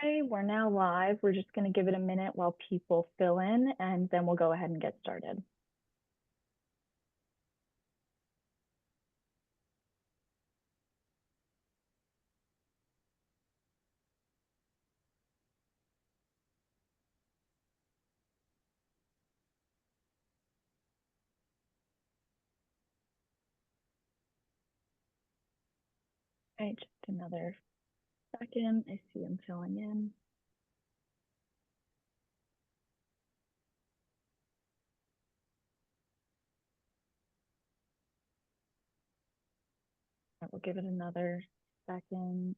Okay, we're now live. We're just going to give it a minute while people fill in, and then we'll go ahead and get started. Okay, just another second. I see them filling in. We'll give it another second.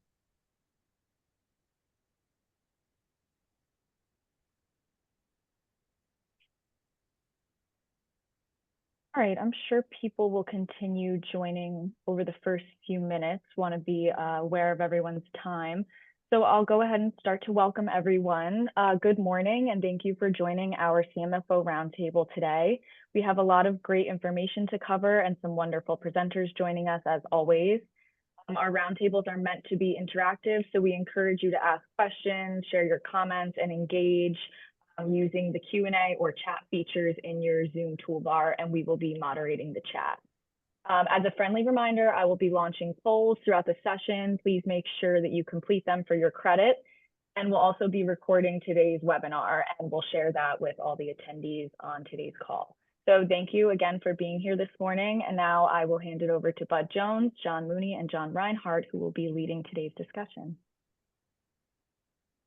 All right, I'm sure people will continue joining over the first few minutes, want to be aware of everyone's time. So I'll go ahead and start to welcome everyone. Good morning, and thank you for joining our CMFO Roundtable today. We have a lot of great information to cover and some wonderful presenters joining us as always. Our roundtables are meant to be interactive, so we encourage you to ask questions, share your comments, and engage using the Q&A or chat features in your Zoom toolbar, and we will be moderating the chat. As a friendly reminder, I will be launching polls throughout the session. Please make sure that you complete them for your credit, and we'll also be recording today's webinar, and we'll share that with all the attendees on today's call. So thank you again for being here this morning, and now I will hand it over to Bud Jones, John Mooney, and Jon Rheinhardt, who will be leading today's discussion.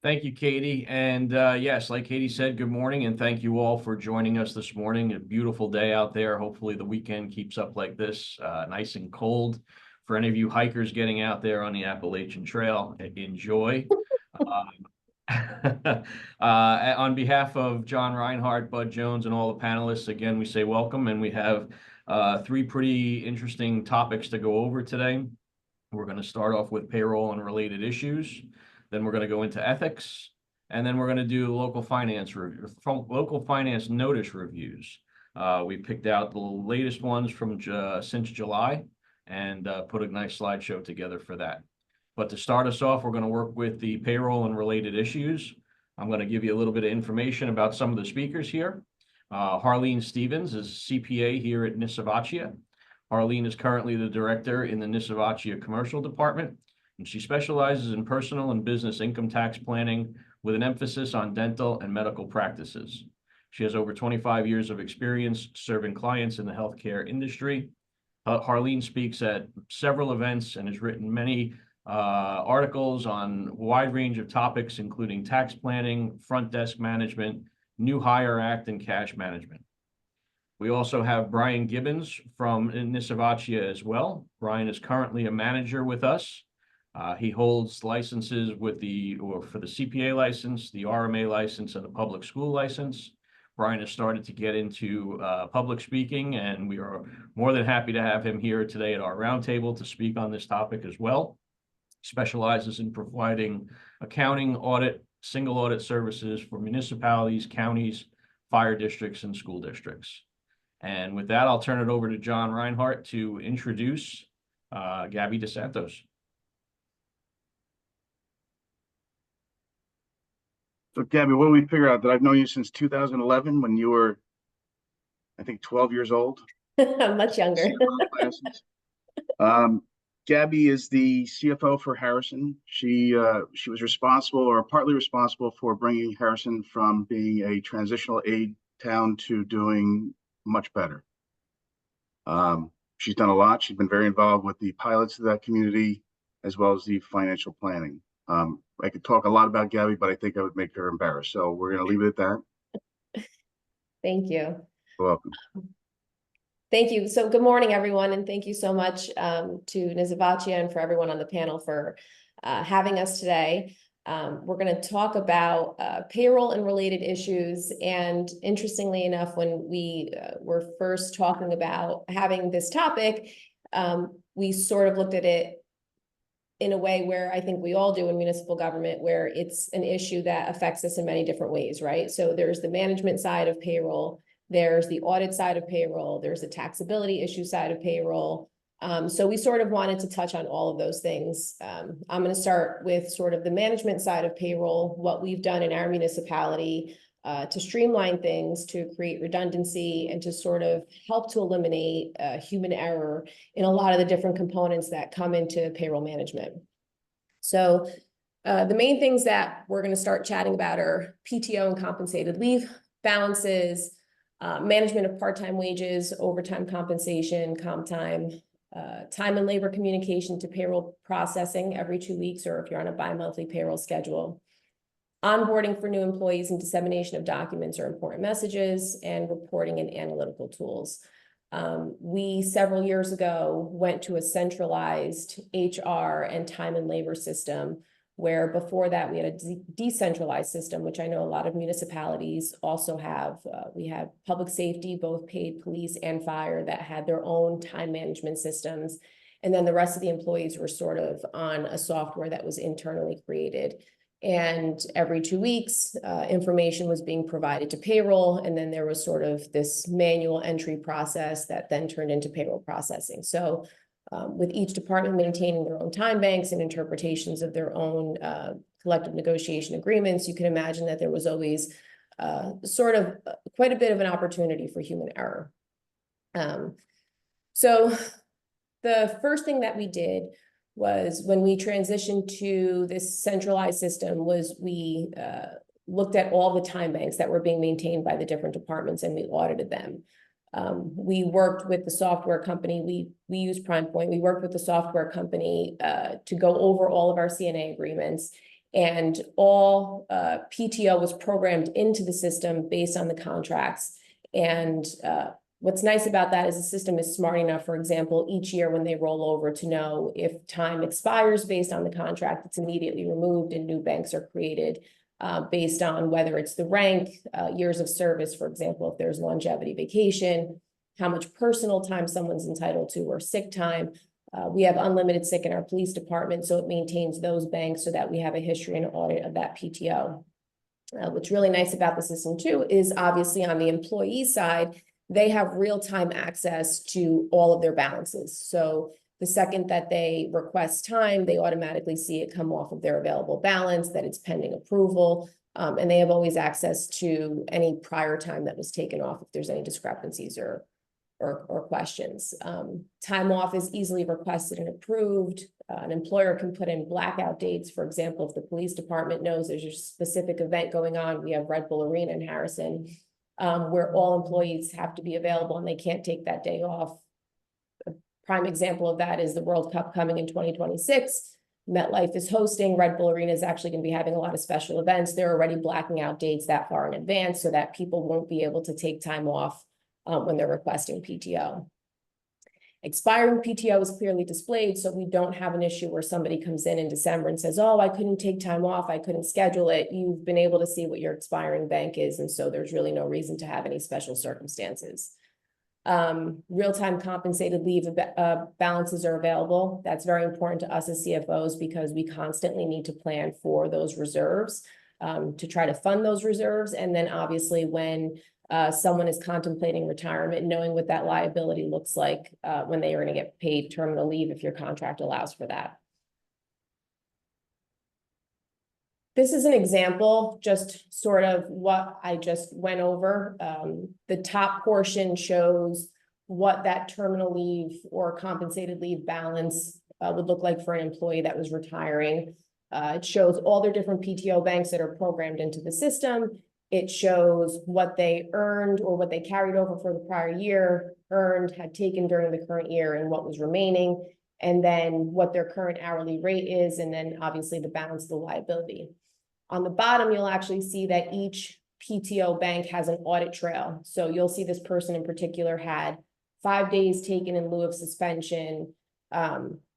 Thank you, Katie. And yes, like Katie said, good morning, and thank you all for joining us this morning. A beautiful day out there. Hopefully the weekend keeps up like this, nice and cold. For any of you hikers getting out there on the Appalachian Trail, enjoy. On behalf of Jon Rheinhardt, Bud Jones, and all the panelists, again, we say welcome, and we have three pretty interesting topics to go over today. We're going to start off with payroll and related issues. Then we're going to go into ethics, and then we're going to do local finance notice reviews. We picked out the latest ones from since July and put a nice slideshow together for that. But to start us off, we're going to work with the payroll and related issues. I'm going to give you a little bit of information about some of the speakers here. Harlene Stevens is CPA here at Nisivoccia. Harlene is currently the director in the Nisivoccia Commercial Department, and she specializes in personal and business income tax planning with an emphasis on dental and medical practices. She has over 25 years of experience serving clients in the healthcare industry. Harlene speaks at several events and has written many articles on a wide range of topics, including tax planning, front desk management, New Hire Act, and cash management. We also have Brian Gibbons from Nisivoccia as well. Brian is currently a manager with us. He holds licenses for the CPA license, the RMA license, and the public school license. Brian has started to get into public speaking, and we are more than happy to have him here today at our roundtable to speak on this topic as well. Specializes in providing accounting, audit, single audit services for municipalities, counties, fire districts, and school districts. And with that, I'll turn it over to Jon Rheinhardt to introduce Gabby Dos Santos. So Gabby, what do we figure out? That I've known you since 2011 when you were, I think, 12 years old. Much younger. Gabby is the CFO for Harrison. She was responsible, or partly responsible, for bringing Harrison from being a transitional aid town to doing much better. She's done a lot. She's been very involved with the pilots of that community, as well as the financial planning. I could talk a lot about Gabby, but I think I would make her embarrassed. So we're going to leave it at that. Thank you. You're welcome. Thank you. So good morning, everyone. And thank you so much to Nisivoccia and for everyone on the panel for having us today. We're going to talk about payroll and related issues. And interestingly enough, when we were first talking about having this topic, we sort of looked at it in a way where I think we all do in municipal government, where it's an issue that affects us in many different ways, right? So there's the management side of payroll, there's the audit side of payroll, there's the taxability issue side of payroll, So we sort of wanted to touch on all of those things. I'm going to start with sort of the management side of payroll, what we've done in our municipality to streamline things, to create redundancy, and to sort of help to eliminate human error in a lot of the different components that come into payroll management. So the main things that we're going to start chatting about are PTO and compensated leave balances, management of part-time wages, overtime compensation, comp time, time and labor communication to payroll processing every 2 weeks, or if you're on a bi-monthly payroll schedule, onboarding for new employees and dissemination of documents or important messages, and reporting and analytical tools. We, several years ago, went to a centralized HR and time and labor system, where before that we had a decentralized system, which I know a lot of municipalities also have. We had public safety, both paid police and fire, that had their own time management systems. And then the rest of the employees were sort of on a software that was internally created. And every 2 weeks, information was being provided to payroll. And then there was sort of this manual entry process that then turned into payroll processing. So with each department maintaining their own time banks and interpretations of their own collective negotiation agreements, you can imagine that there was always sort of quite a bit of an opportunity for human error. So the first thing that we did was, when we transitioned to this centralized system, was we looked at all the time banks that were being maintained by the different departments, and we audited them. We worked with the software company. We use PrimePoint. We worked with the software company to go over all of our CNA agreements, and all PTO was programmed into the system based on the contracts. And what's nice about that is the system is smart enough, for example, each year when they roll over, to know if time expires based on the contract, it's immediately removed and new banks are created based on whether it's the rank, years of service, for example, if there's longevity vacation, how much personal time someone's entitled to, or sick time. We have unlimited sick in our police department, so it maintains those banks so that we have a history and audit of that PTO. What's really nice about the system too is, obviously on the employee side, they have real-time access to all of their balances. So the second that they request time, they automatically see it come off of their available balance, that it's pending approval, and they have always access to any prior time that was taken off if there's any discrepancies or questions. Time off is easily requested and approved. An employer can put in blackout dates. For example, if the police department knows there's a specific event going on, we have Red Bull Arena in Harrison, where all employees have to be available and they can't take that day off. A prime example of that is the World Cup coming in 2026. MetLife is hosting. Red Bull Arena is actually going to be having a lot of special events. They're already blacking out dates that far in advance so that people won't be able to take time off when they're requesting PTO. Expiring PTO is clearly displayed, so we don't have an issue where somebody comes in December and says, oh, I couldn't take time off, I couldn't schedule it. You've been able to see what your expiring bank is, and so there's really no reason to have any special circumstances. Real-time compensated leave balances are available. That's very important to us as CFOs, because we constantly need to plan for those reserves, to try to fund those reserves. And then obviously when someone is contemplating retirement, knowing what that liability looks like when they are going to get paid terminal leave, if your contract allows for that. This is an example, just sort of what I just went over. The top portion shows what that terminal leave or compensated leave balance would look like for an employee that was retiring. It shows all their different PTO banks that are programmed into the system. It shows what they earned or what they carried over for the prior year, earned, had taken during the current year, and what was remaining, and then what their current hourly rate is, and then obviously the balance of the liability. On the bottom, you'll actually see that each PTO bank has an audit trail. So you'll see this person in particular had 5 days taken in lieu of suspension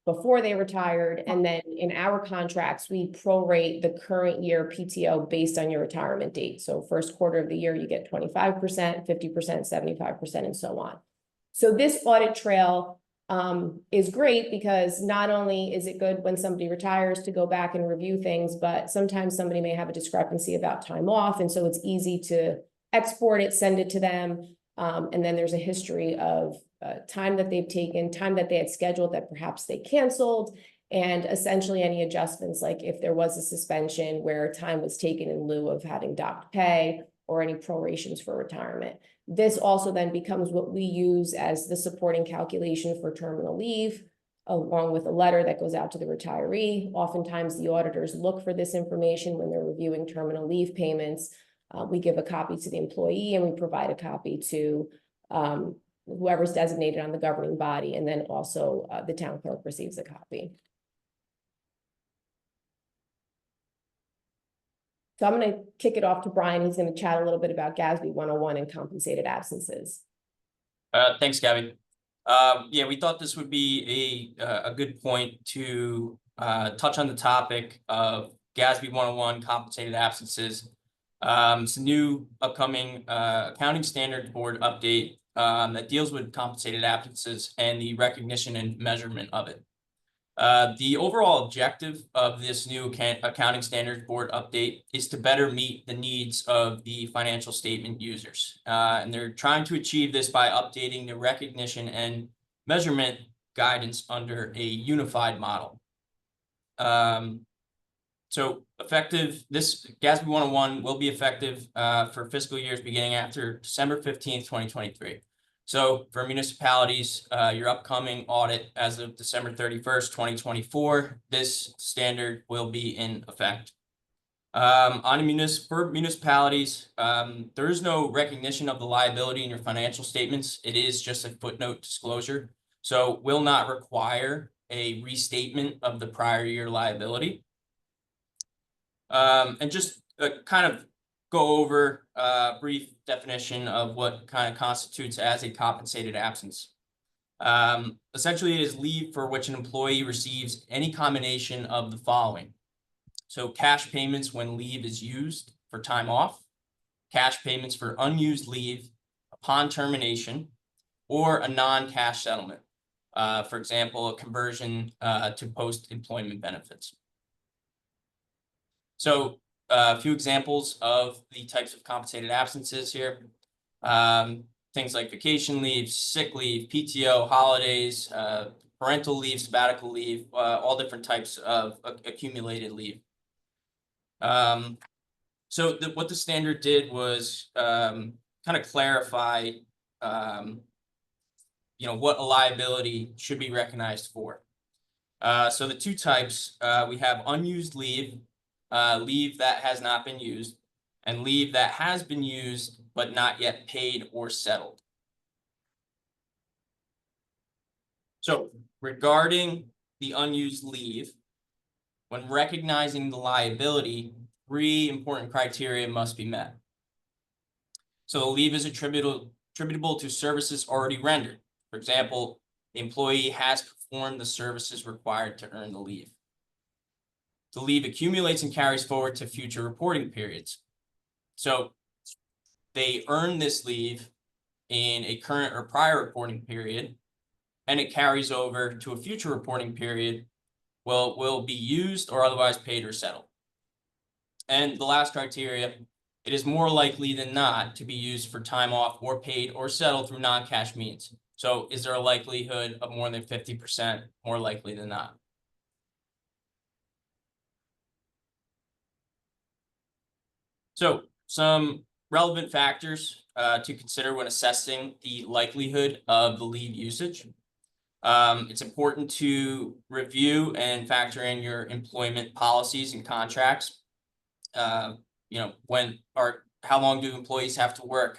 before they retired. And then in our contracts, we prorate the current year PTO based on your retirement date. So first quarter of the year, you get 25%, 50%, 75%, and so on. So this audit trail is great, because not only is it good when somebody retires to go back and review things, but sometimes somebody may have a discrepancy about time off. And so it's easy to export it, send it to them. And then there's a history of time that they've taken, time that they had scheduled that perhaps they canceled, and essentially any adjustments, like if there was a suspension where time was taken in lieu of having docked pay or any prorations for retirement. This also then becomes what we use as the supporting calculation for terminal leave, along with a letter that goes out to the retiree. Oftentimes the auditors look for this information when they're reviewing terminal leave payments. We give a copy to the employee and we provide a copy to whoever's designated on the governing body, and then also the town clerk receives a copy. So I'm going to kick it off to Brian. He's going to chat a little bit about GASB 101 and compensated absences. Thanks, Gabby. Yeah, we thought this would be a good point to touch on the topic of GASB 101 compensated absences. It's a new upcoming accounting standard board update that deals with compensated absences and the recognition and measurement of it. The overall objective of this new accounting standards board update is to better meet the needs of the financial statement users. And they're trying to achieve this by updating the recognition and measurement guidance under a unified model. So effective, this GASB 101 will be effective for fiscal years beginning after December 15th, 2023. So for municipalities, your upcoming audit as of December 31st, 2024, this standard will be in effect. For municipalities, there is no recognition of the liability in your financial statements. It is just a footnote disclosure. So will not require a restatement of the prior year liability. And just kind of go over a brief definition of what kind of constitutes as a compensated absence. Essentially, it is leave for which an employee receives any combination of the following. So cash payments when leave is used for time off, cash payments for unused leave upon termination, or a non-cash settlement. For example, a conversion to post-employment benefits. So a few examples of the types of compensated absences here. Things like vacation leave, sick leave, PTO, holidays, parental leave, sabbatical leave, all different types of accumulated leave. So what the standard did was kind of clarify, what a liability should be recognized for. So the two types, we have unused leave, leave that has not been used, and leave that has been used but not yet paid or settled. So regarding the unused leave, when recognizing the liability, 3 important criteria must be met. So the leave is attributable to services already rendered. For example, the employee has performed the services required to earn the leave. The leave accumulates and carries forward to future reporting periods. So they earn this leave in a current or prior reporting period, and it carries over to a future reporting period, will be used or otherwise paid or settled. And the last criteria, it is more likely than not to be used for time off or paid or settled through non-cash means. So is there a likelihood of more than 50% more likely than not? So some relevant factors to consider when assessing the likelihood of the leave usage. It's important to review and factor in your employment policies and contracts. How long do employees have to work?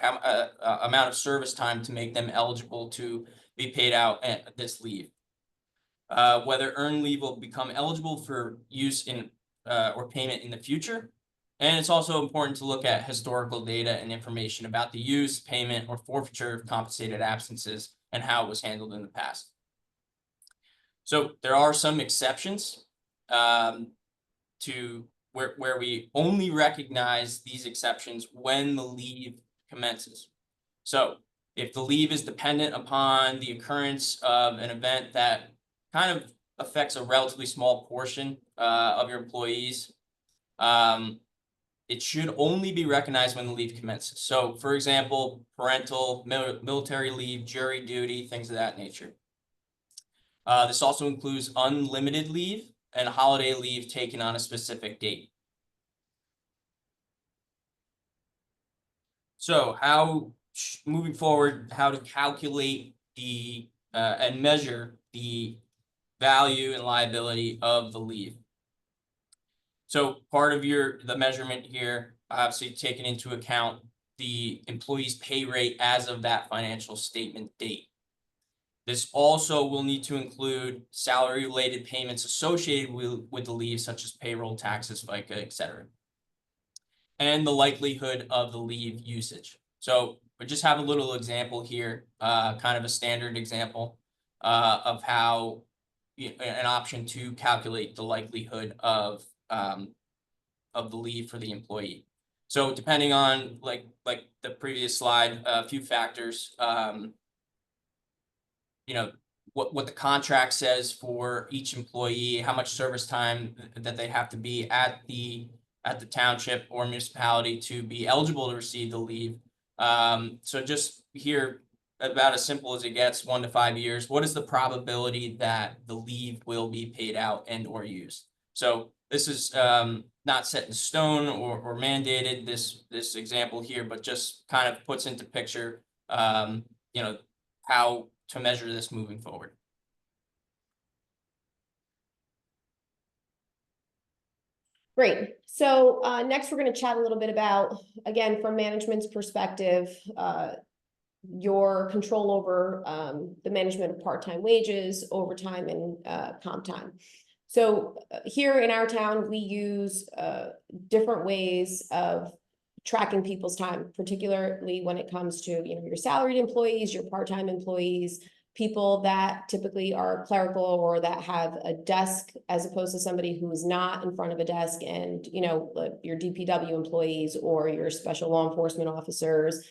Amount of service time to make them eligible to be paid out at this leave. Whether earned leave will become eligible for use in or payment in the future. And it's also important to look at historical data and information about the use, payment, or forfeiture of compensated absences and how it was handled in the past. So there are some exceptions to where we only recognize these exceptions when the leave commences. So if the leave is dependent upon the occurrence of an event that kind of affects a relatively small portion of your employees, it should only be recognized when the leave commences. So for example, parental, military leave, jury duty, things of that nature. This also includes unlimited leave and holiday leave taken on a specific date. So moving forward, how to calculate the and measure the value and liability of the leave. So part of the measurement here, obviously taking into account the employee's pay rate as of that financial statement date. This also will need to include salary related payments associated with the leave, such as payroll, taxes, FICA, etc. And the likelihood of the leave usage. So we just have a little example here, kind of a standard example of how an option to calculate the likelihood of the leave for the employee. So depending on like the previous slide, a few factors, what the contract says for each employee, how much service time that they have to be at the township or municipality to be eligible to receive the leave. So just here, about as simple as it gets, 1 to 5 years, what is the probability that the leave will be paid out and or used? So this is not set in stone or mandated, this example here, but just kind of puts into picture, how to measure this moving forward. Great. So next we're going to chat a little bit about, again, from management's perspective, your control over the management of part-time wages, overtime, and comp time. So here in our town, we use different ways of tracking people's time, particularly when it comes to your salaried employees, your part-time employees, people that typically are clerical or that have a desk as opposed to somebody who is not in front of a desk, and your DPW employees or your special law enforcement officers,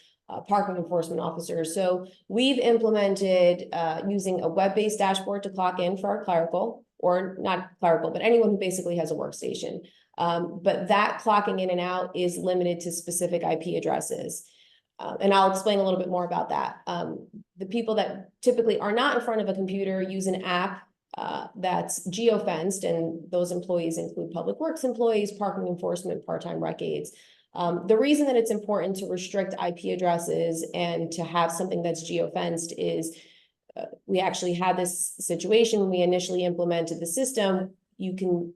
parking enforcement officers. So we've implemented using a web-based dashboard to clock in for our clerical, or not clerical, but anyone who basically has a workstation. But that clocking in and out is limited to specific IP addresses. And I'll explain a little bit more about that. The people that typically are not in front of a computer use an app that's geo-fenced, and those employees include public works employees, parking enforcement, part-time rec aides. The reason that it's important to restrict IP addresses and to have something that's geo-fenced is we actually had this situation when we initially implemented the system. You can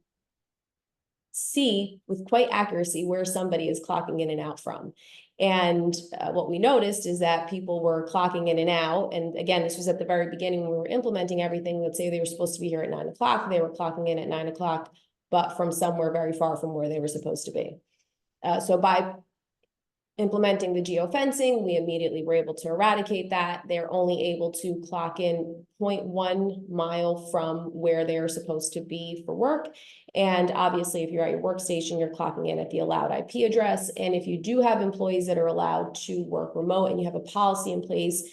see with quite accuracy where somebody is clocking in and out from. And what we noticed is that people were clocking in and out. And again, this was at the very beginning when we were implementing everything. Let's say they were supposed to be here at 9 o'clock. They were clocking in at 9 o'clock, but from somewhere very far from where they were supposed to be. So by implementing the geofencing, we immediately were able to eradicate that. They're only able to clock in 0.1 mile from where they're supposed to be for work. And obviously, if you're at your workstation, you're clocking in at the allowed IP address. And if you do have employees that are allowed to work remote and you have a policy in place,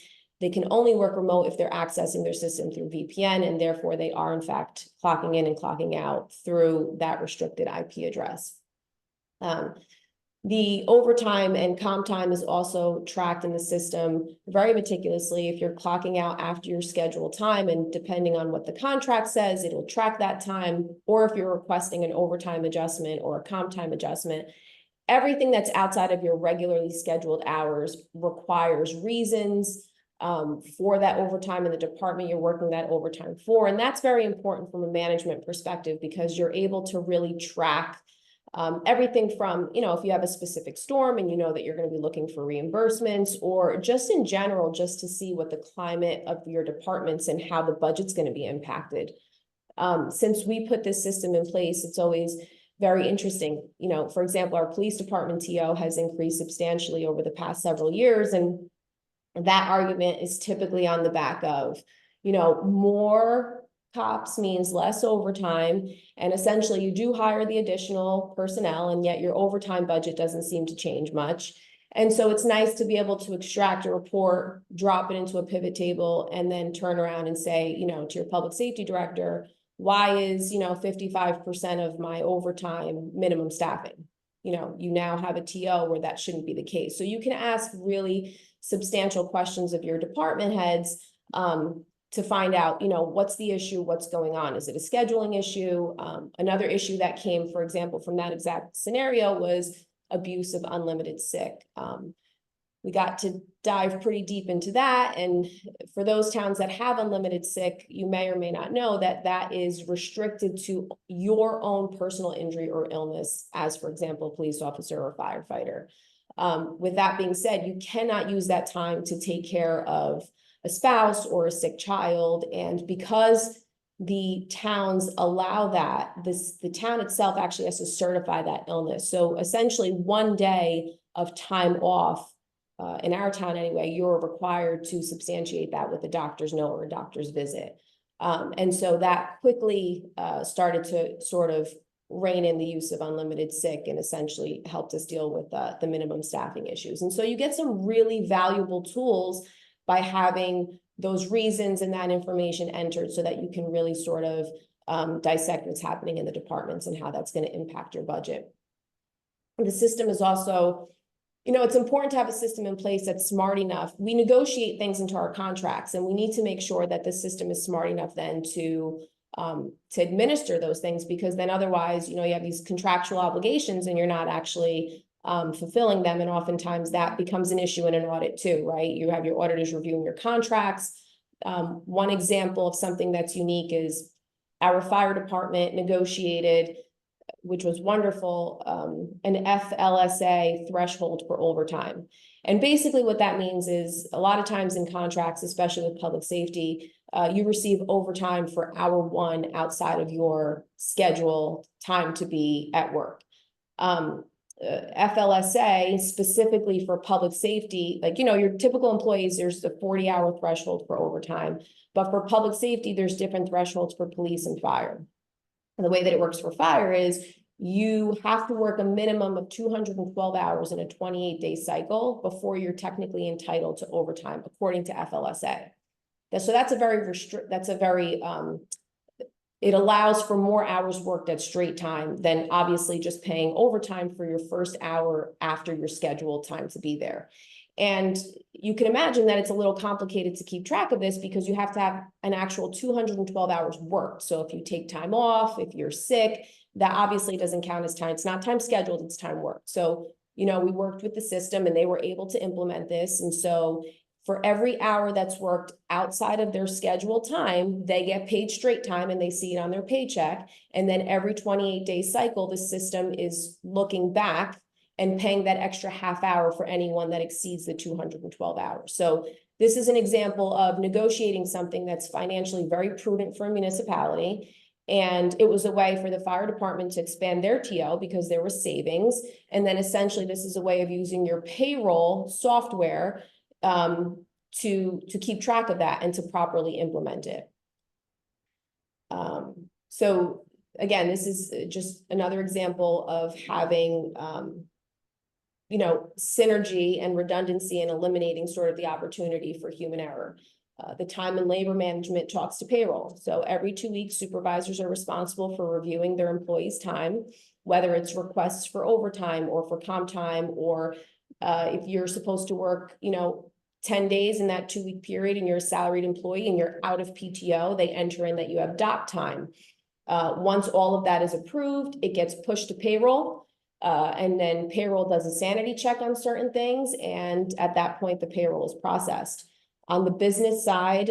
they can only work remote if they're accessing their system through VPN, and therefore they are in fact clocking in and clocking out through that restricted IP address. The overtime and comp time is also tracked in the system very meticulously. If you're clocking out after your scheduled time, and depending on what the contract says, it'll track that time, or if you're requesting an overtime adjustment or a comp time adjustment, everything that's outside of your regularly scheduled hours requires reasons for that overtime in the department you're working that overtime for. And that's very important from a management perspective, because you're able to really track everything from, if you have a specific storm and that you're going to be looking for reimbursements, or just in general, just to see what the climate of your departments and how the budget's going to be impacted. Since we put this system in place, it's always very interesting. For example, our police department TO has increased substantially over the past several years. And that argument is typically on the back of, more cops means less overtime, and essentially you do hire the additional personnel, and yet your overtime budget doesn't seem to change much. And so it's nice to be able to extract a report, drop it into a pivot table, and then turn around and say, to your public safety director, why is 55% of my overtime minimum staffing? you now have a TO where that shouldn't be the case. So you can ask really substantial questions of your department heads to find out, what's the issue, what's going on? Is it a scheduling issue? Another issue that came, for example, from that exact scenario was abuse of unlimited sick. We got to dive pretty deep into that. And for those towns that have unlimited sick, you may or may not know that that is restricted to your own personal injury or illness, as for example, a police officer or firefighter. With that being said, you cannot use that time to take care of a spouse or a sick child. And because the towns allow that, the town itself actually has to certify that illness. So essentially 1 day of time off, in our town anyway, you're required to substantiate that with a doctor's note or a doctor's visit. And so that quickly started to sort of rein in the use of unlimited sick and essentially helped us deal with the minimum staffing issues. And so you get some really valuable tools by having those reasons and that information entered so that you can really sort of dissect what's happening in the departments and how that's going to impact your budget. The system is also, it's important to have a system in place that's smart enough. We negotiate things into our contracts, and we need to make sure that the system is smart enough then to administer those things, because then otherwise, you have these contractual obligations and you're not actually fulfilling them. And oftentimes that becomes an issue in an audit too, right? You have your auditors reviewing your contracts. One example of something that's unique is our fire department negotiated, which was wonderful, an FLSA threshold for overtime. And basically what that means is a lot of times in contracts, especially with public safety, you receive overtime for hour 1 outside of your scheduled time to be at work. FLSA specifically for public safety, like, your typical employees, there's a 40-hour threshold for overtime, but for public safety, there's different thresholds for police and fire. And the way that it works for fire is you have to work a minimum of 212 hours in a 28-day cycle before you're technically entitled to overtime, according to FLSA. So that's a very it allows for more hours worked at straight time than obviously just paying overtime for your first hour after your scheduled time to be there. And you can imagine that it's a little complicated to keep track of this because you have to have an actual 212 hours worked. So if you take time off, if you're sick, that obviously doesn't count as time. It's not time scheduled, it's time worked. So, we worked with the system and they were able to implement this. And so for every hour that's worked outside of their scheduled time, they get paid straight time and they see it on their paycheck. And then every 28-day cycle, the system is looking back and paying that extra half hour for anyone that exceeds the 212 hours. So this is an example of negotiating something that's financially very prudent for a municipality. And it was a way for the fire department to expand their TO because there was savings. And then essentially this is a way of using your payroll software to keep track of that and to properly implement it. So again, this is just another example of having, synergy and redundancy and eliminating sort of the opportunity for human error. The time and labor management talks to payroll. So every 2 weeks, supervisors are responsible for reviewing their employees' time, whether it's requests for overtime or for comp time, or if you're supposed to work, 10 days in that 2-week period and you're a salaried employee and you're out of PTO, they enter in that you have dock time. Once all of that is approved, it gets pushed to payroll. And then payroll does a sanity check on certain things. And at that point, the payroll is processed. On the business side,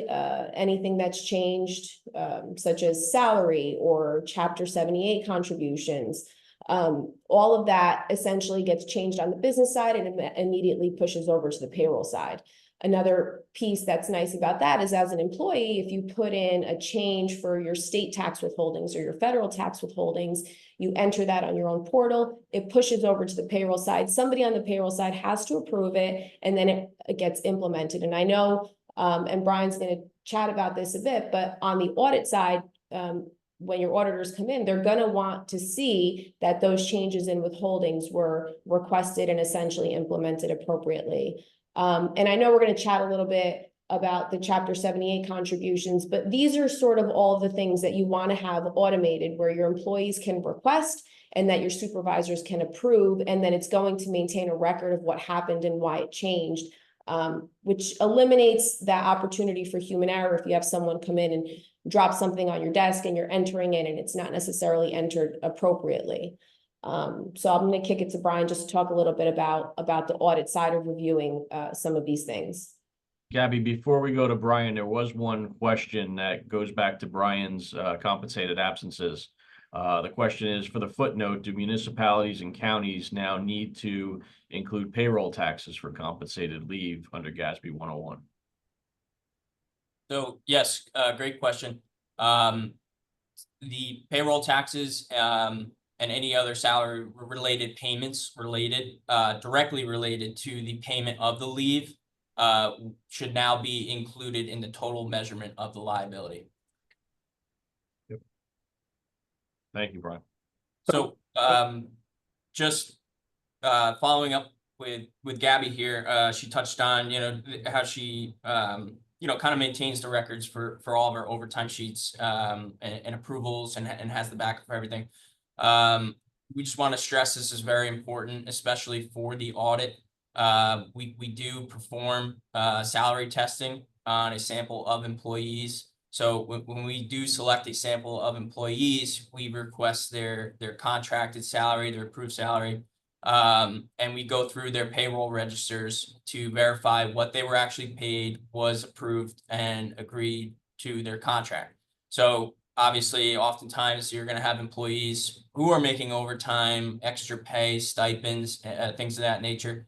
anything that's changed, such as salary or Chapter 78 contributions, all of that essentially gets changed on the business side and immediately pushes over to the payroll side. Another piece that's nice about that is, as an employee, if you put in a change for your state tax withholdings or your federal tax withholdings, you enter that on your own portal, it pushes over to the payroll side. Somebody on the payroll side has to approve it, and then it gets implemented. And I know, and Brian's going to chat about this a bit, but on the audit side, when your auditors come in, they're going to want to see that those changes in withholdings were requested and essentially implemented appropriately. And I know we're going to chat a little bit about the Chapter 78 contributions, but these are sort of all the things that you want to have automated, where your employees can request and that your supervisors can approve, and then it's going to maintain a record of what happened and why it changed, which eliminates that opportunity for human error if you have someone come in and drop something on your desk and you're entering it and it's not necessarily entered appropriately. So I'm going to kick it to Brian just to talk a little bit about the audit side of reviewing some of these things. Gabby, before we go to Brian, there was one question that goes back to Brian's compensated absences. The question is, for the footnote, do municipalities and counties now need to include payroll taxes for compensated leave under GASB 101? So yes, great question. The payroll taxes and any other salary related payments directly related to the payment of the leave should now be included in the total measurement of the liability. Yep. Thank you, Brian. So just following up with Gabby here, she touched on, how she, kind of maintains the records for all of our overtime sheets and approvals and has the backup for everything. We just want to stress this is very important, especially for the audit. We do perform salary testing on a sample of employees. So when we do select a sample of employees, we request their contracted salary, their approved salary, and we go through their payroll registers to verify what they were actually paid, was approved, and agreed to their contract. So obviously, oftentimes you're going to have employees who are making overtime, extra pay, stipends, things of that nature.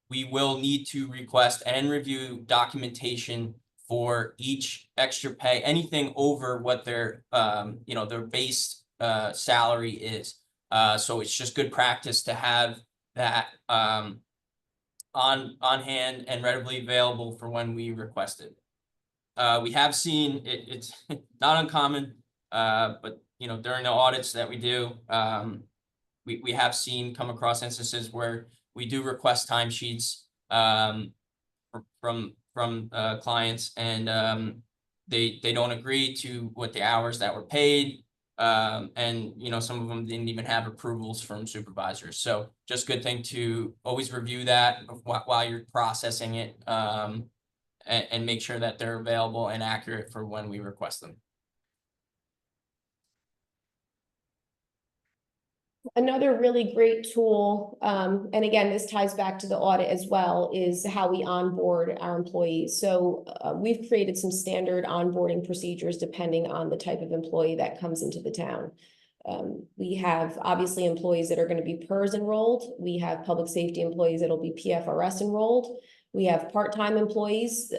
We will need to request and review documentation for each extra pay, anything over what their base salary is. So it's just good practice to have that on hand and readily available for when we request it. We have seen it's not uncommon, but during the audits that we do, we have seen come across instances where we do request timesheets from clients, and they don't agree to what the hours that were paid, and some of them didn't even have approvals from supervisors. So just good thing to always review that while you're processing it, and make sure that they're available and accurate for when we request them. Another really great tool, and again, this ties back to the audit as well, is how we onboard our employees. So we've created some standard onboarding procedures depending on the type of employee that comes into the town. We have obviously employees that are going to be PERS enrolled. We have public safety employees that'll be PFRS enrolled. We have part-time employees.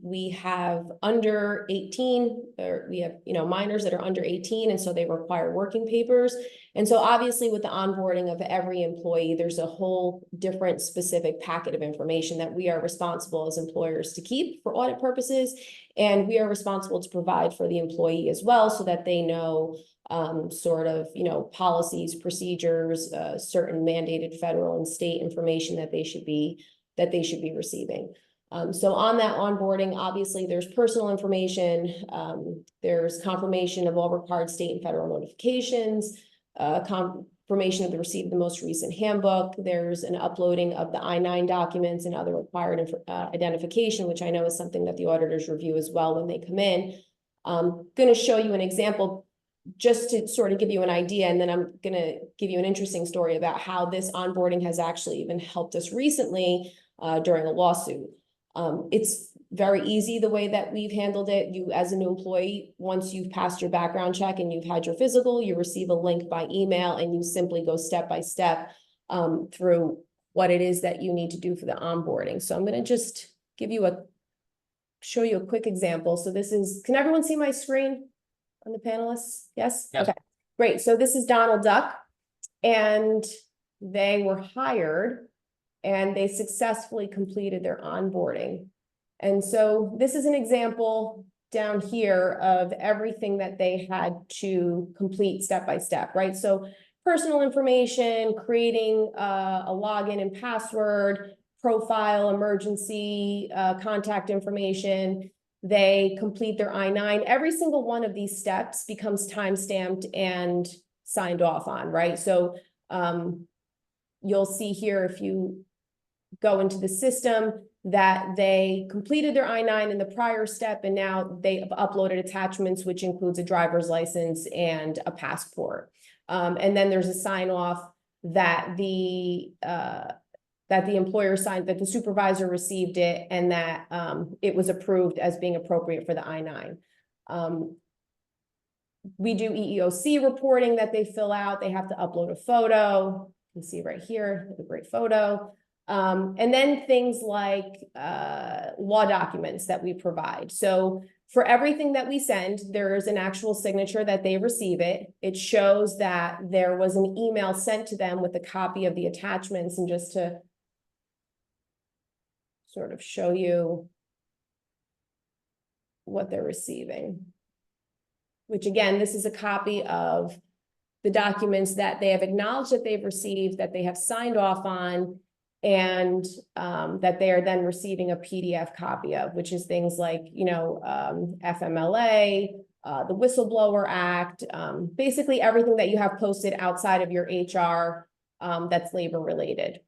We have under 18, or we have, minors that are under 18, and so they require working papers. And so obviously with the onboarding of every employee, there's a whole different specific packet of information that we are responsible as employers to keep for audit purposes. And we are responsible to provide for the employee as well, so that they know policies, procedures, certain mandated federal and state information that they should be receiving. So on that onboarding, obviously there's personal information, there's confirmation of all required state and federal notifications, confirmation of the receipt of the most recent handbook. There's an uploading of the I-9 documents and other required identification, which I know is something that the auditors review as well when they come in. I'm going to show you an example just to sort of give you an idea, and then I'm going to give you an interesting story about how this onboarding has actually even helped us recently during a lawsuit. It's very easy the way that we've handled it. You, as a new employee, once you've passed your background check and you've had your physical, you receive a link by email, and you simply go step by step through what it is that you need to do for the onboarding. So I'm going to just show you a quick example. So this is, can everyone see my screen on the panelists? Yes? Yes. Okay, great. So this is Donald Duck, and they were hired and they successfully completed their onboarding. And so this is an example down here of everything that they had to complete step by step, right? So personal information, creating a login and password, profile, emergency contact information. They complete their I-9. Every single one of these steps becomes time-stamped and signed off on, right? So you'll see here, if you go into the system, that they completed their I-9 in the prior step, and now they have uploaded attachments, which includes a driver's license and a passport. And then there's a sign off that the employer signed, that the supervisor received it, and that it was approved as being appropriate for the I-9. We do EEOC reporting that they fill out. They have to upload a photo. You can see right here, a great photo. And then things like law documents that we provide. So for everything that we send, there is an actual signature that they receive it. It shows that there was an email sent to them with a copy of the attachments. And just to sort of show you what they're receiving, which again, this is a copy of the documents that they have acknowledged that they've received, that they have signed off on, and that they are then receiving a PDF copy of, which is things like, you know, FMLA, the Whistleblower Act, basically everything that you have posted outside of your HR that's labor related.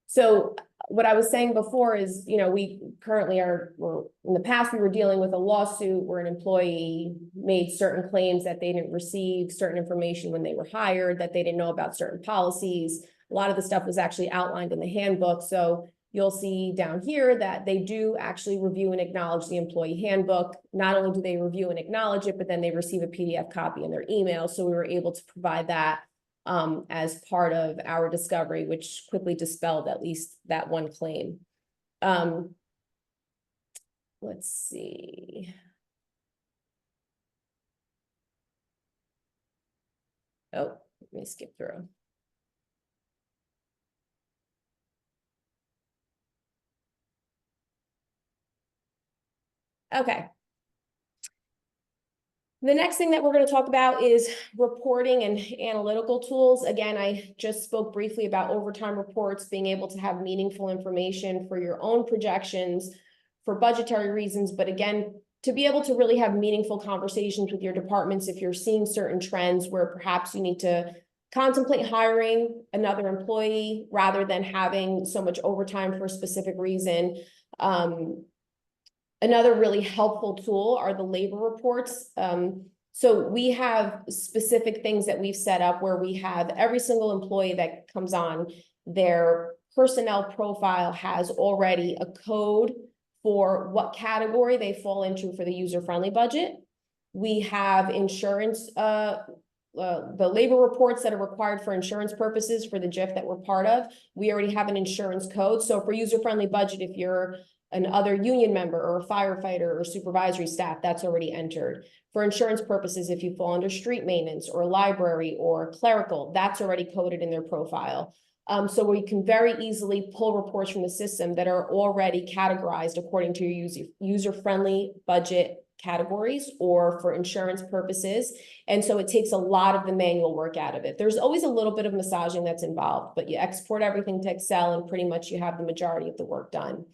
So what I was saying before is, you know, we currently in the past, we were dealing with a lawsuit where an employee made certain claims that they didn't receive certain information when they were hired, that they didn't know about certain policies. A lot of the stuff was actually outlined in the handbook. So you'll see down here that they do actually review and acknowledge the employee handbook. Not only do they review and acknowledge it, but then they receive a PDF copy in their email. So we were able to provide that as part of our discovery, which quickly dispelled at least that one claim. Let's see. Oh, let me skip through. Okay. The next thing that we're going to talk about is reporting and analytical tools. Again, I just spoke briefly about overtime reports, being able to have meaningful information for your own projections for budgetary reasons. But again, to be able to really have meaningful conversations with your departments, if you're seeing certain trends where perhaps you need to contemplate hiring another employee rather than having so much overtime for a specific reason. Another really helpful tool are the labor reports. So we have specific things that we've set up where we have every single employee that comes on, their personnel profile has already a code for what category they fall into for the user-friendly budget. We have insurance, the labor reports that are required for insurance purposes for the JIF that we're part of. We already have an insurance code. So for user-friendly budget, if you're an other union member or a firefighter or supervisory staff, that's already entered. For insurance purposes, if you fall under street maintenance or library or clerical, that's already coded in their profile. So we can very easily pull reports from the system that are already categorized according to your user-friendly budget categories or for insurance purposes. And so it takes a lot of the manual work out of it. There's always a little bit of massaging that's involved, but you export everything to Excel and pretty much you have the majority of the work done.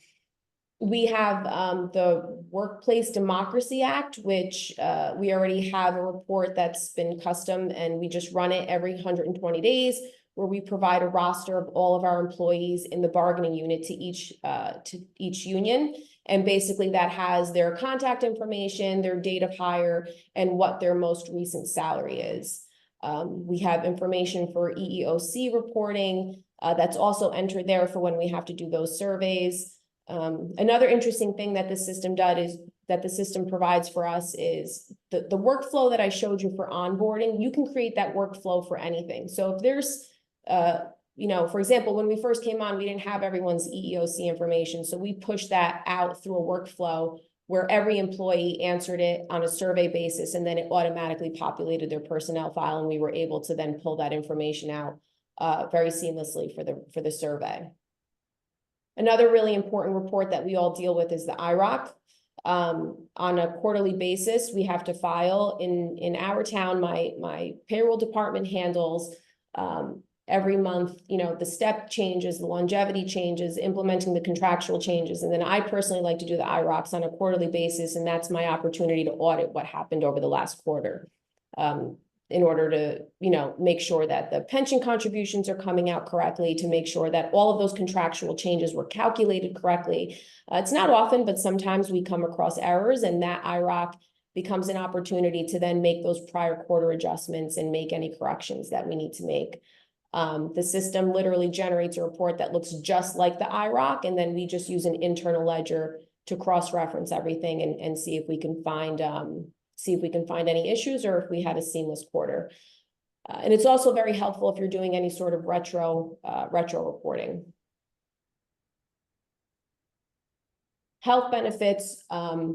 We have the Workplace Democracy Act, which we already have a report that's been custom, and we just run it every 120 days, where we provide a roster of all of our employees in the bargaining unit to each union. And basically that has their contact information, their date of hire, and what their most recent salary is. We have information for EEOC reporting that's also entered there for when we have to do those surveys. Another interesting thing that the system provides for us is the workflow that I showed you for onboarding. You can create that workflow for anything. So if there's, you know, for example, when we first came on, we didn't have everyone's EEOC information. So we pushed that out through a workflow where every employee answered it on a survey basis, and then it automatically populated their personnel file, and we were able to then pull that information out very seamlessly for the survey. Another really important report that we all deal with is the IROC. On a quarterly basis, we have to file in our town. My payroll department handles every month, you know, the step changes, the longevity changes, implementing the contractual changes. And then I personally like to do the IROCs on a quarterly basis, and that's my opportunity to audit what happened over the last quarter. in order to, make sure that the pension contributions are coming out correctly, to make sure that all of those contractual changes were calculated correctly. It's not often, but sometimes we come across errors, and that IROC becomes an opportunity to then make those prior quarter adjustments and make any corrections that we need to make. The system literally generates a report that looks just like the IROC, and then we just use an internal ledger to cross-reference everything and see if we can find any issues or if we had a seamless quarter. And it's also very helpful if you're doing any sort of retro reporting. Health benefits are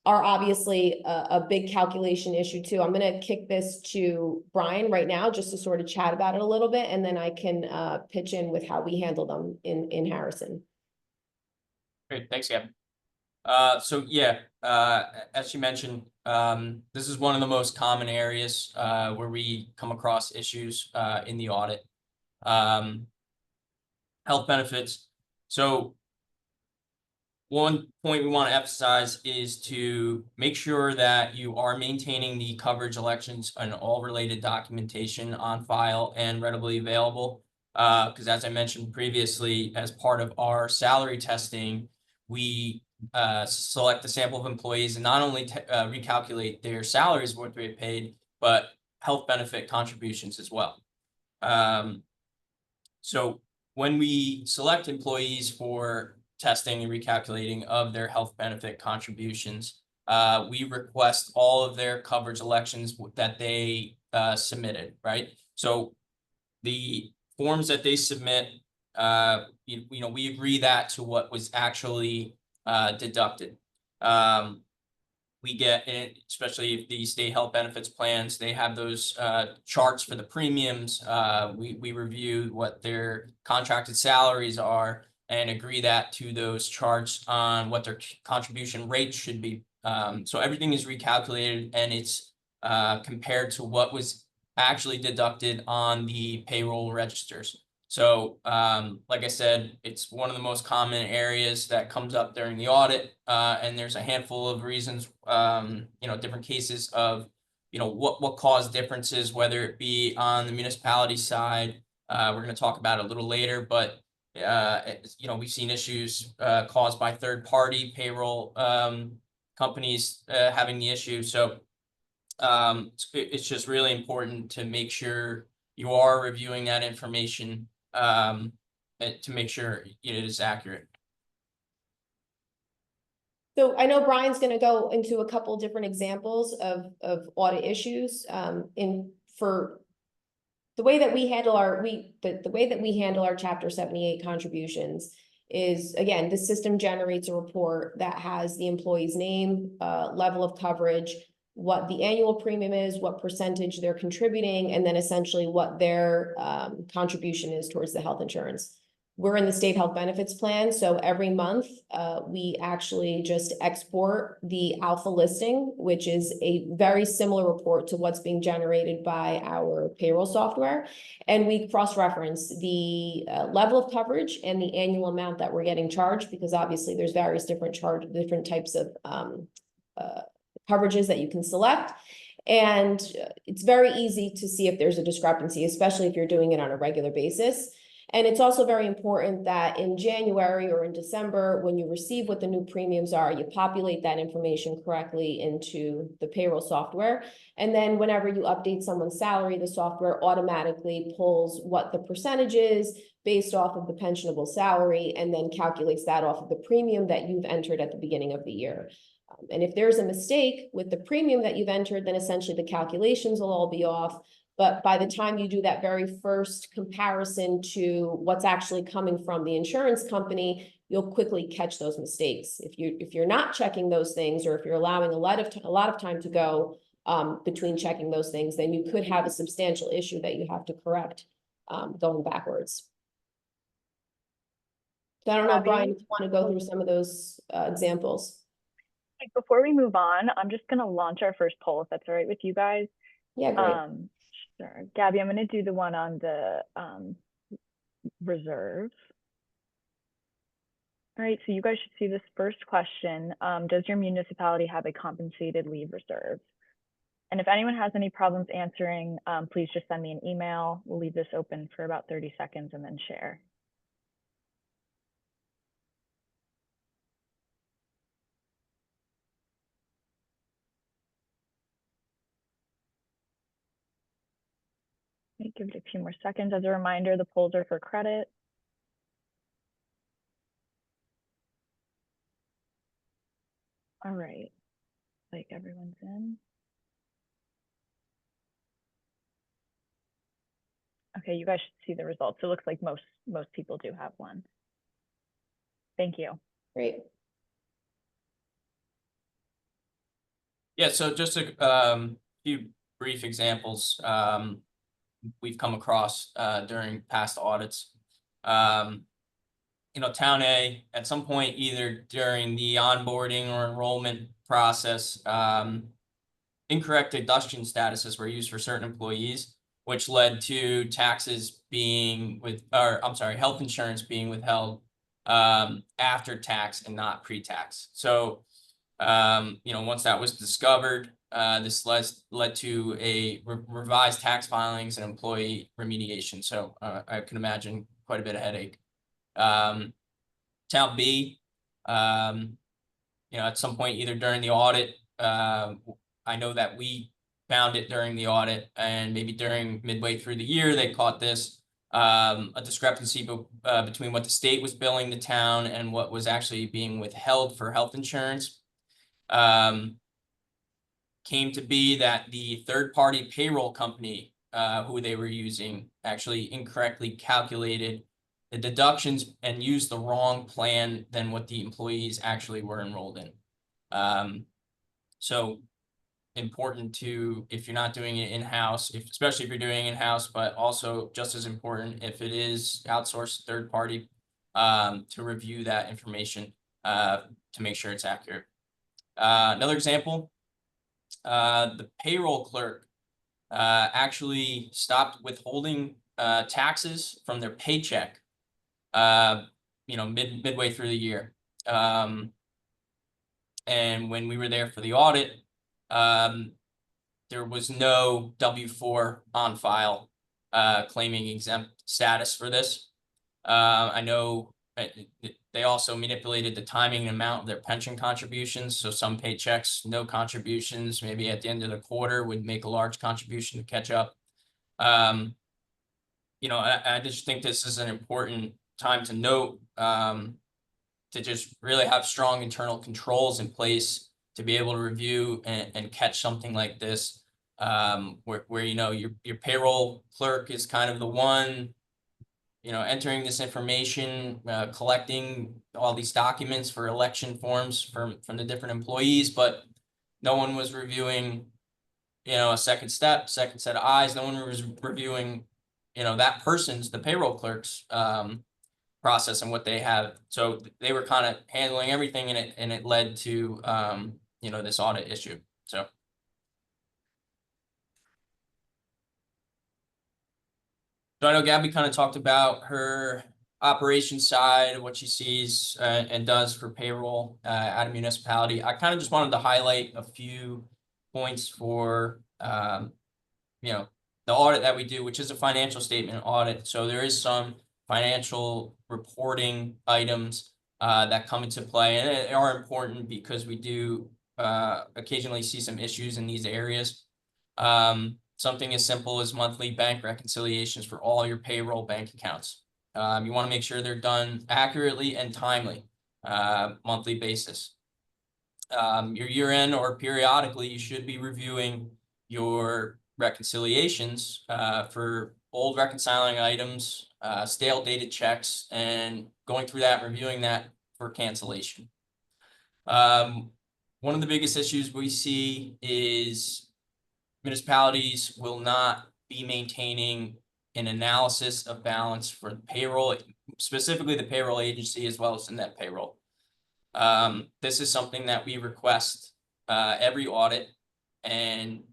obviously a big calculation issue too. I'm going to kick this to Brian right now just to sort of chat about it a little bit, and then I can pitch in with how we handle them in Harrison. Great, thanks, Gab. So yeah, as you mentioned, this is one of the most common areas where we come across issues in the audit. Health benefits. So one point we want to emphasize is to make sure that you are maintaining the coverage elections and all related documentation on file and readily available. Because as I mentioned previously, as part of our salary testing, we select a sample of employees and not only recalculate their salaries, what they paid, but health benefit contributions as well. So when we select employees for testing and recalculating of their health benefit contributions, we request all of their coverage elections that they submitted, right? So the forms that they submit, we agree that to what was actually deducted. We get it, especially if the state health benefits plans, they have those charts for the premiums. We review what their contracted salaries are and agree that to those charts on what their contribution rate should be. So everything is recalculated and it's compared to what was actually deducted on the payroll registers. So like I said, it's one of the most common areas that comes up during the audit, and there's a handful of reasons, different cases of, what caused differences, whether it be on the municipality side. We're going to talk about it a little later, but we've seen issues caused by third-party payroll companies having the issue. So it's just really important to make sure you are reviewing that information to make sure it is accurate. So I know Brian's going to go into a couple different examples of audit issues for the way that we handle our Chapter 78 contributions is, again, the system generates a report that has the employee's name, level of coverage, what the annual premium is, what percentage they're contributing, and then essentially what their contribution is towards the health insurance. We're in the state health benefits plan, so every month we actually just export the alpha listing, which is a very similar report to what's being generated by our payroll software. And we cross-reference the level of coverage and the annual amount that we're getting charged, because obviously there's various different types of coverages that you can select. And it's very easy to see if there's a discrepancy, especially if you're doing it on a regular basis. And it's also very important that in January or in December, when you receive what the new premiums are, you populate that information correctly into the payroll software. And then whenever you update someone's salary, the software automatically pulls what the percentage is based off of the pensionable salary, and then calculates that off of the premium that you've entered at the beginning of the year. And if there's a mistake with the premium that you've entered, then essentially the calculations will all be off. But by the time you do that very first comparison to what's actually coming from the insurance company, you'll quickly catch those mistakes. If you're not checking those things, or if you're allowing a lot of time to go between checking those things, then you could have a substantial issue that you have to correct going backwards. So I don't know, Brian, if you want to go through some of those examples. Before we move on, I'm just going to launch our first poll, if that's all right with you guys. Yeah, great. Sure. Gabby, I'm going to do the one on the reserve. All right, so you guys should see this first question. Does your municipality have a compensated leave reserve? And if anyone has any problems answering, please just send me an email. We'll leave this open for about 30 seconds and then share. Give it a few more seconds. As a reminder, the polls are for credit. All right, like everyone's in. Okay, you guys should see the results. It looks like most people do have one. Thank you. Great. Yeah, so just a few brief examples we've come across during past audits. Town A, at some point, either during the onboarding or enrollment process, incorrect deduction statuses were used for certain employees, which led to taxes being health insurance being withheld after tax and not pre-tax. So, once that was discovered, this led to a revised tax filings and employee remediation. So I can imagine quite a bit of headache. Town B, at some point, either during the audit, I know that we found it during the audit, and maybe during midway through the year, they caught this, a discrepancy between what the state was billing the town and what was actually being withheld for health insurance. Came to be that the third-party payroll company who they were using actually incorrectly calculated the deductions and used the wrong plan than what the employees actually were enrolled in. So important to, if you're not doing it in-house, especially if you're doing it in-house, but also just as important if it is outsourced third party, to review that information to make sure it's accurate. Another example, the payroll clerk actually stopped withholding taxes from their paycheck midway through the year. And when we were there for the audit, there was no W-4 on file claiming exempt status for this. I know they also manipulated the timing and amount of their pension contributions. So some paychecks, no contributions, maybe at the end of the quarter would make a large contribution to catch up. I just think this is an important time to note, to just really have strong internal controls in place to be able to review and catch something like this, where your payroll clerk is kind of the one, entering this information, collecting all these documents for election forms from the different employees, but no one was reviewing, a second set of eyes. No one was reviewing, the payroll clerk's process and what they have. So they were kind of handling everything, and it led to this audit issue. So I know Gabby kind of talked about her operations side, what she sees and does for payroll at a municipality. I kind of just wanted to highlight a few points for the audit that we do, which is a financial statement audit. So there is some financial reporting items that come into play, and they are important because we do occasionally see some issues in these areas. Something as simple as monthly bank reconciliations for all your payroll bank accounts. You want to make sure they're done accurately and timely, monthly basis. Your year-end or periodically, you should be reviewing your reconciliations for old reconciling items, stale dated checks, and going through that, reviewing that for cancellation. One of the biggest issues we see is municipalities will not be maintaining an analysis of balance for the payroll, specifically the payroll agency, as well as the net payroll. This is something that we request every audit, and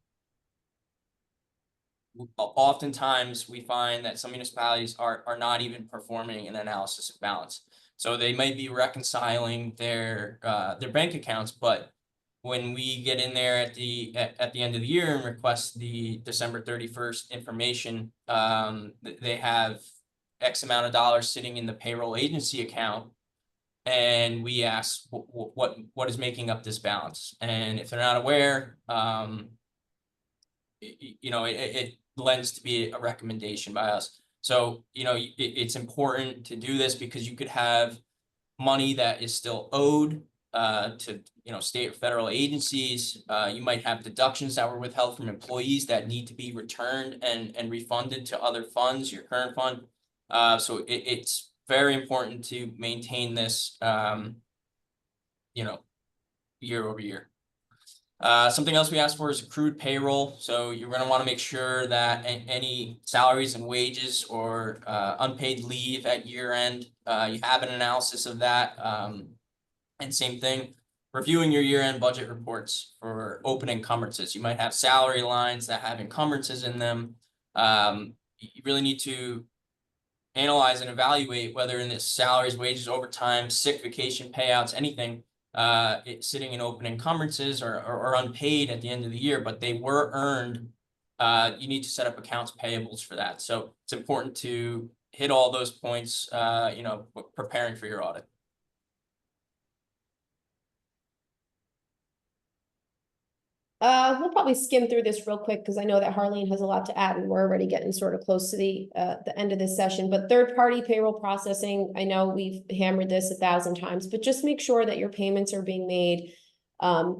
oftentimes we find that some municipalities are not even performing an analysis of balance. So they might be reconciling their bank accounts, but when we get in there at the end of the year and request the December 31st information, they have X amount of dollars sitting in the payroll agency account, and we ask what is making up this balance. And if they're not aware, it lends to be a recommendation by us. So, it's important to do this because you could have money that is still owed to state or federal agencies. You might have deductions that were withheld from employees that need to be returned and refunded to other funds, your current fund. So it's very important to maintain this, year over year. Something else we ask for is accrued payroll. So you're going to want to make sure that any salaries and wages or unpaid leave at year end, you have an analysis of that. And same thing, reviewing your year end budget reports for open encumbrances. You might have salary lines that have encumbrances in them. You really need to analyze and evaluate whether in this salaries, wages, overtime, sick, vacation payouts, anything, it's sitting in open encumbrances or unpaid at the end of the year, but they were earned. You need to set up accounts payables for that. So it's important to hit all those points, preparing for your audit. We'll probably skim through this real quick because I know that Harlene has a lot to add and we're already getting sort of close to the end of this session. But third-party payroll processing, I know we've hammered this 1,000 times, but just make sure that your payments are being made.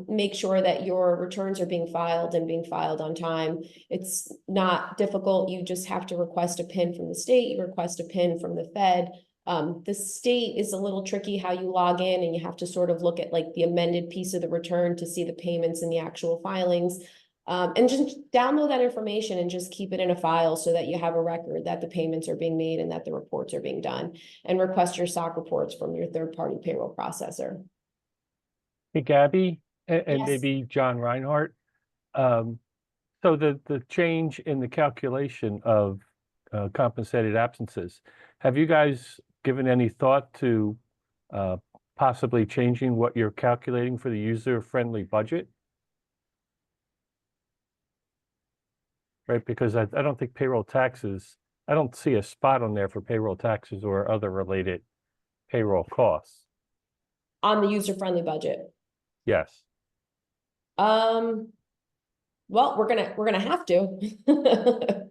Make sure that your returns are being filed on time. It's not difficult. You just have to request a PIN from the state. You request a PIN from the Fed. The state is a little tricky how you log in, and you have to sort of look at like the amended piece of the return to see the payments and the actual filings. And just download that information and just keep it in a file so that you have a record that the payments are being made and that the reports are being done, and request your SOC reports from your third-party payroll processor. Hey, Gabby, and Yes. maybe Jon Rheinhardt. So the change in the calculation of compensated absences, have you guys given any thought to possibly changing what you're calculating for the user-friendly budget? Right, because I don't think payroll taxes, I don't see a spot on there for payroll taxes or other related payroll costs. On the user-friendly budget. Yes. Well, we're gonna have to.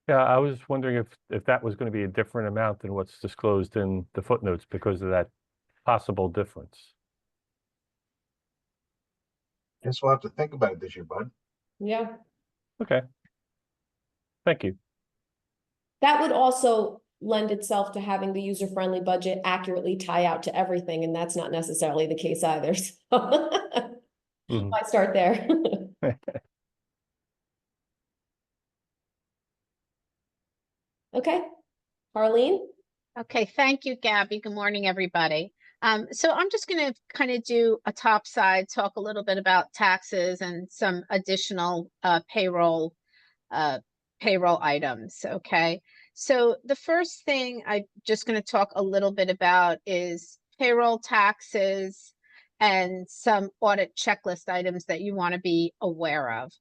Yeah, I was wondering if that was going to be a different amount than what's disclosed in the footnotes because of that possible difference. Guess we'll have to think about it this year, bud. Yeah. Okay. Thank you. That would also lend itself to having the user-friendly budget accurately tie out to everything, and that's not necessarily the case either. So I start there. Okay, Harlene? Okay, thank you, Gabby. Good morning, everybody. So I'm just going to kind of do a top side, talk a little bit about taxes and some additional payroll items. Okay, so the first thing I'm just going to talk a little bit about is payroll taxes and some audit checklist items that you want to be aware of.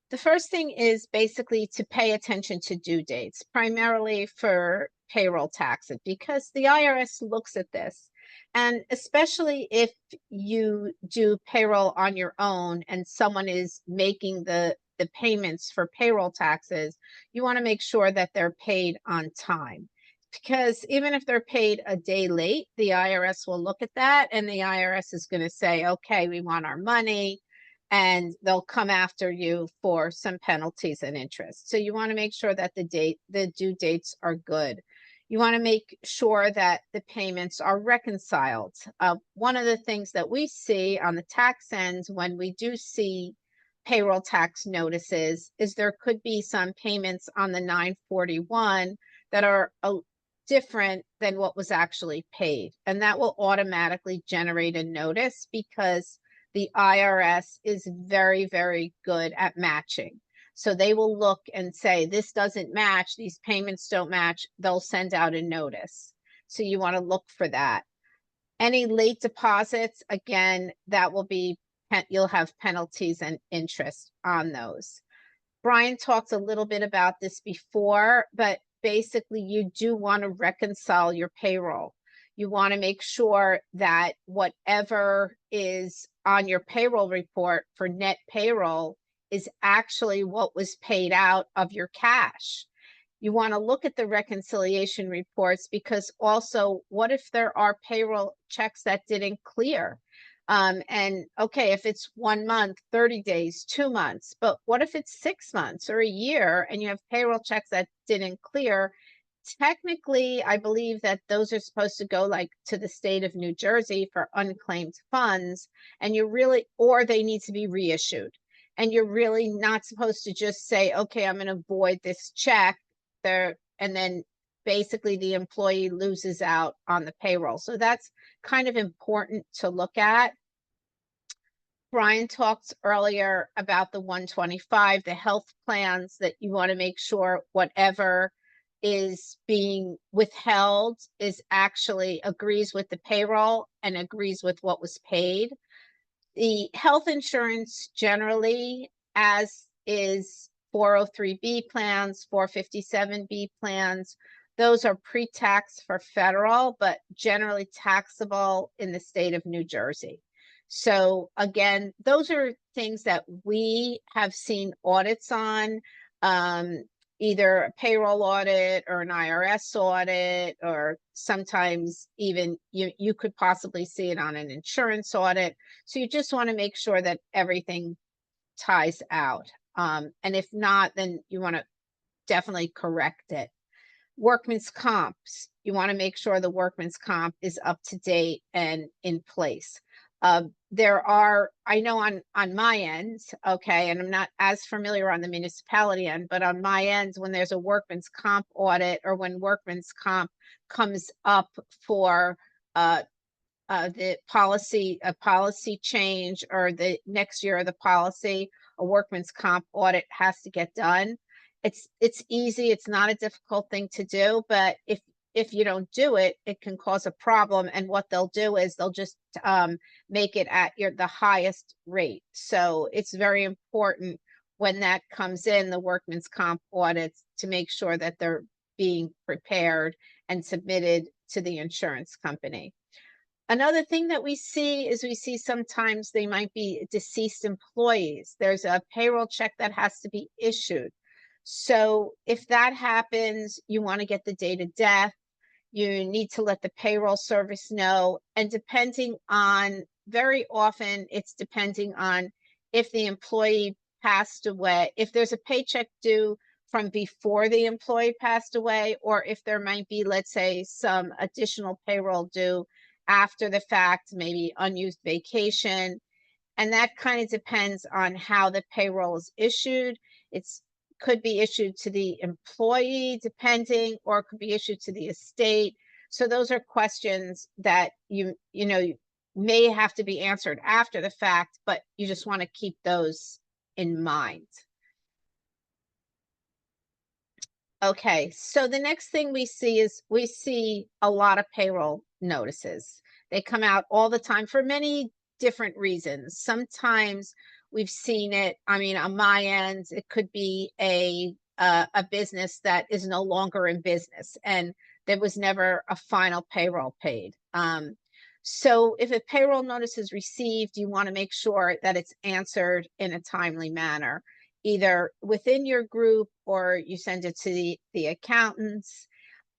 The first thing is basically to pay attention to due dates, primarily for payroll taxes, because the IRS looks at this. And especially if you do payroll on your own and someone is making the payments for payroll taxes, you want to make sure that they're paid on time. Because even if they're paid a day late, the IRS will look at that and the IRS is going to say, okay, we want our money. And they'll come after you for some penalties and interest. So you want to make sure that the due dates are good. You want to make sure that the payments are reconciled. One of the things that we see on the tax end when we do see payroll tax notices is there could be some payments on the 941 that are different than what was actually paid. And that will automatically generate a notice because the IRS is very, very good at matching. So they will look and say, this doesn't match, these payments don't match, they'll send out a notice. So you want to look for that. Any late deposits, again, that will be you'll have penalties and interest on those. Brian talked a little bit about this before, but basically you do want to reconcile your payroll. You want to make sure that whatever is on your payroll report for net payroll is actually what was paid out of your cash. You want to look at the reconciliation reports, because also, what if there are payroll checks that didn't clear? And okay, if it's 1 month, 30 days, 2 months, but what if it's 6 months or a year and you have payroll checks that didn't clear? Technically, I believe that those are supposed to go like to the state of New Jersey for unclaimed funds, and you're really, or they need to be reissued. And you're really not supposed to just say, okay, I'm going to void this check there, and then basically the employee loses out on the payroll. So that's kind of important to look at. Brian talked earlier about the 125, the health plans, that you want to make sure whatever is being withheld is actually agrees with the payroll and agrees with what was paid. The health insurance generally, as is 403B plans, 457B plans, those are pre-tax for federal, but generally taxable in the state of New Jersey. So again, those are things that we have seen audits on, either a payroll audit or an IRS audit, or sometimes even you could possibly see it on an insurance audit. So you just want to make sure that everything ties out. And if not, then you want to definitely correct it. Workman's comps, you want to make sure the workman's comp is up to date and in place. There are, I know on my end, okay, and I'm not as familiar on the municipality end, but on my end, when there's a workman's comp audit, or when workman's comp comes up for the policy, a policy change, or the next year of the policy, a workman's comp audit has to get done. It's easy, it's not a difficult thing to do, but if you don't do it, it can cause a problem. And what they'll do is they'll just make it at the highest rate. So it's very important when that comes in, the workman's comp audits, to make sure that they're being prepared and submitted to the insurance company. Another thing that we see is sometimes they might be deceased employees. There's a payroll check that has to be issued. So if that happens, you want to get the date of death. You need to let the payroll service know. And depending on, very often it's depending on if the employee passed away, if there's a paycheck due from before the employee passed away, or if there might be, let's say, some additional payroll due after the fact, maybe unused vacation. And that kind of depends on how the payroll is issued. It's could be issued to the employee, depending, or it could be issued to the estate. So those are questions that you may have to be answered after the fact, but you just want to keep those in mind. Okay, so the next thing we see a lot of payroll notices. They come out all the time for many different reasons. Sometimes we've seen it, I mean, on my end, it could be a business that is no longer in business and there was never a final payroll paid. So if a payroll notice is received, you want to make sure that it's answered in a timely manner, either within your group or you send it to the accountants.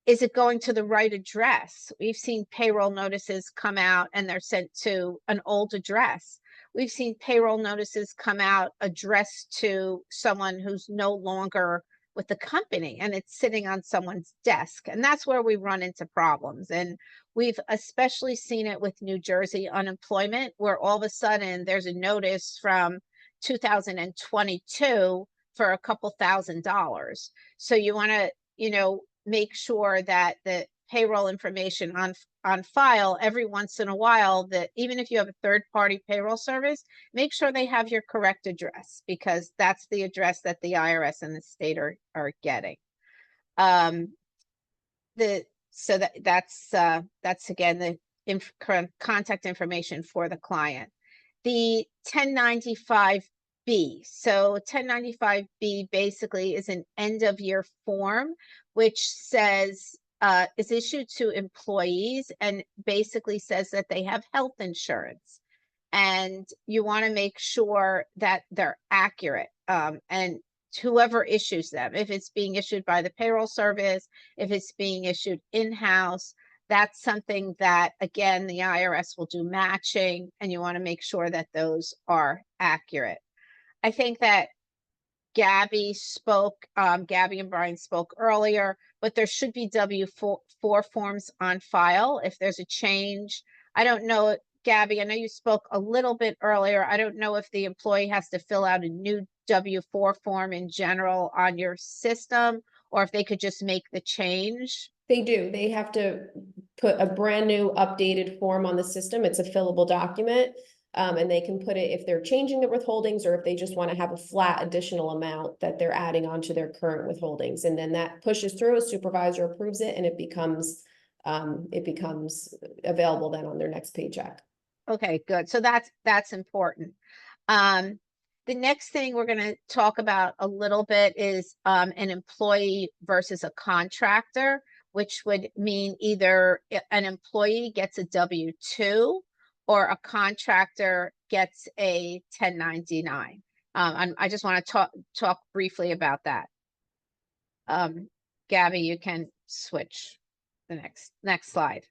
Is it going to the right address? We've seen payroll notices come out and they're sent to an old address. We've seen payroll notices come out addressed to someone who's no longer with the company and it's sitting on someone's desk. And that's where we run into problems. And we've especially seen it with New Jersey unemployment, where all of a sudden there's a notice from 2022 for a couple $1,000s. So you want to, make sure that the payroll information on file every once in a while, that even if you have a third-party payroll service, make sure they have your correct address, because that's the address that the IRS and the state are getting. So that's again the contact information for the client. the 1095B. So 1095B basically is an end of year form, which says, is issued to employees and basically says that they have health insurance. And you want to make sure that they're accurate. And whoever issues them, if it's being issued by the payroll service, if it's being issued in-house, that's something that, again, the IRS will do matching, and you want to make sure that those are accurate. I think that Gabby and Brian spoke earlier, but there should be W-4 forms on file if there's a change. I don't know, Gabby, I know you spoke a little bit earlier. I don't know if the employee has to fill out a new W-4 form in general on your system, or if they could just make the change. They do. They have to put a brand new updated form on the system. It's a fillable document. And they can put it if they're changing the withholdings or if they just want to have a flat additional amount that they're adding onto their current withholdings. And then that pushes through, a supervisor approves it, and it becomes available then on their next paycheck. Okay, good. So that's important. The next thing we're going to talk about a little bit is an employee versus a contractor, which would mean either an employee gets a W-2 or a contractor gets a 1099. I just want to talk briefly about that. Gabby, you can switch the next slide.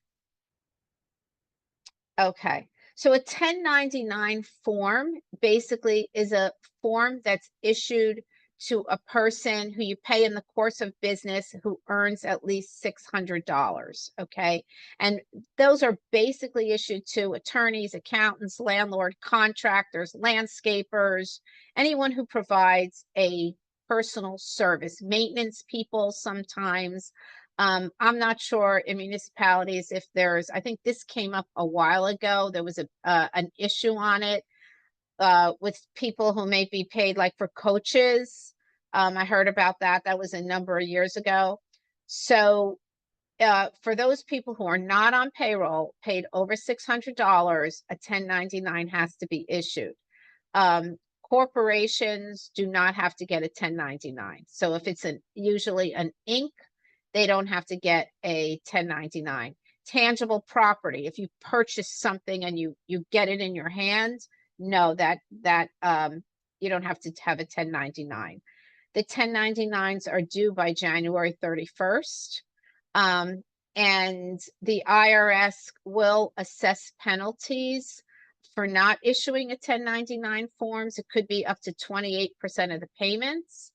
Okay. So a 1099 form basically is a form that's issued to a person who you pay in the course of business who earns at least $600, okay? And those are basically issued to attorneys, accountants, landlord, contractors, landscapers, anyone who provides a personal service, maintenance people sometimes. I'm not sure in municipalities if there's, I think this came up a while ago. There was an issue on it with people who may be paid like for coaches. I heard about that. That was a number of years ago. So for those people who are not on payroll, paid over $600, a 1099 has to be issued. Corporations do not have to get a 1099. So if it's usually an Inc., they don't have to get a 1099. Tangible property, if you purchase something and you get it in your hands, no, that you don't have to have a 1099. The 1099s are due by January 31st. And the IRS will assess penalties for not issuing a 1099 forms. It could be up to 28% of the payments.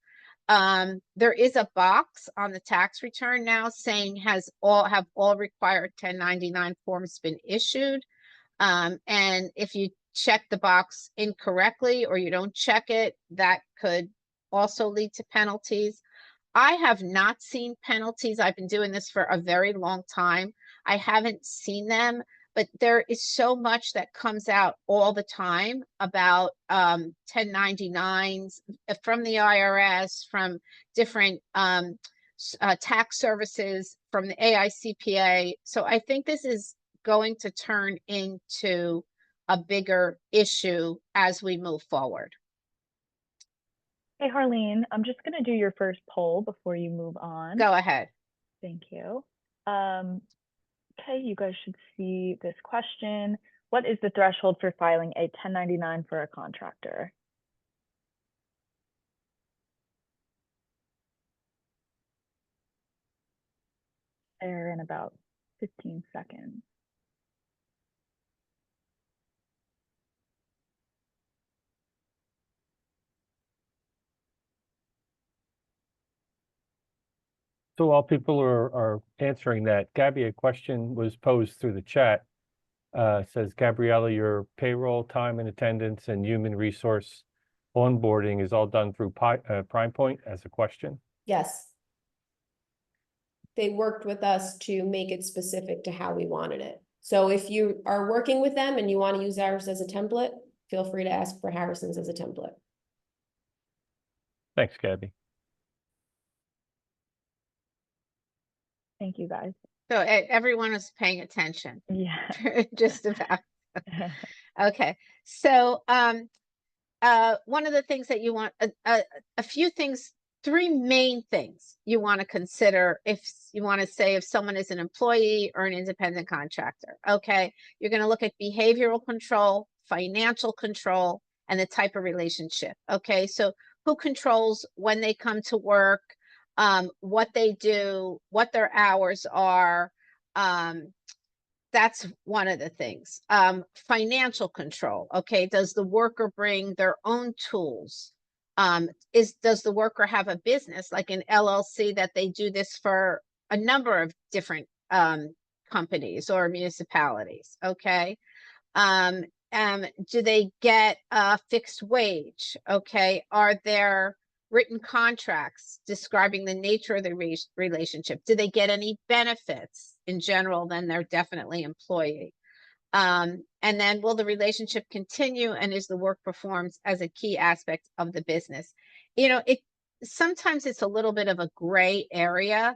There is a box on the tax return now saying have all required 1099 forms been issued. And if you check the box incorrectly or you don't check it, that could also lead to penalties. I have not seen penalties. I've been doing this for a very long time. I haven't seen them, but there is so much that comes out all the time about 1099s from the IRS, from different tax services, from the AICPA. So I think this is going to turn into a bigger issue as we move forward. Hey, Harlene, I'm just going to do your first poll before you move on. Go ahead. Thank you. Okay, you guys should see this question. What is the threshold for filing a 1099 for a contractor? There in about 15 seconds. So while people are answering that, Gabby, a question was posed through the chat. Says, Gabriela, your payroll, time and attendance, and human resource onboarding is all done through PrimePoint as a question? Yes. They worked with us to make it specific to how we wanted it. So if you are working with them and you want to use ours as a template, feel free to ask for Harrison's as a template. Thanks, Gabby. Thank you, guys. So everyone is paying attention. Yeah. Just about. Okay, so one of the things that you want, a few things, three main things you want to consider if you want to say if someone is an employee or an independent contractor. Okay, you're going to look at behavioral control, financial control, and the type of relationship. Okay, so who controls when they come to work, what they do, what their hours are. That's one of the things. Financial control. Okay, does the worker bring their own tools? Does the worker have a business like an LLC that they do this for a number of different companies or municipalities? Okay. Do they get a fixed wage? Okay. Are there written contracts describing the nature of the relationship? Do they get any benefits in general? Then they're definitely employee. And then will the relationship continue, and is the work performed as a key aspect of the business? You know, sometimes it's a little bit of a gray area,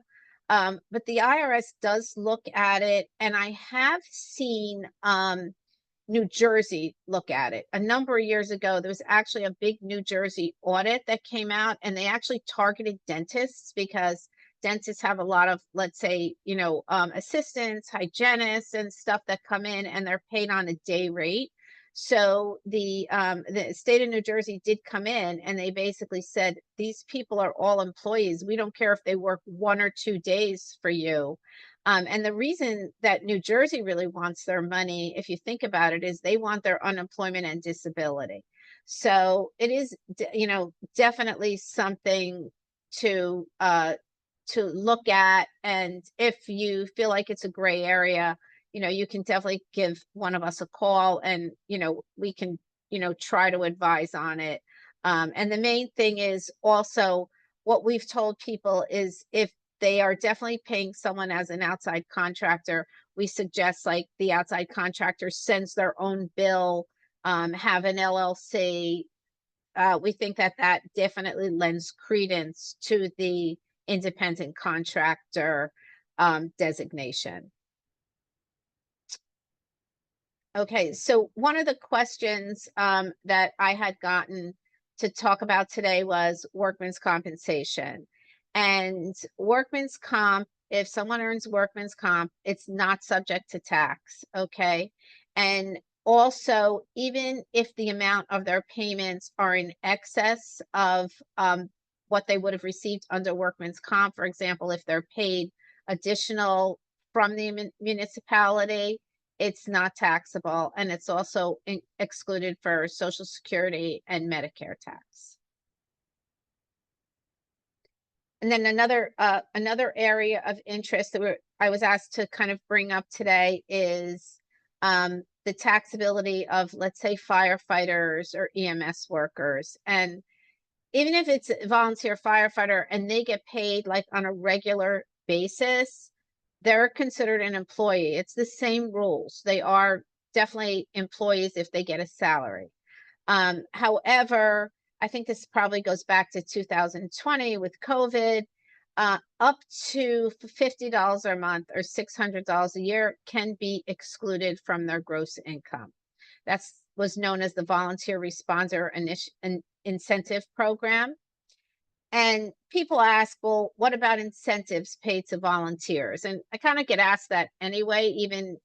but the IRS does look at it, and I have seen New Jersey look at it. A number of years ago, there was actually a big New Jersey audit that came out, and they actually targeted dentists because dentists have a lot of, let's say, assistants, hygienists, and stuff that come in, and they're paid on a day rate. So the state of New Jersey did come in, and they basically said, these people are all employees. We don't care if they work 1 or 2 days for you. And the reason that New Jersey really wants their money, if you think about it, is they want their unemployment and disability. So it is, definitely something to look at. And if you feel like it's a gray area, you can definitely give one of us a call, and, we can, try to advise on it. And the main thing is also what we've told people is if they are definitely paying someone as an outside contractor, we suggest like the outside contractor sends their own bill, have an LLC. We think that definitely lends credence to the independent contractor designation. Okay, so one of the questions that I had gotten to talk about today was workman's compensation. And workman's comp, if someone earns workman's comp, it's not subject to tax, okay? And also, even if the amount of their payments are in excess of what they would have received under workman's comp, for example, if they're paid additional from the municipality, it's not taxable, and it's also excluded for Social Security and Medicare tax. And then another area of interest that I was asked to kind of bring up today is the taxability of, let's say, firefighters or EMS workers. And even if it's a volunteer firefighter and they get paid like on a regular basis, they're considered an employee. It's the same rules. They are definitely employees if they get a salary. However, I think this probably goes back to 2020 with COVID, up to $50 a month or $600 a year can be excluded from their gross income. That was known as the Volunteer Responder Incentive Program. And people ask, well, what about incentives paid to volunteers? And I kind of get asked that anyway, even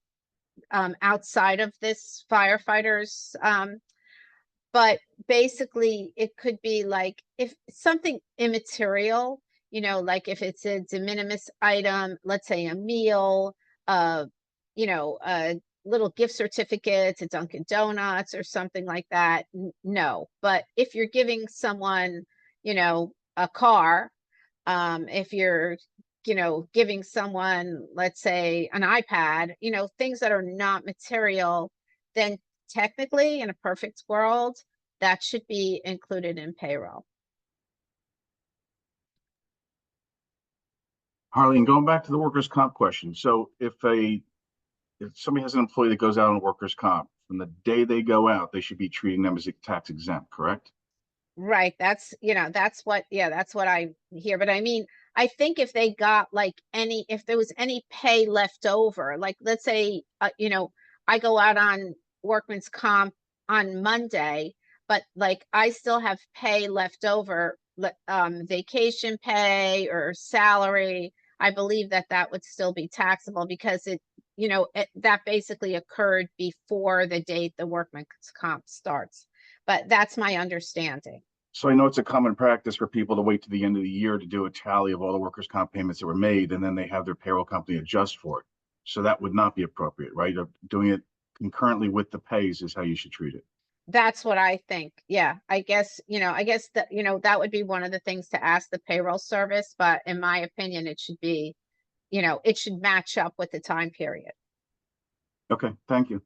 outside of this firefighters. But basically, it could be like if something immaterial, like if it's a de minimis item, let's say a meal, a little gift certificate to Dunkin' Donuts or something like that, no. But if you're giving someone, a car, if you're, giving someone, let's say, an iPad, things that are not material, then technically, in a perfect world, that should be included in payroll. Harlene, going back to the workers' comp question. So if somebody has an employee that goes out on workers' comp, from the day they go out, they should be treating them as tax exempt, correct? Right. That's what I hear. But I mean, I think if they got if there was any pay left over, like let's say, I go out on workman's comp on Monday, but like I still have pay left over, vacation pay or salary, I believe that that would still be taxable because that basically occurred before the date the workman's comp starts. But that's my understanding. So I know it's a common practice for people to wait to the end of the year to do a tally of all the workers' comp payments that were made, and then they have their payroll company adjust for it. So that would not be appropriate, right? Doing it concurrently with the pays is how you should treat it. That's what I think. Yeah, I guess that, that would be one of the things to ask the payroll service, but in my opinion, it should be, it should match up with the time period. Okay, thank you.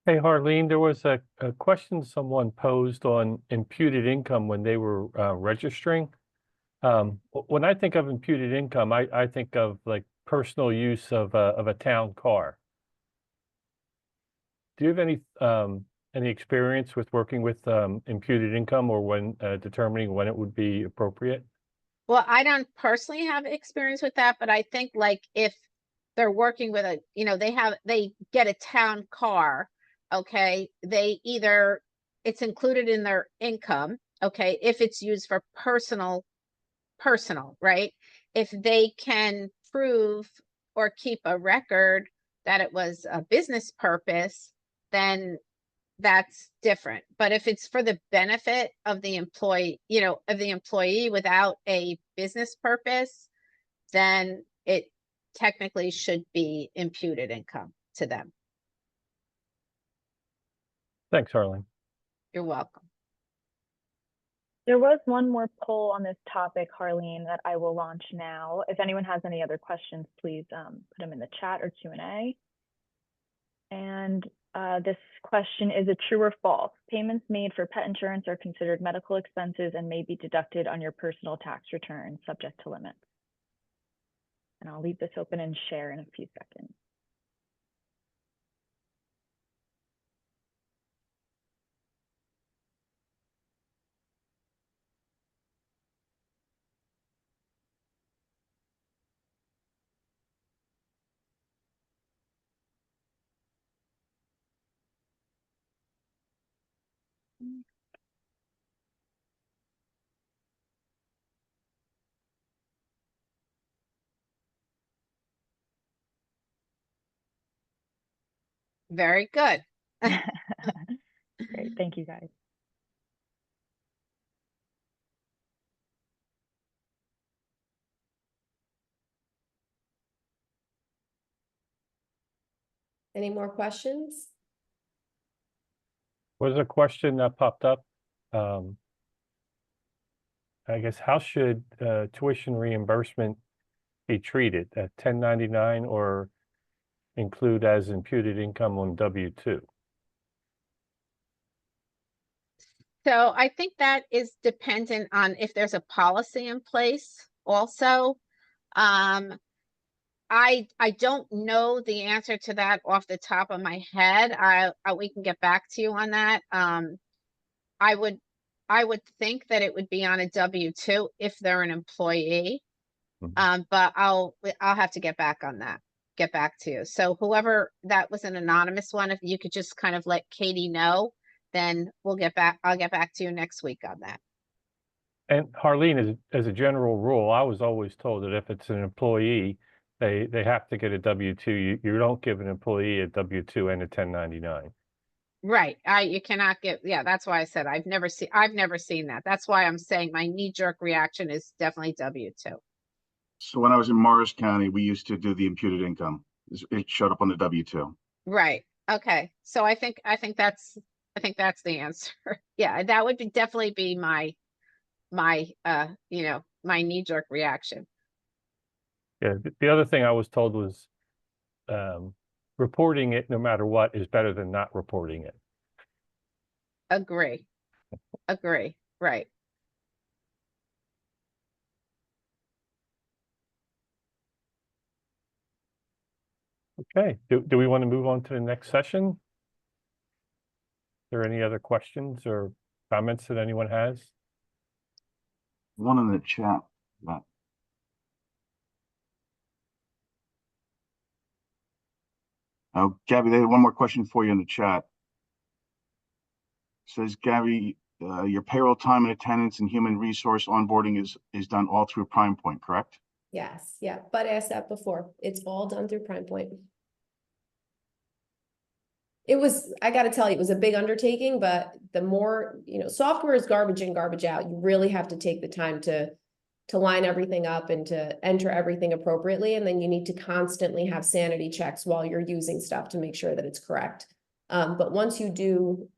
Hey, Harlene, there was a question someone posed on imputed income when they were registering. When I think of imputed income, I think of like personal use of a town car. Do you have any experience with working with imputed income or when determining when it would be appropriate? Well, I don't personally have experience with that, but I think like if they're working with they get a town car, okay, it's included in their income, okay, if it's used for personal, right? If they can prove or keep a record that it was a business purpose, then that's different. But if it's for the benefit of the employee, without a business purpose, then it technically should be imputed income to them. Thanks, Harlene. You're welcome. There was one more poll on this topic, Harlene, that I will launch now. If anyone has any other questions, please put them in the chat or Q&A. And this question is a true or false. Payments made for pet insurance are considered medical expenses and may be deducted on your personal tax return, subject to limits. And I'll leave this open and share in a few seconds. Very good. Great, thank you guys. Any more questions? Was a question that popped up. I guess how should tuition reimbursement be treated at 1099 or include as imputed income on W-2? So I think that is dependent on if there's a policy in place also. I don't know the answer to that off the top of my head. We can get back to you on that. I would think that it would be on a W-2 if they're an employee. But I'll have to get back on that, get back to you. So whoever, that was an anonymous one, if you could just kind of let Katie know, then I'll get back to you next week on that. And Harlene, as a general rule, I was always told that if it's an employee, they have to get a W-2. You don't give an employee a W-2 and a 1099. Right. You cannot get, yeah, that's why I said I've never seen that. That's why I'm saying my knee-jerk reaction is definitely W-2. So when I was in Morris County, we used to do the imputed income. It showed up on the W-2. Right. Okay. So I think that's the answer. Yeah, that would definitely be my knee-jerk reaction. Yeah. The other thing I was told was reporting it no matter what is better than not reporting it. Agree. Right. Okay. Do we want to move on to the next session? Are there any other questions or comments that anyone has? One in the chat. Gabby, they had one more question for you in the chat. Says, Gabby, your payroll time and attendance and human resource onboarding is done all through Prime Point, correct? Yes, yeah, but I asked that before. It's all done through Prime Point. It was, I gotta tell you, it was a big undertaking, but the more, software is garbage in, garbage out. You really have to take the time to line everything up and to enter everything appropriately. And then you need to constantly have sanity checks while you're using stuff to make sure that it's correct. But once you do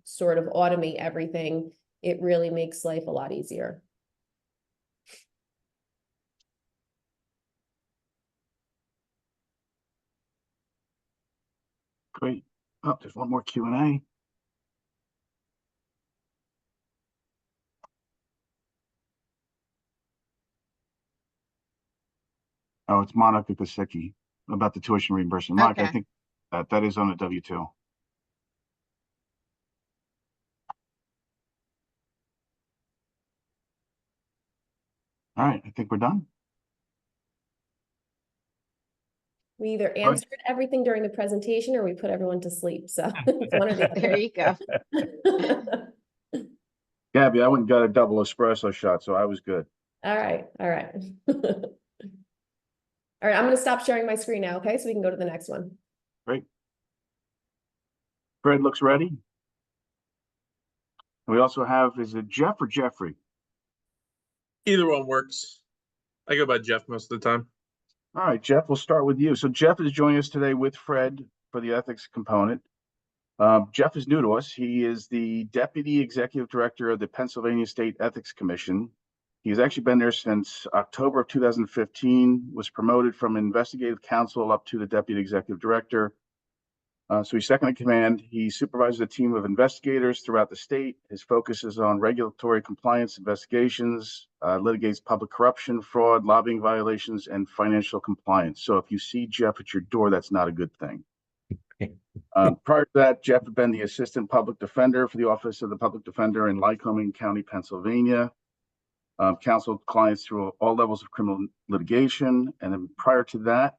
sort of automate everything, it really makes life a lot easier. Great. Oh, there's one more Q&A. Oh, it's Monica Kosicki about the tuition reimbursement. Monica, I Okay. think that is on a W-2. All right, I think we're done. We either answered everything during the presentation or we put everyone to sleep. So it's one or the other. There you go. Gabby, I went and got a double espresso shot, so I was good. All right. All right. All right. I'm going to stop sharing my screen now. Okay. So we can go to the next one. Great. Fred looks ready. We also have, is it Jeff or Jeffrey? Either one works. I go by Jeff most of the time. All right, Jeff, we'll start with you. So Jeff is joining us today with Fred for the ethics component. Jeff is new to us. He is the Deputy Executive Director of the Pennsylvania State Ethics Commission. He's actually been there since October of 2015, was promoted from investigative counsel up to the Deputy Executive Director. So he's second in command. He supervises a team of investigators throughout the state. His focus is on regulatory compliance investigations, litigates public corruption, fraud, lobbying violations, and financial compliance. So if you see Jeff at your door, that's not a good thing. Prior to that, Jeff had been the Assistant Public Defender for the Office of the Public Defender in Lycoming County, Pennsylvania. Counseled clients through all levels of criminal litigation. And then prior to that,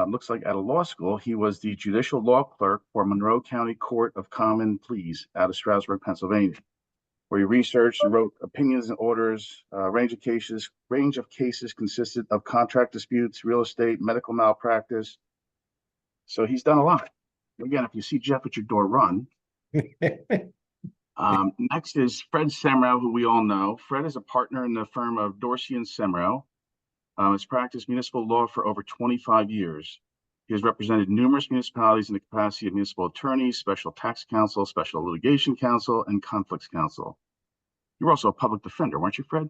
looks like at a law school, he was the judicial law clerk for Monroe County Court of Common Pleas out of Stroudsburg, Pennsylvania, where he researched and wrote opinions and orders. Range of cases consisted of contract disputes, real estate, medical malpractice. So he's done a lot. Again, if you see Jeff at your door, run. Next is Fred Semrau, who we all know. Fred is a partner in the firm of Dorsey and Semrau. Has practiced municipal law for over 25 years. He has represented numerous municipalities in the capacity of municipal attorney, special tax counsel, special litigation counsel, and conflicts counsel. You were also a public defender, weren't you, Fred?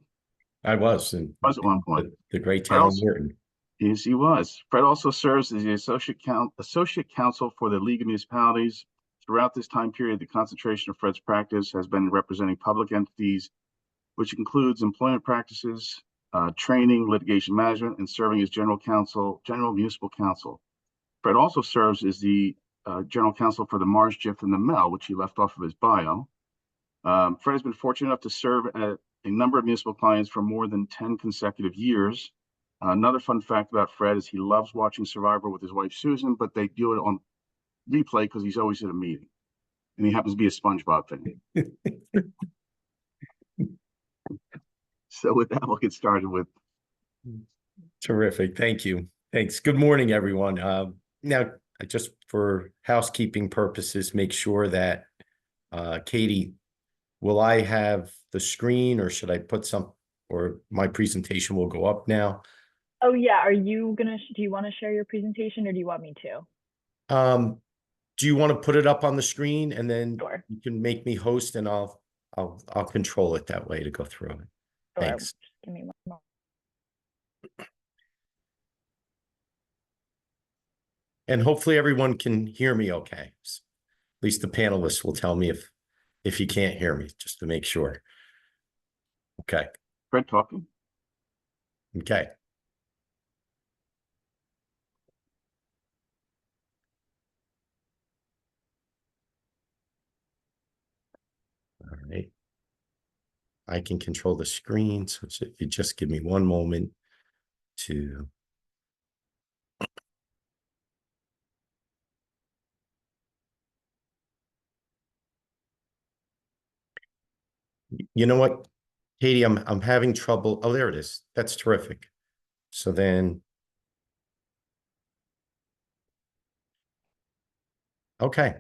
I was. And was at one point. The great town of Morton. Yes, he was. Fred also serves as the associate counsel for the League of Municipalities. Throughout this time period, the concentration of Fred's practice has been representing public entities, which includes employment practices, training, litigation management, and serving as general municipal counsel. Fred also serves as the general counsel for the Mars, Jiff, and the Mel, which he left off of his bio. Fred has been fortunate enough to serve at a number of municipal clients for more than 10 consecutive years. Another fun fact about Fred is he loves watching Survivor with his wife, Susan, but they do it on replay because he's always at a meeting. And he happens to be a SpongeBob fan. So with that, we'll get started with. Terrific. Thank you. Thanks. Good morning, everyone. Now, just for housekeeping purposes, make sure that, Katie, will I have the screen or should I put or my presentation will go up now? Oh yeah, do you want to share your presentation or do you want me to? Do you want to put it up on the screen and then Sure. you can make me host and I'll control it that way to go through it. Sure. Thanks. Just give me one moment. And hopefully everyone can hear me okay. At least the panelists will tell me if you can't hear me, just to make sure. Okay. Fred talking. Okay. All right. I can control the screen, so if you just give me one moment to You know what, Katie, I'm having trouble. Oh, there it is. That's terrific. So then, okay,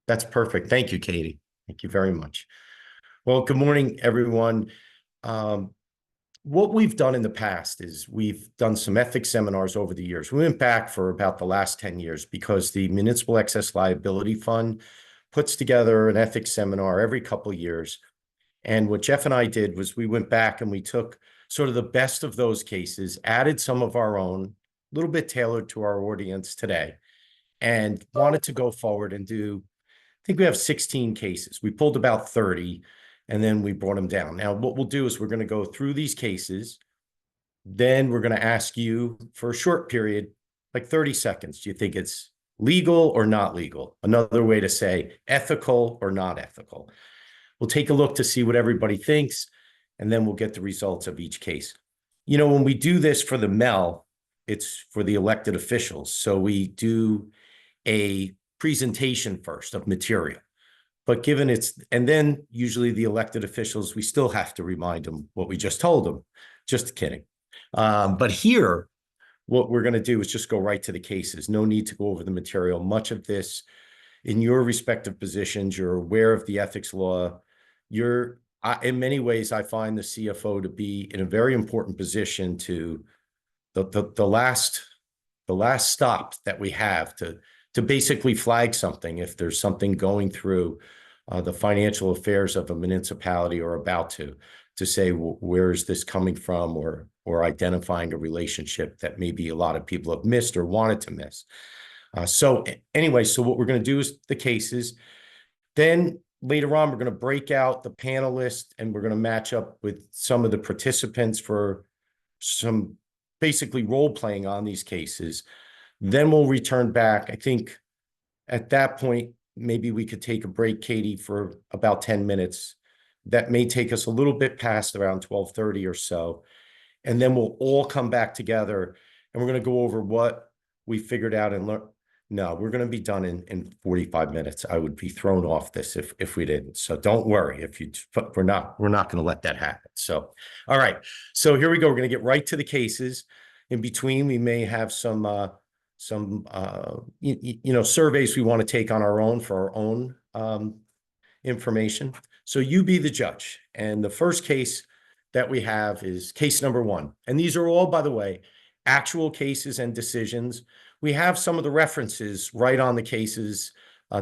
that's perfect. Thank you, Katie. Thank you very much. Well, good morning, everyone. What we've done in the past is we've done some ethics seminars over the years. We went back for about the last 10 years because the Municipal Excess Liability Fund puts together an ethics seminar every couple of years. And what Jeff and I did was we went back and we took sort of the best of those cases, added some of our own, a little bit tailored to our audience today, and wanted to go forward and do, I think we have 16 cases. We pulled about 30 and then we brought them down. Now, what we'll do is we're going to go through these cases. Then we're going to ask you for a short period, like 30 seconds. Do you think it's legal or not legal? Another way to say ethical or not ethical. We'll take a look to see what everybody thinks, and then we'll get the results of each case. You know, when we do this for the MEL, it's for the elected officials. So we do a presentation first of material. But given it's, and then usually the elected officials, we still have to remind them what we just told them. Just kidding. But here, what we're going to do is just go right to the cases. No need to go over the material. Much of this, in your respective positions, you're aware of the ethics law. In many ways, I find the CFO to be in a very important position to the last stop that we have to basically flag something if there's something going through the financial affairs of a municipality or about to say, well, where is this coming from, or identifying a relationship that maybe a lot of people have missed or wanted to miss. So anyway, so what we're going to do is the cases. Then later on, we're going to break out the panelists and we're going to match up with some of the participants for some basically role playing on these cases. Then we'll return back. I think at that point, maybe we could take a break, Katie, for about 10 minutes. That may take us a little bit past around 12:30 or so. And then we'll all come back together and we're going to go over what we figured out and learn. No, we're going to be done in 45 minutes. I would be thrown off this if we didn't. So don't worry we're not going to let that happen. So, all right. So here we go. We're going to get right to the cases. In between, we may have some surveys we want to take on our own for our own information. So you be the judge. And the first case that we have is case number 1. And these are all, by the way, actual cases and decisions. We have some of the references right on the cases.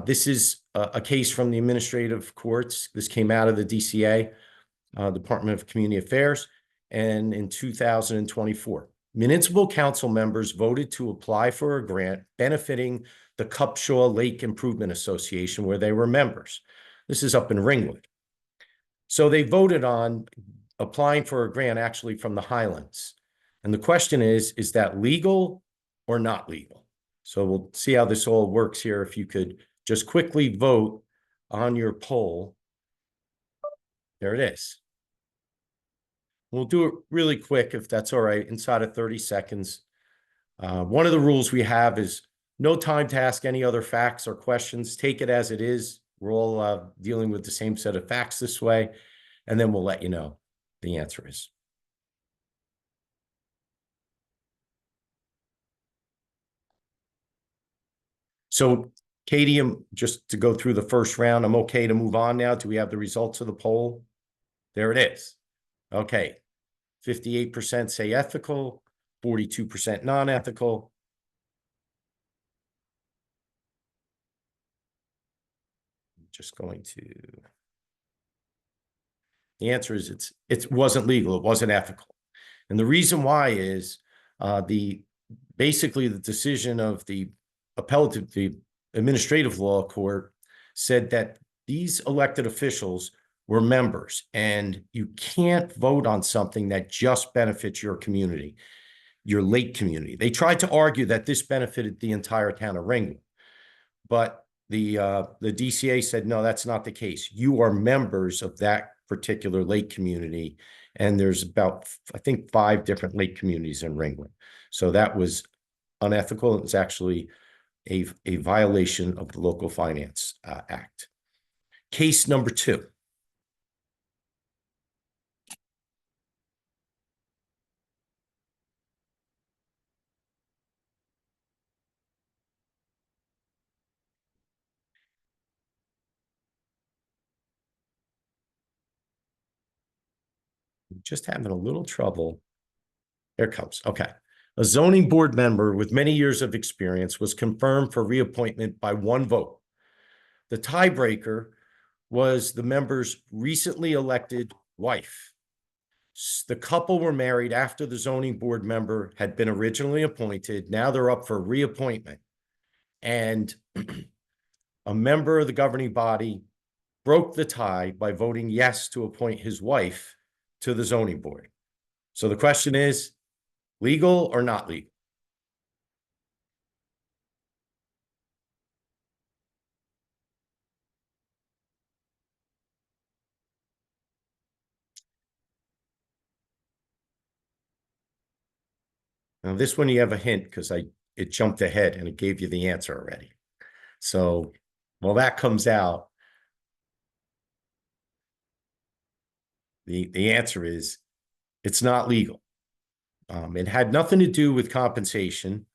This is a case from the administrative courts. This came out of the DCA, Department of Community Affairs, and in 2024. Municipal council members voted to apply for a grant benefiting the Cupshaw Lake Improvement Association, where they were members. This is up in Ringwood. So they voted on applying for a grant actually from the Highlands. And the question is that legal or not legal? So we'll see how this all works here. If you could just quickly vote on your poll. There it is. We'll do it really quick, if that's all right, inside of 30 seconds. One of the rules we have is no time to ask any other facts or questions. Take it as it is. We're all dealing with the same set of facts this way, and then we'll let you know the answer is. So, Katie, just to go through the first round, I'm okay to move on now. Do we have the results of the poll? There it is. Okay. 58% say ethical, 42% non-ethical. I'm just going to. The answer is it wasn't legal. It wasn't ethical. And the reason why is basically the decision of the the administrative law court said that these elected officials were members, and you can't vote on something that just benefits your community, your lake community. They tried to argue that this benefited the entire town of Ringwood, but the DCA said, no, that's not the case. You are members of that particular lake community, and there's about, I think, 5 different lake communities in Ringwood. So that was unethical. It was actually a violation of the Local Finance Act. Case number 2. just having a little trouble. There it comes. Okay. A zoning board member with many years of experience was confirmed for reappointment by 1 vote. The tiebreaker was the member's recently elected wife. The couple were married after the zoning board member had been originally appointed. Now they're up for reappointment. And a member of the governing body broke the tie by voting yes to appoint his wife to the zoning board. So the question is, legal or not legal? Now this one you have a hint because it jumped ahead and it gave you the answer already. So while that comes out, the answer is it's not legal. It had nothing to do with compensation.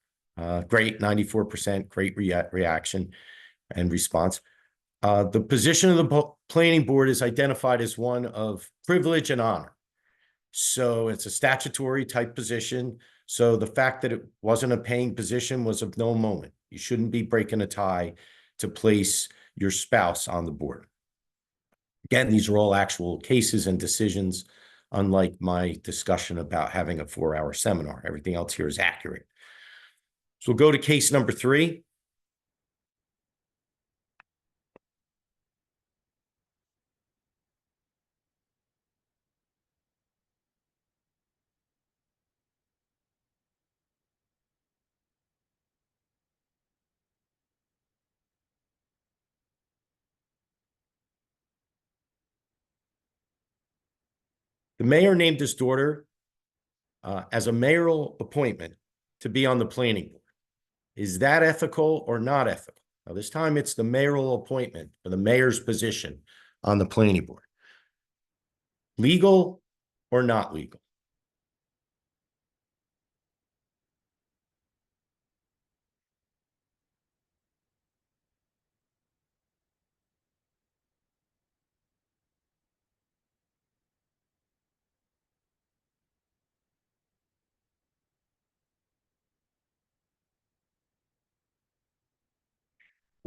Great, 94%, great reaction and response. The position of the planning board is identified as one of privilege and honor. So it's a statutory type position. So the fact that it wasn't a paying position was of no moment. You shouldn't be breaking a tie to place your spouse on the board. Again, these are all actual cases and decisions, unlike my discussion about having a 4-hour seminar. Everything else here is accurate. So we'll go to case number 3. The mayor named his daughter as a mayoral appointment to be on the planning board. Is that ethical or not ethical? Now, this time it's the mayoral appointment for the mayor's position on the planning board. Legal or not legal?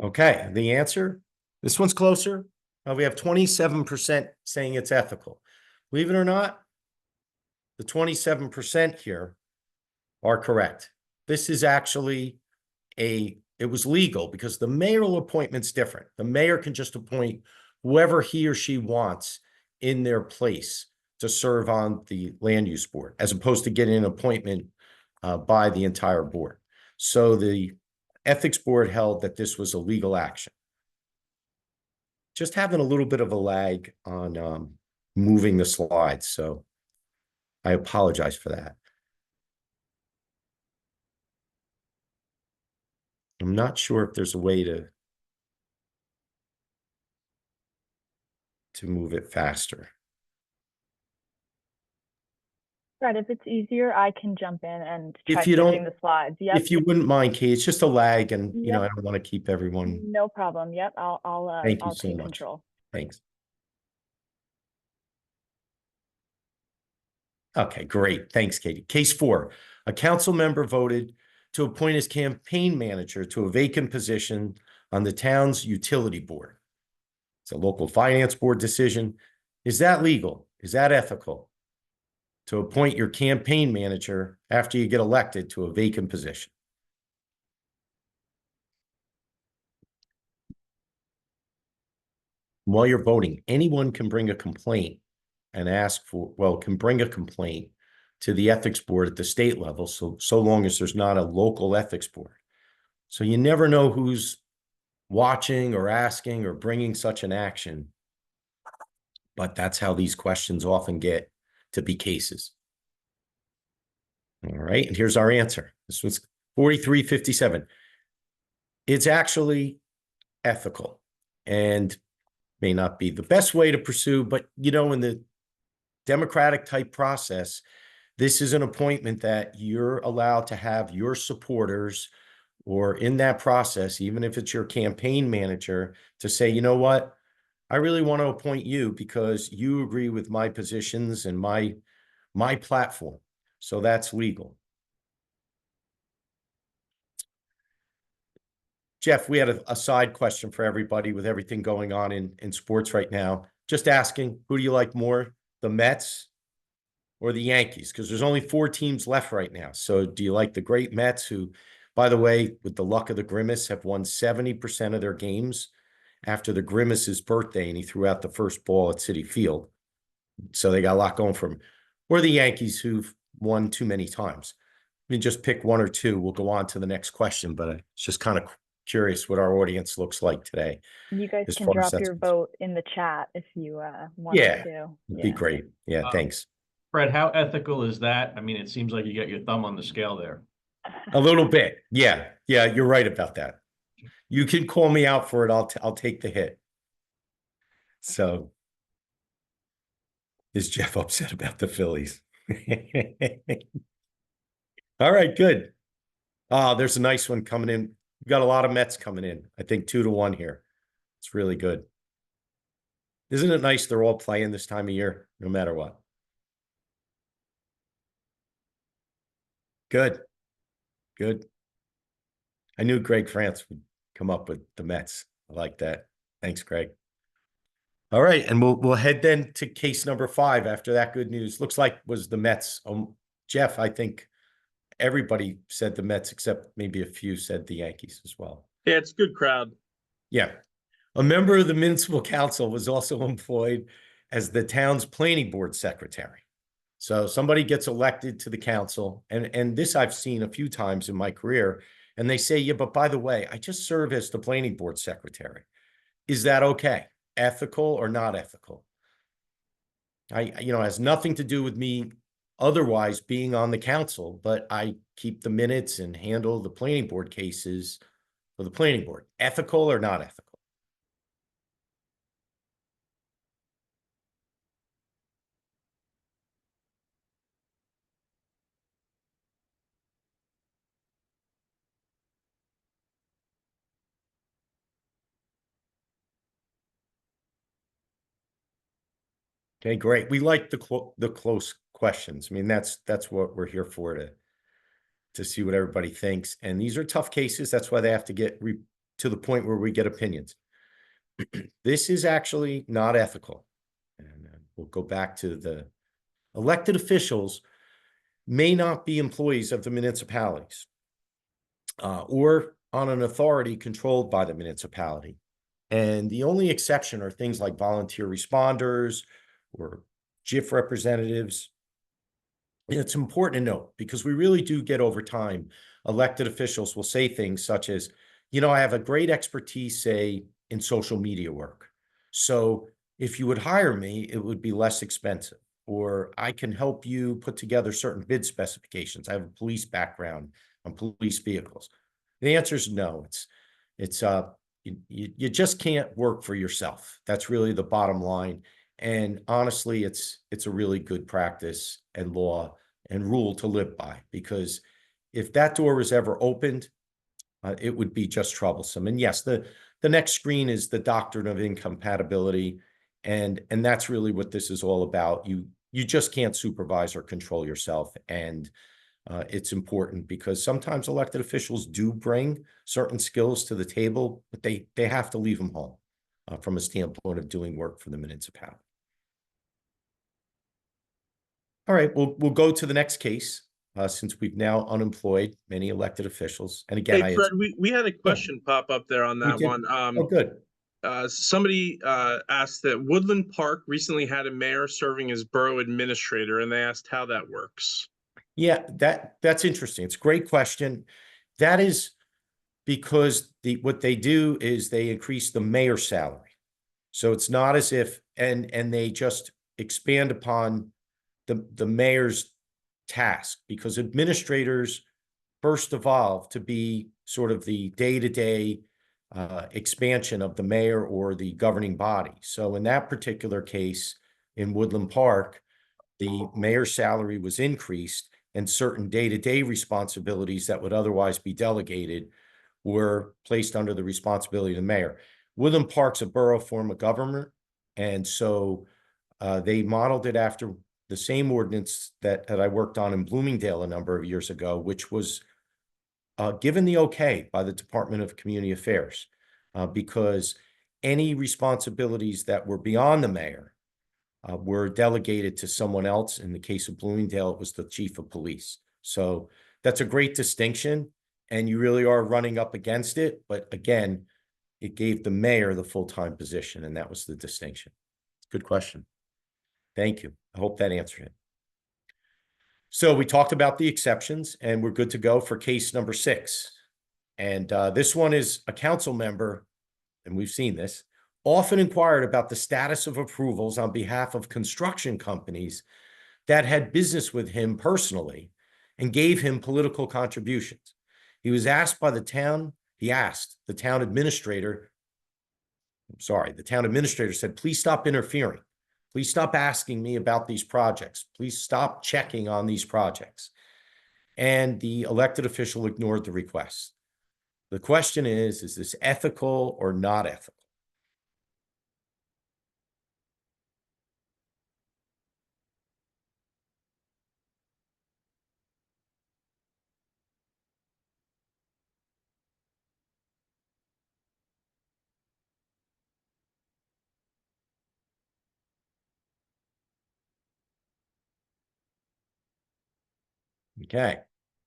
Okay, the answer, this one's closer. We have 27% saying it's ethical. Believe it or not, the 27% here are correct. This is actually it was legal because the mayoral appointment's different. The mayor can just appoint whoever he or she wants in their place to serve on the land use board, as opposed to getting an appointment by the entire board. So the ethics board held that this was a legal action. Just having a little bit of a lag on moving the slides, so I apologize for that. I'm not sure if there's a way to move it faster. Right, if it's easier, I can jump in and try If you switching don't, the slides. Yep. if you wouldn't mind, Kate, it's just a lag, and you know I Yep. don't want to keep everyone. No problem. Yep, I'll Thank you I'll so take much. control. Thanks. Okay, great. Thanks, Katie. Case 4, a council member voted to appoint his campaign manager to a vacant position on the town's utility board. It's a local finance board decision. Is that legal? Is that ethical? To appoint your campaign manager after you get elected to a vacant position? While you're voting, anyone can bring a complaint and ask for, well, can bring a complaint to the ethics board at the state level, so long as there's not a local ethics board. So you never know who's watching or asking or bringing such an action. But that's how these questions often get to be cases. All right, and here's our answer. This was 4357. It's actually ethical and may not be the best way to pursue, but you know, in the democratic type process, this is an appointment that you're allowed to have your supporters, or in that process, even if it's your campaign manager, to say, you know what, I really want to appoint you because you agree with my positions and my my platform. So that's legal. Jeff, we had a side question for everybody with everything going on in sports right now. Just asking, who do you like more, the Mets or the Yankees? Because there's only 4 teams left right now. So do you like the great Mets, who, by the way, with the luck of the Grimace, have won 70% of their games after the Grimace's birthday, and he threw out the first ball at Citi Field. So they got a lot going for them. Or the Yankees, who've won too many times. I mean, just pick 1 or 2. We'll go on to the next question, but it's just kind of curious what our audience looks like today. You guys as can far as drop that's your concerned. vote in the chat if you want Yeah, to. it'd be great. Yeah, thanks. Fred, how ethical is that? I mean, it seems like you got your thumb on the scale there. A little bit. Yeah, you're right about that. You can call me out for it. I'll take the hit. So, is Jeff upset about the Phillies? All right, good. There's a nice one coming in. We've got a lot of Mets coming in. I think 2-1 here. It's really good. Isn't it nice they're all playing this time of year, no matter what? Good. Good. I knew Greg France would come up with the Mets. I like that. Thanks, Greg. All right, and we'll head then to case number 5 after that good news. Looks like was the Mets. Jeff, I think everybody said the Mets except maybe a few said the Yankees as well. Yeah, it's a good crowd. Yeah. A member of the municipal council was also employed as the town's planning board secretary. So somebody gets elected to the council, and this I've seen a few times in my career, and they say, yeah, but by the way, I just serve as the planning board secretary. Is that okay? Ethical or not ethical? It has nothing to do with me otherwise being on the council, but I keep the minutes and handle the planning board cases for the planning board. Ethical or not ethical? Okay, great. We like the close questions. I mean, that's what we're here for, to see what everybody thinks. And these are tough cases. That's why they have to get to the point where we get opinions. This is actually not ethical. And we'll go back to the elected officials may not be employees of the municipalities or on an authority controlled by the municipality. And the only exception are things like volunteer responders or GIF representatives. It's important to note, because we really do get over time, elected officials will say things such as, I have a great expertise, say, in social media work. So if you would hire me, it would be less expensive. Or I can help you put together certain bid specifications. I have a police background on police vehicles. The answer is no. You just can't work for yourself. That's really the bottom line. And honestly, it's a really good practice and law and rule to live by, because if that door was ever opened, it would be just troublesome. And yes, the next screen is the doctrine of incompatibility. And that's really what this is all about. You just can't supervise or control yourself. And it's important because sometimes elected officials do bring certain skills to the table, but they have to leave them home from a standpoint of doing work for the municipality. All right, we'll go to the next case since we've now unemployed many elected officials. And again, Hey, Fred, we had a question pop up there on that one. Oh, good. Somebody asked that Woodland Park recently had a mayor serving as borough administrator, and they asked how that works. Yeah, that's interesting. It's a great question. That is because what they do is they increase the mayor's salary. So it's not as if, and they just expand upon the mayor's task, because administrators first evolved to be sort of the day-to-day expansion of the mayor or the governing body. So in that particular case, in Woodland Park, the mayor's salary was increased, and certain day-to-day responsibilities that would otherwise be delegated were placed under the responsibility of the mayor. Woodland Park's a borough form of government, and so they modeled it after the same ordinance that I worked on in Bloomingdale a number of years ago, which was given the okay by the Department of Community Affairs, because any responsibilities that were beyond the mayor were delegated to someone else. In the case of Bloomingdale, it was the chief of police. So that's a great distinction, and you really are running up against it. But again, it gave the mayor the full-time position, and that was the distinction. Good question. Thank you. I hope that answered it. So we talked about the exceptions, and we're good to go for case number 6. And this one is a council member, and we've seen this, often inquired about the status of approvals on behalf of construction companies that had business with him personally and gave him political contributions. He was asked by the town, he asked the town administrator, the town administrator said, please stop interfering. Please stop asking me about these projects. Please stop checking on these projects. And the elected official ignored the request. The question is this ethical or not ethical? Okay,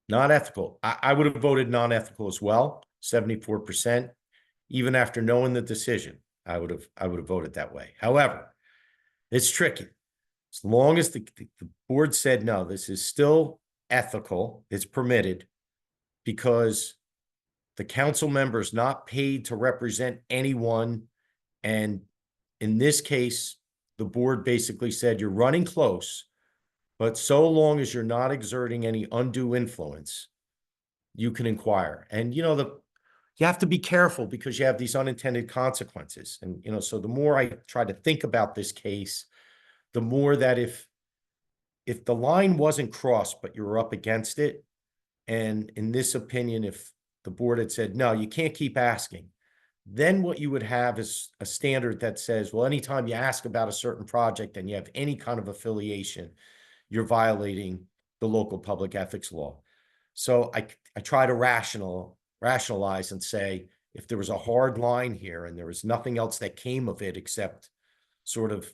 not ethical. I would have voted non-ethical as well, 74%. Even after knowing the decision, I would have voted that way. However, it's tricky. As long as the board said, no, this is still ethical, it's permitted, because the council member is not paid to represent anyone. And in this case, the board basically said, you're running close, but so long as you're not exerting any undue influence, you can inquire. And, you have to be careful because you have these unintended consequences. And, so the more I try to think about this case, the more that if the line wasn't crossed, but you were up against it, and in this opinion, if the board had said, no, you can't keep asking, then what you would have is a standard that says, well, anytime you ask about a certain project and you have any kind of affiliation, you're violating the local public ethics law. So I try to rationalize and say, if there was a hard line here and there was nothing else that came of it except sort of,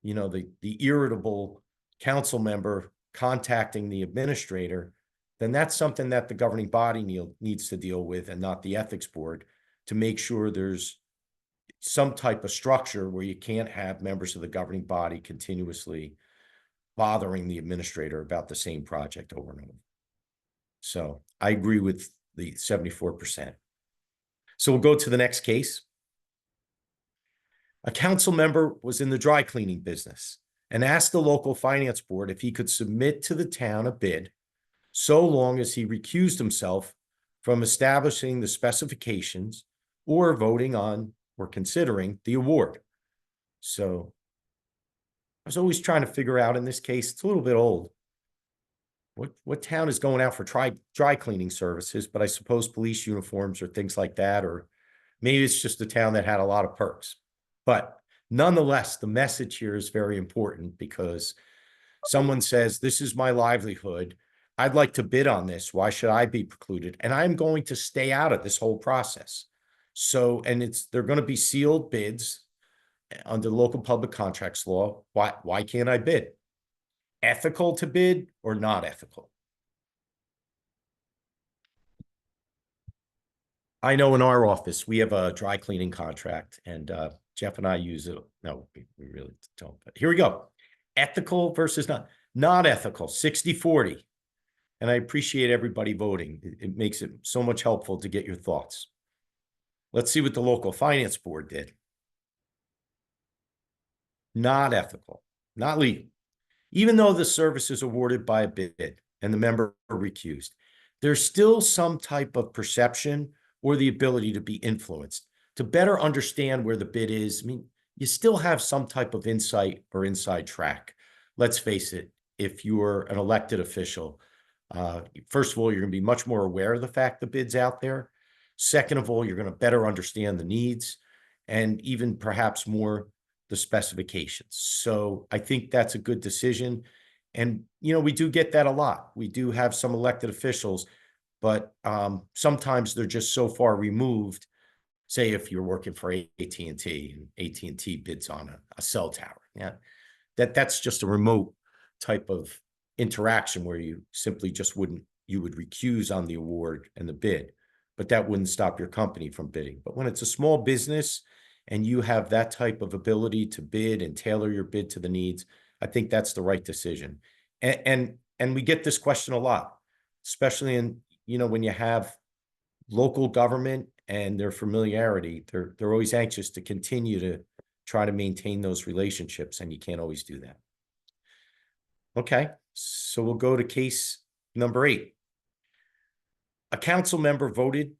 the irritable council member contacting the administrator, then that's something that the governing body needs to deal with and not the ethics board, to make sure there's some type of structure where you can't have members of the governing body continuously bothering the administrator about the same project over and over. So I agree with the 74%. So we'll go to the next case. A council member was in the dry cleaning business and asked the local finance board if he could submit to the town a bid so long as he recused himself from establishing the specifications or voting on or considering the award. So I was always trying to figure out in this case, it's a little bit old, what town is going out for dry cleaning services, but I suppose police uniforms or things like that, or maybe it's just a town that had a lot of perks. But nonetheless, the message here is very important because someone says, this is my livelihood. I'd like to bid on this. Why should I be precluded? And I'm going to stay out of this whole process. So, and they're going to be sealed bids under local public contracts law. Why can't I bid? Ethical to bid or not ethical? I know in our office, we have a dry cleaning contract, and Jeff and I use it. No, we really don't, but here we go. Ethical versus not ethical, 60-40. And I appreciate everybody voting. It makes it so much helpful to get your thoughts. Let's see what the local finance board did. Not ethical, not legal. Even though the service is awarded by a bid and the member recused, there's still some type of perception or the ability to be influenced. To better understand where the bid is, I mean, you still have some type of insight or inside track. Let's face it, if you're an elected official, first of all, you're going to be much more aware of the fact the bid's out there. Second of all, you're going to better understand the needs and even perhaps more the specifications. So I think that's a good decision. And, we do get that a lot. We do have some elected officials, but sometimes they're just so far removed. Say if you're working for AT&T and AT&T bids on a cell tower, that's just a remote type of interaction where you simply just you would recuse on the award and the bid, but that wouldn't stop your company from bidding. But when it's a small business and you have that type of ability to bid and tailor your bid to the needs, I think that's the right decision. And we get this question a lot, especially in, when you have local government and their familiarity, they're always anxious to continue to try to maintain those relationships, and you can't always do that. Okay, so we'll go to case number 8. A council member voted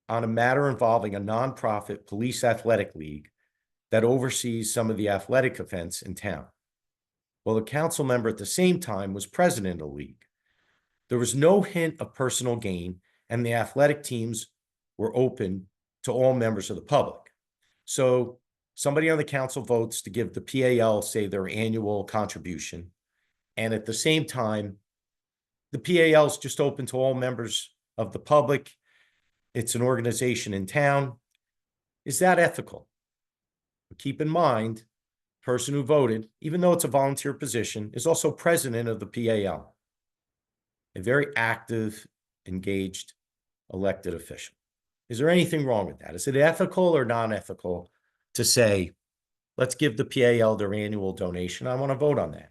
on a matter involving a nonprofit police athletic league that oversees some of the athletic events in town. Well, the council member at the same time was president of the league. There was no hint of personal gain, and the athletic teams were open to all members of the public. So somebody on the council votes to give the PAL, say, their annual contribution. And at the same time, the PAL is just open to all members of the public. It's an organization in town. Is that ethical? But keep in mind, the person who voted, even though it's a volunteer position, is also president of the PAL, a very active, engaged, elected official. Is there anything wrong with that? Is it ethical or non-ethical to say, let's give the PAL their annual donation? I want to vote on that.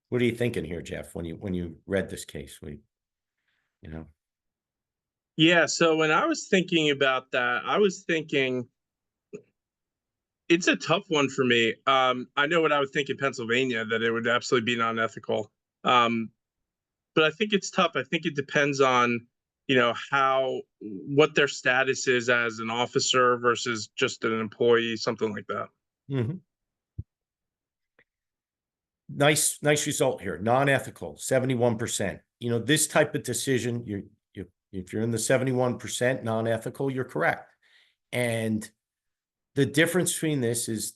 What are you thinking here, Jeff, when you read this case? Yeah, so when I was thinking about that, I was thinking it's a tough one for me. I know what I would think in Pennsylvania, that it would absolutely be non-ethical. But I think it's tough. I think it depends on, what their status is as an officer versus just an employee, something like that. Mm-hmm. Nice result here. Non-ethical, 71%. This type of decision, if you're in the 71% non-ethical, you're correct. And the difference between this is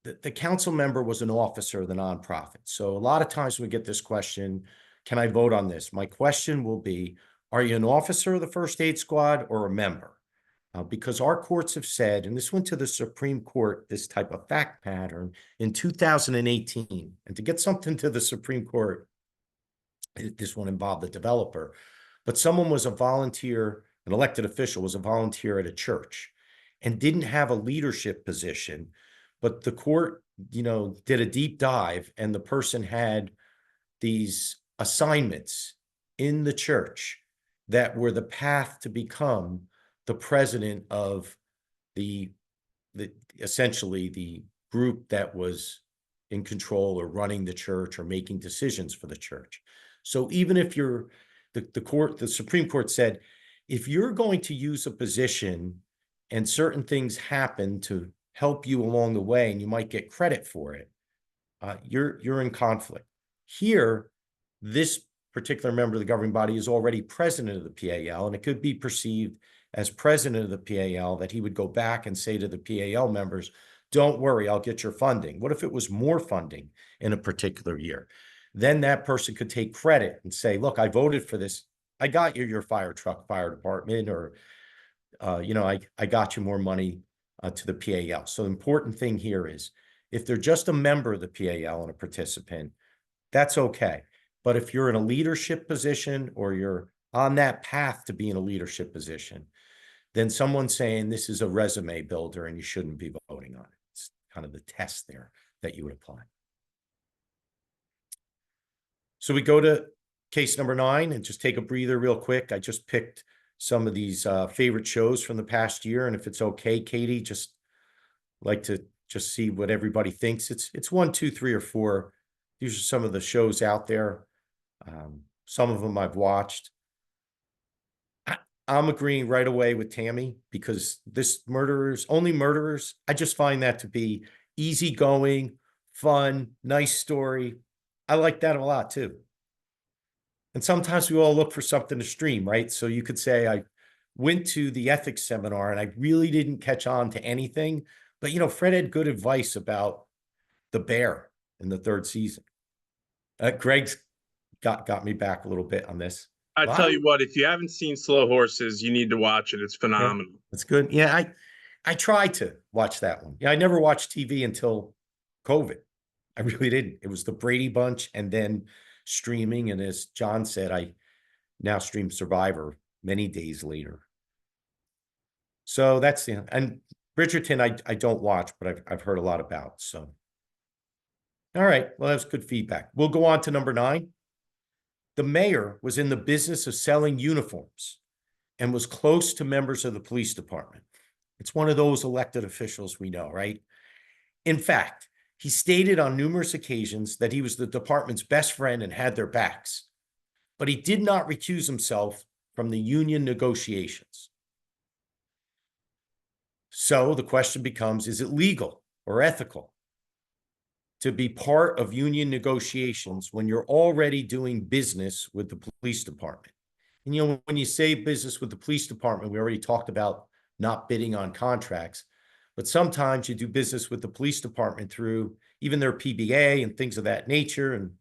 that the council member was an officer of the nonprofit. So a lot of times we get this question, can I vote on this? My question will be, are you an officer of the first aid squad or a member? Because our courts have said, and this went to the Supreme Court, this type of fact pattern in 2018. And to get something to the Supreme Court, this one involved the developer, but someone was a volunteer, an elected official was a volunteer at a church and didn't have a leadership position, but the court, did a deep dive, and the person had these assignments in the church that were the path to become the president of the essentially the group that was in control or running the church or making decisions for the church. So even if you're the Supreme Court said, if you're going to use a position and certain things happen to help you along the way, and you might get credit for it, you're in conflict. Here, this particular member of the governing body is already president of the PAL, and it could be perceived as president of the PAL that he would go back and say to the PAL members, don't worry, I'll get your funding. What if it was more funding in a particular year? Then that person could take credit and say, look, I voted for this. I got you your fire truck, fire department, or, I got you more money to the PAL. So the important thing here is if they're just a member of the PAL and a participant, that's okay. But if you're in a leadership position or you're on that path to be in a leadership position, then someone's saying this is a resume builder and you shouldn't be voting on it. It's kind of the test there that you would apply. So we go to case number 9 and just take a breather real quick. I just picked some of these favorite shows from the past year. And if it's okay, Katie, just like to just see what everybody thinks. It's 1, 2, 3, or 4. These are some of the shows out there. Some of them I've watched. I'm agreeing right away with Tammy because this Only Murderers, I just find that to be easygoing, fun, nice story. I like that a lot too. And sometimes we all look for something to stream, right? So you could say I went to the ethics seminar and I really didn't catch on to anything. But, you know, Fred had good advice about the bear in the 3rd season. Greg's got me back a little bit on this. I Well, tell you what, if you haven't seen Slow Horses, you need to watch it. It's phenomenal. that's good. Yeah, I tried to watch that one. Yeah, I never watched TV until COVID. I really didn't. It was the Brady Bunch and then streaming. And as John said, I now stream Survivor many days later. So that's the, and Bridgerton I don't watch, but I've heard a lot about. So, all right, well, that's good feedback. We'll go on to number 9. The mayor was in the business of selling uniforms and was close to members of the police department. It's one of those elected officials we know, right? In fact, he stated on numerous occasions that he was the department's best friend and had their backs, but he did not recuse himself from the union negotiations. So the question becomes, is it legal or ethical to be part of union negotiations when you're already doing business with the police department? And, you know, when you say business with the police department, we already talked about not bidding on contracts, but sometimes you do business with the police department through even their PBA and things of that nature, and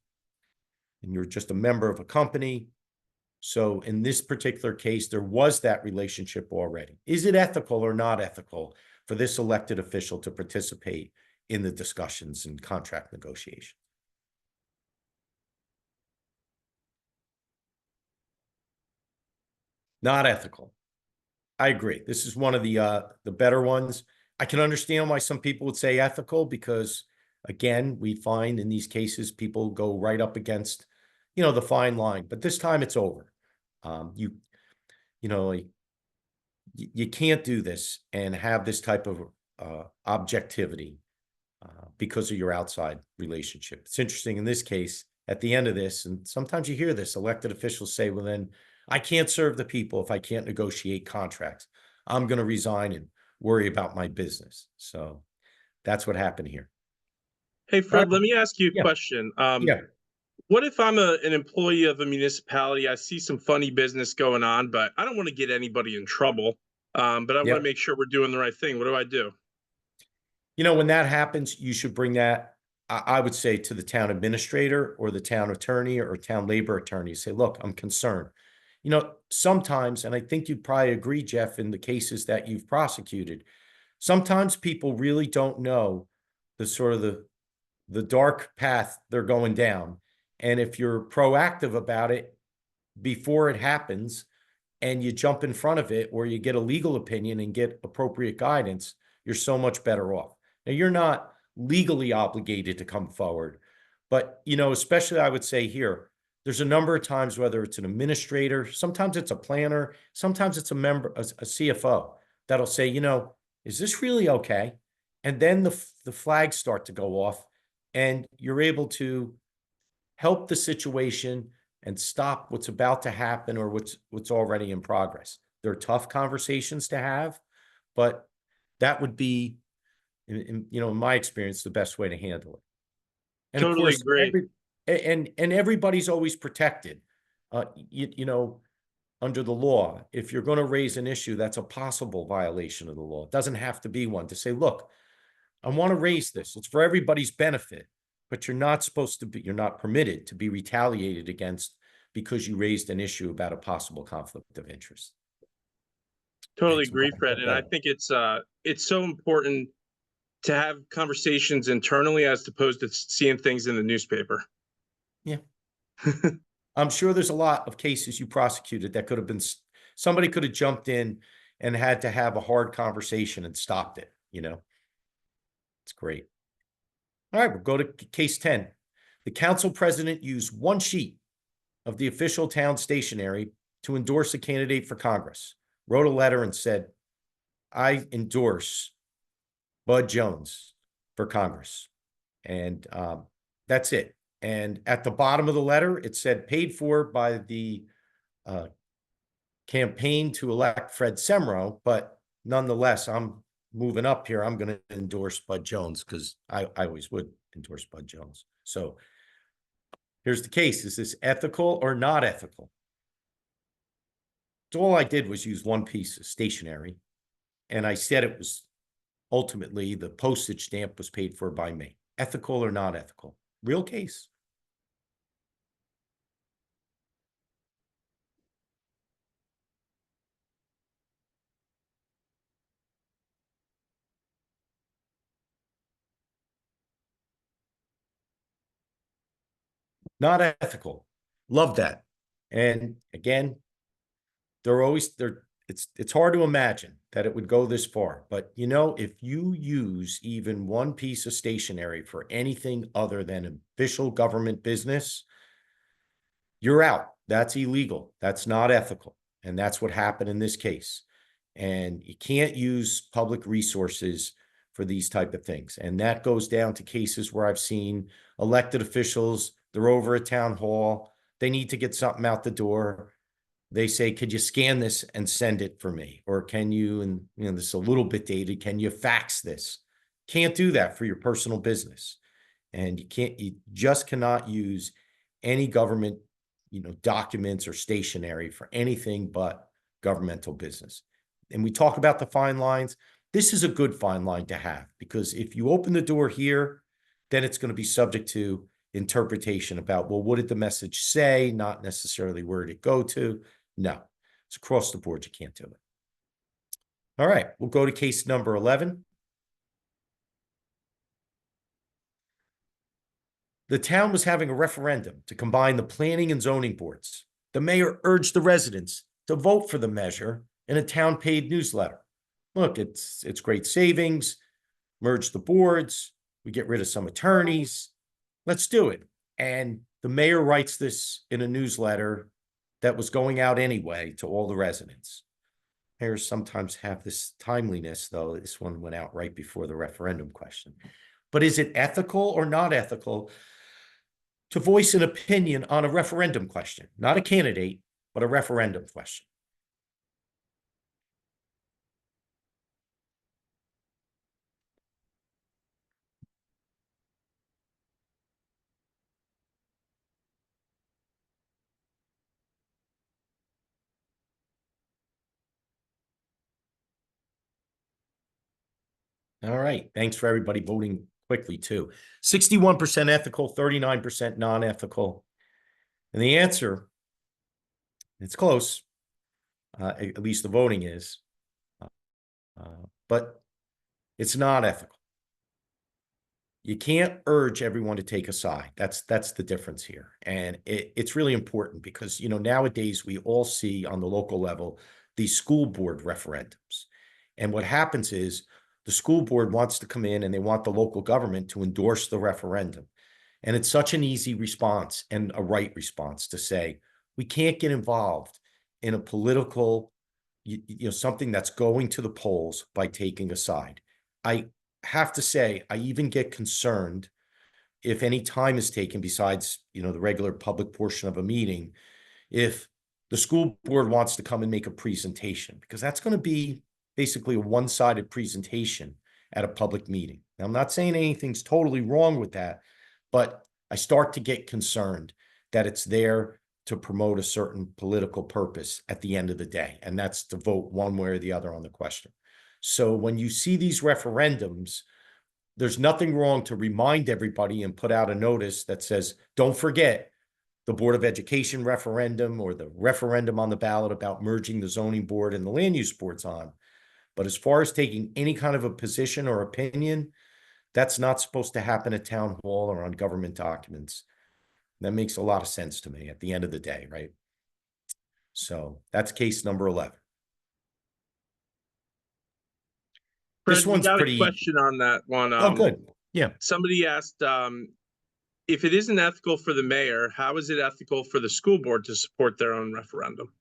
you're just a member of a company. So in this particular case, there was that relationship already. Is it ethical or not ethical for this elected official to participate in the discussions and contract negotiations? Not ethical. I agree. This is one of the better ones. I can understand why some people would say ethical because, again, we find in these cases people go right up against, you know, the fine line. But this time it's over. You know, you can't do this and have this type of objectivity because of your outside relationship. It's interesting in this case, at the end of this, and sometimes you hear this, elected officials say, well, then I can't serve the people if I can't negotiate contracts. I'm going to resign and worry about my business. So that's what happened here. Hey, Fred, let me ask you a question. Yeah. What if I'm an employee of a municipality? I see some funny business going on, but I don't want to get anybody in trouble. But I want to make sure we're doing the right thing. What do I do? You know, when that happens, you should bring that, I would say, to the town administrator or the town attorney or town labor attorney. Say, look, I'm concerned. You know, sometimes, and I think you'd probably agree, Jeff, in the cases that you've prosecuted, sometimes people really don't know the sort of the dark path they're going down. And if you're proactive about it before it happens and you jump in front of it or you get a legal opinion and get appropriate guidance, you're so much better off. Now, you're not legally obligated to come forward, but, you know, especially I would say here, there's a number of times, whether it's an administrator, sometimes it's a planner, sometimes it's a member, a CFO that'll say, you know, is this really okay? And then the flags start to go off and you're able to help the situation and stop what's about to happen or what's already in progress. They're tough conversations to have, but that would be, in my experience, the best way to handle it. And totally of course, agree. And everybody's always protected, you know, under the law. If you're going to raise an issue, that's a possible violation of the law. It doesn't have to be one. To say, look, I want to raise this. It's for everybody's benefit, but you're not permitted to be retaliated against because you raised an issue about a possible conflict of interest. Totally agree, Fred. And I think it's so important to have conversations internally as opposed to seeing things in the newspaper. Yeah. I'm sure there's a lot of cases you prosecuted that could have been, somebody could have jumped in and had to have a hard conversation and stopped it, you know. It's great. All right, we'll go to case 10. The council president used one sheet of the official town stationery to endorse a candidate for Congress, wrote a letter and said, I endorse Bud Jones for Congress. And that's it. And at the bottom of the letter, it said paid for by the campaign to elect Fred Semrau, but nonetheless, I'm moving up here. I'm going to endorse Bud Jones because I always would endorse Bud Jones. So here's the case. Is this ethical or not ethical? So all I did was use one piece of stationery, and I said it was ultimately the postage stamp was paid for by me. Ethical or not ethical? Real case. Not ethical. Love that. And again, it's hard to imagine that it would go this far. But you know, if you use even one piece of stationery for anything other than official government business, you're out. That's illegal. That's not ethical. And that's what happened in this case. And you can't use public resources for these type of things. And that goes down to cases where I've seen elected officials, they're over at town hall, they need to get something out the door. They say, could you scan this and send it for me? Or can you, and you know, this is a little bit dated, can you fax this? Can't do that for your personal business. And you just cannot use any government, you know, documents or stationery for anything but governmental business. And we talk about the fine lines. This is a good fine line to have, because if you open the door here, then it's going to be subject to interpretation about, well, what did the message say? Not necessarily where did it go to? No, it's across the board. You can't do it. All right, we'll go to case number 11. The town was having a referendum to combine the planning and zoning boards. The mayor urged the residents to vote for the measure in a town paid newsletter. Look, it's great savings, merge the boards, we get rid of some attorneys, let's do it. And the mayor writes this in a newsletter that was going out anyway to all the residents. Mayors sometimes have this timeliness, though. This one went out right before the referendum question. But is it ethical or not ethical to voice an opinion on a referendum question? Not a candidate, but a referendum question. All right. Thanks for everybody voting quickly, too. 61% ethical, 39% non-ethical. And the answer, it's close. At least the voting is. But it's not ethical. You can't urge everyone to take a side. That's the difference here. And it's really important because, you know, nowadays we all see on the local level these school board referendums. And what happens is the school board wants to come in and they want the local government to endorse the referendum. And it's such an easy response and a right response to say, we can't get involved in a political, you know, something that's going to the polls by taking a side. I have to say, I even get concerned if any time is taken besides, you know, the regular public portion of a meeting, if the school board wants to come and make a presentation, because that's going to be basically a one-sided presentation at a public meeting. Now, I'm not saying anything's totally wrong with that, but I start to get concerned that it's there to promote a certain political purpose at the end of the day, and that's to vote one way or the other on the question. So when you see these referendums, there's nothing wrong to remind everybody and put out a notice that says, don't forget the Board of Education referendum or the referendum on the ballot about merging the zoning board and the land use boards on. But as far as taking any kind of a position or opinion, that's not supposed to happen at town hall or on government documents. That makes a lot of sense to me at the end of the day, right? So that's case number 11. Fred, This one's got pretty a question on that one. Oh, good. Yeah. Somebody asked, if it isn't ethical for the mayor, how is it ethical for the school board to support their own referendum?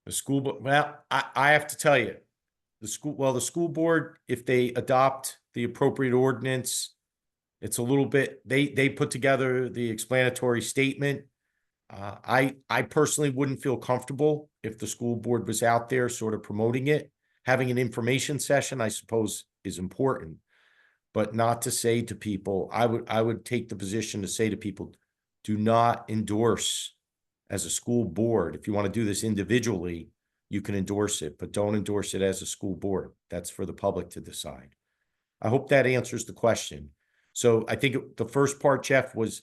The school board, well, I have to tell you, the school board, if they adopt the appropriate ordinance, it's a little bit, they put together the explanatory statement. I personally wouldn't feel comfortable if the school board was out there sort of promoting it. Having an information session, I suppose, is important, but not to say to people, I would take the position to say to people, do not endorse as a school board. If you want to do this individually, you can endorse it, but don't endorse it as a school board. That's for the public to decide. I hope that answers the question. So I think the first part, Jeff, was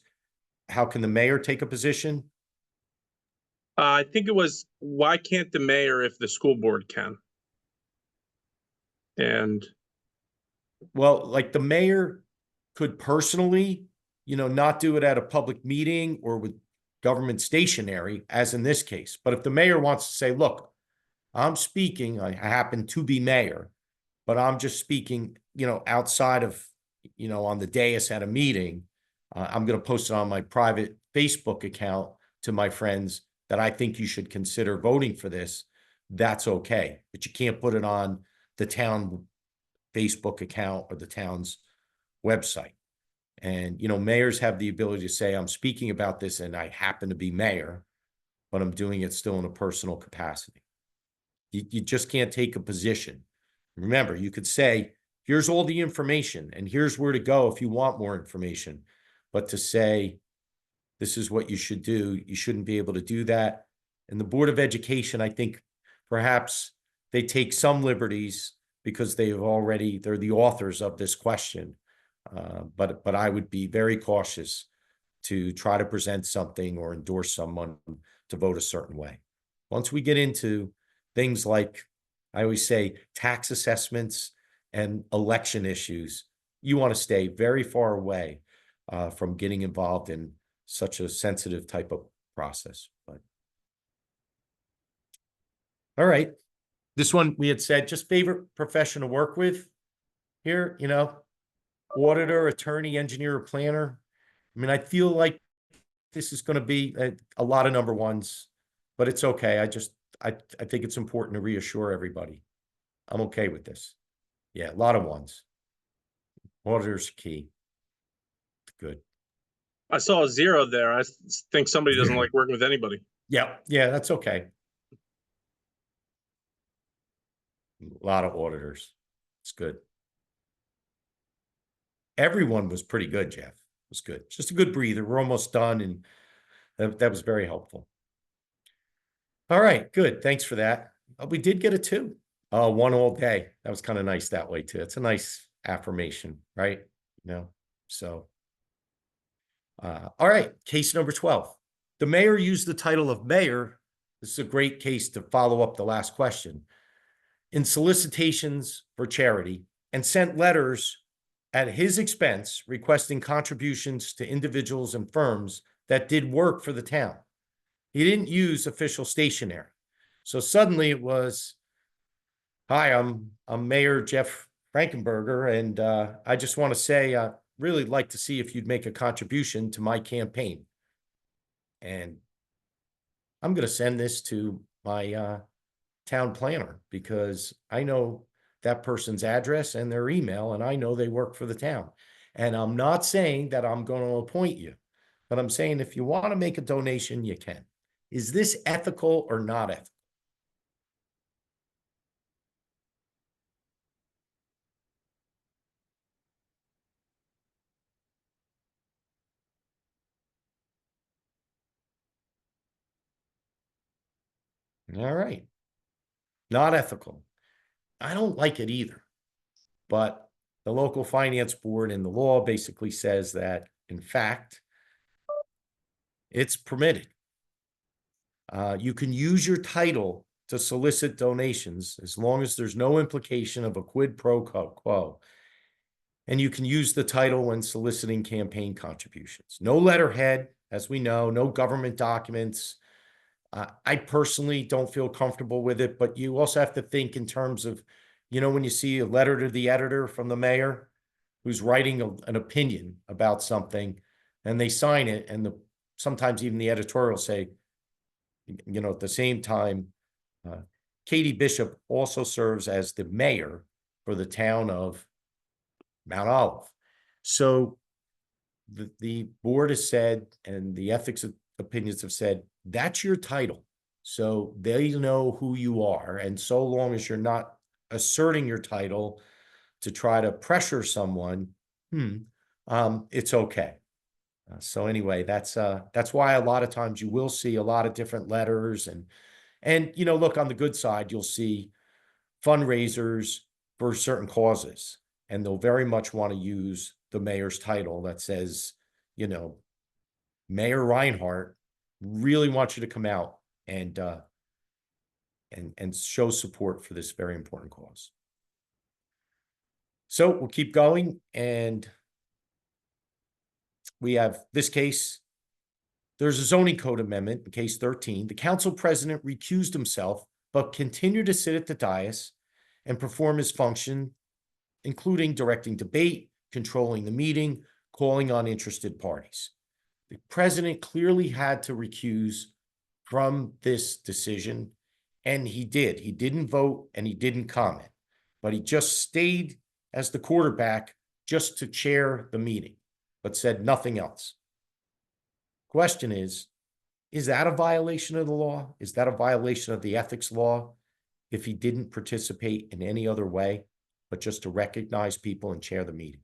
how can the mayor take a position? I think it was, why can't the mayor if the school board can? And Well, like the mayor could personally, not do it at a public meeting or with government stationery, as in this case. But if the mayor wants to say, look, I'm speaking, I happen to be mayor, but I'm just speaking, outside of, on the dais at a meeting, I'm going to post it on my private Facebook account to my friends that I think you should consider voting for this. That's okay. But you can't put it on the town Facebook account or the town's website. And, mayors have the ability to say, I'm speaking about this and I happen to be mayor, but I'm doing it still in a personal capacity. You just can't take a position. Remember, you could say, here's all the information and here's where to go if you want more information. But to say, this is what you should do, you shouldn't be able to do that. And the Board of Education, I think perhaps they take some liberties because they're the authors of this question. But I would be very cautious to try to present something or endorse someone to vote a certain way. Once we get into things like, I always say, tax assessments and election issues, you want to stay very far away from getting involved in such a sensitive type of process. But all right, this one we had said, just favorite profession to work with here, auditor, attorney, engineer, or planner. I mean, I feel like this is going to be a lot of number ones, but it's okay. I think it's important to reassure everybody. I'm okay with this. Yeah, a lot of ones. Auditor's key. Good. I saw a 0 there. I think somebody doesn't like working with anybody. Yeah, that's okay. A lot of auditors. It's good. Everyone was pretty good, Jeff. It was good. Just a good breather. We're almost done, and that was very helpful. All right, good. Thanks for that. We did get a 2. 1 all day. That was kind of nice that way too. It's a nice affirmation, right? So. All right, case number 12. The mayor used the title of mayor. This is a great case to follow up the last question. In solicitations for charity and sent letters at his expense requesting contributions to individuals and firms that did work for the town. He didn't use official stationery. So suddenly it was, hi, I'm Mayor Jeff Frankenburger, and I just want to say, really like to see if you'd make a contribution to my campaign. And I'm going to send this to my town planner because I know that person's address and their email, and I know they work for the town. And I'm not saying that I'm going to appoint you, but I'm saying if you want to make a donation, you can. Is this ethical or not ethical? All right. Not ethical. I don't like it either. But the local finance board and the law basically says that, in fact, it's permitted. You can use your title to solicit donations as long as there's no implication of a quid pro quo. And you can use the title when soliciting campaign contributions. No letterhead, as we know, no government documents. I personally don't feel comfortable with it, but you also have to think in terms of, when you see a letter to the editor from the mayor who's writing an opinion about something and they sign it, and sometimes even the editorial say, at the same time, Katie Bishop also serves as the mayor for the town of Mount Olive. So the board has said, and the ethics opinions have said, that's your title. So they know who you are. And so long as you're not asserting your title to try to pressure someone, it's okay. So anyway, that's why a lot of times you will see a lot of different letters and you know, look, on the good side, you'll see fundraisers for certain causes, and they'll very much want to use the mayor's title that says, you know, Mayor Rheinhardt really wants you to come out and show support for this very important cause. So we'll keep going, and we have this case. There's a zoning code amendment in case 13. The council president recused himself, but continued to sit at the dais and perform his function, including directing debate, controlling the meeting, calling on interested parties. The president clearly had to recuse from this decision, and he did. He didn't vote and he didn't comment, but he just stayed as the quarterback just to chair the meeting, but said nothing else. Question is that a violation of the law? Is that a violation of the ethics law if he didn't participate in any other way, but just to recognize people and chair the meeting?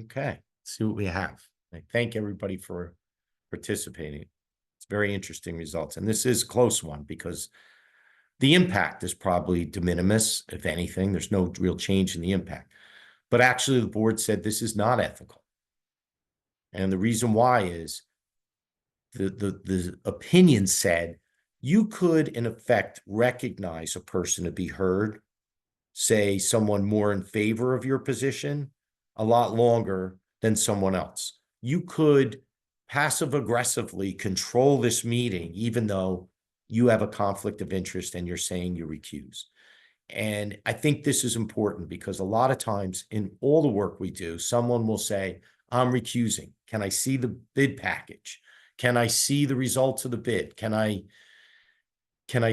Okay, let's see what we have. I thank everybody for participating. It's very interesting results. And this is a close one because the impact is probably de minimis, if anything. There's no real change in the impact. But actually, the board said this is not ethical. And the reason why is the opinion said you could, in effect, recognize a person to be heard, say someone more in favor of your position, a lot longer than someone else. You could passive aggressively control this meeting, even though you have a conflict of interest and you're saying you recuse. And I think this is important because a lot of times in all the work we do, someone will say, I'm recusing. Can I see the bid package? Can I see the results of the bid? Can I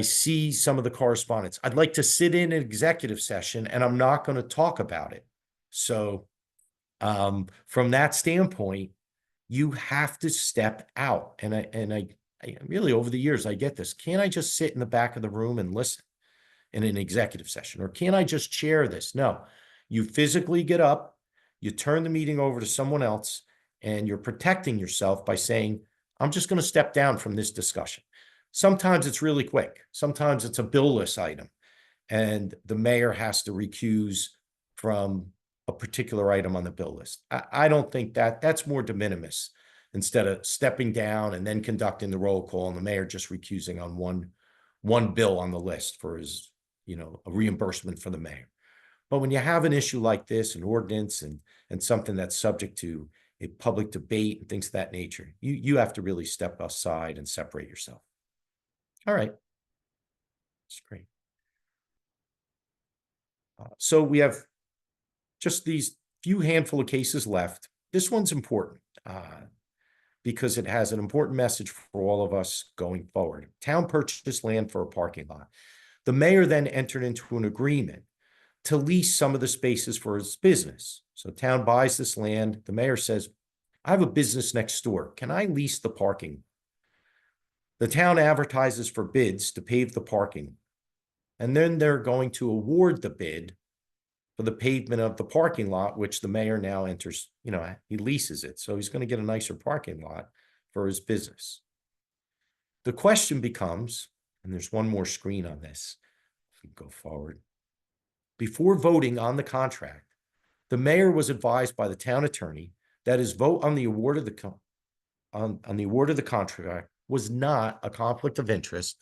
see some of the correspondence? I'd like to sit in an executive session and I'm not going to talk about it. So from that standpoint, you have to step out. And I really, over the years, I get this. Can't I just sit in the back of the room and listen in an executive session? Or can I just chair this? No, you physically get up, you turn the meeting over to someone else, and you're protecting yourself by saying, I'm just going to step down from this discussion. Sometimes it's really quick. Sometimes it's a bill list item, and the mayor has to recuse from a particular item on the bill list. I don't think that's more de minimis instead of stepping down and then conducting the roll call and the mayor just recusing on one bill on the list for his, a reimbursement for the mayor. But when you have an issue like this, an ordinance and something that's subject to a public debate and things of that nature, you have to really step aside and separate yourself. All right. That's great. So we have just these few handful of cases left. This one's important because it has an important message for all of us going forward. Town purchased land for a parking lot. The mayor then entered into an agreement to lease some of the spaces for his business. So town buys this land. The mayor says, I have a business next door. Can I lease the parking? The town advertises for bids to pave the parking. And then they're going to award the bid for the pavement of the parking lot, which the mayor now enters, he leases it. So he's going to get a nicer parking lot for his business. The question becomes, and there's one more screen on this, if we go forward. Before voting on the contract, the mayor was advised by the town attorney that his vote on the award of the contract was not a conflict of interest,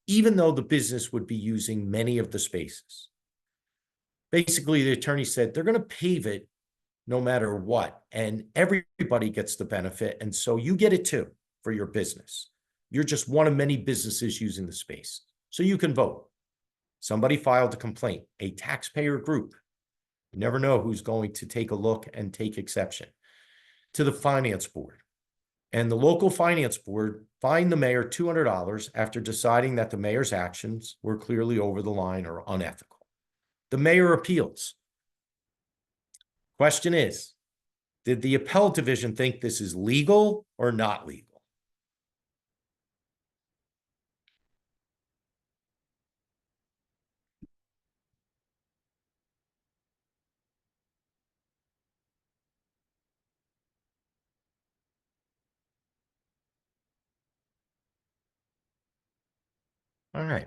even though the business would be using many of the spaces. Basically, the attorney said they're going to pave it no matter what, and everybody gets the benefit, and so you get it too for your business. You're just one of many businesses using the space, so you can vote. Somebody filed a complaint, a taxpayer group. You never know who's going to take a look and take exception, to the finance board. And the local finance board fined the mayor $200 after deciding that the mayor's actions were clearly over the line or unethical. The mayor appeals. Question is, did the appellate division think this is legal or not legal? All right.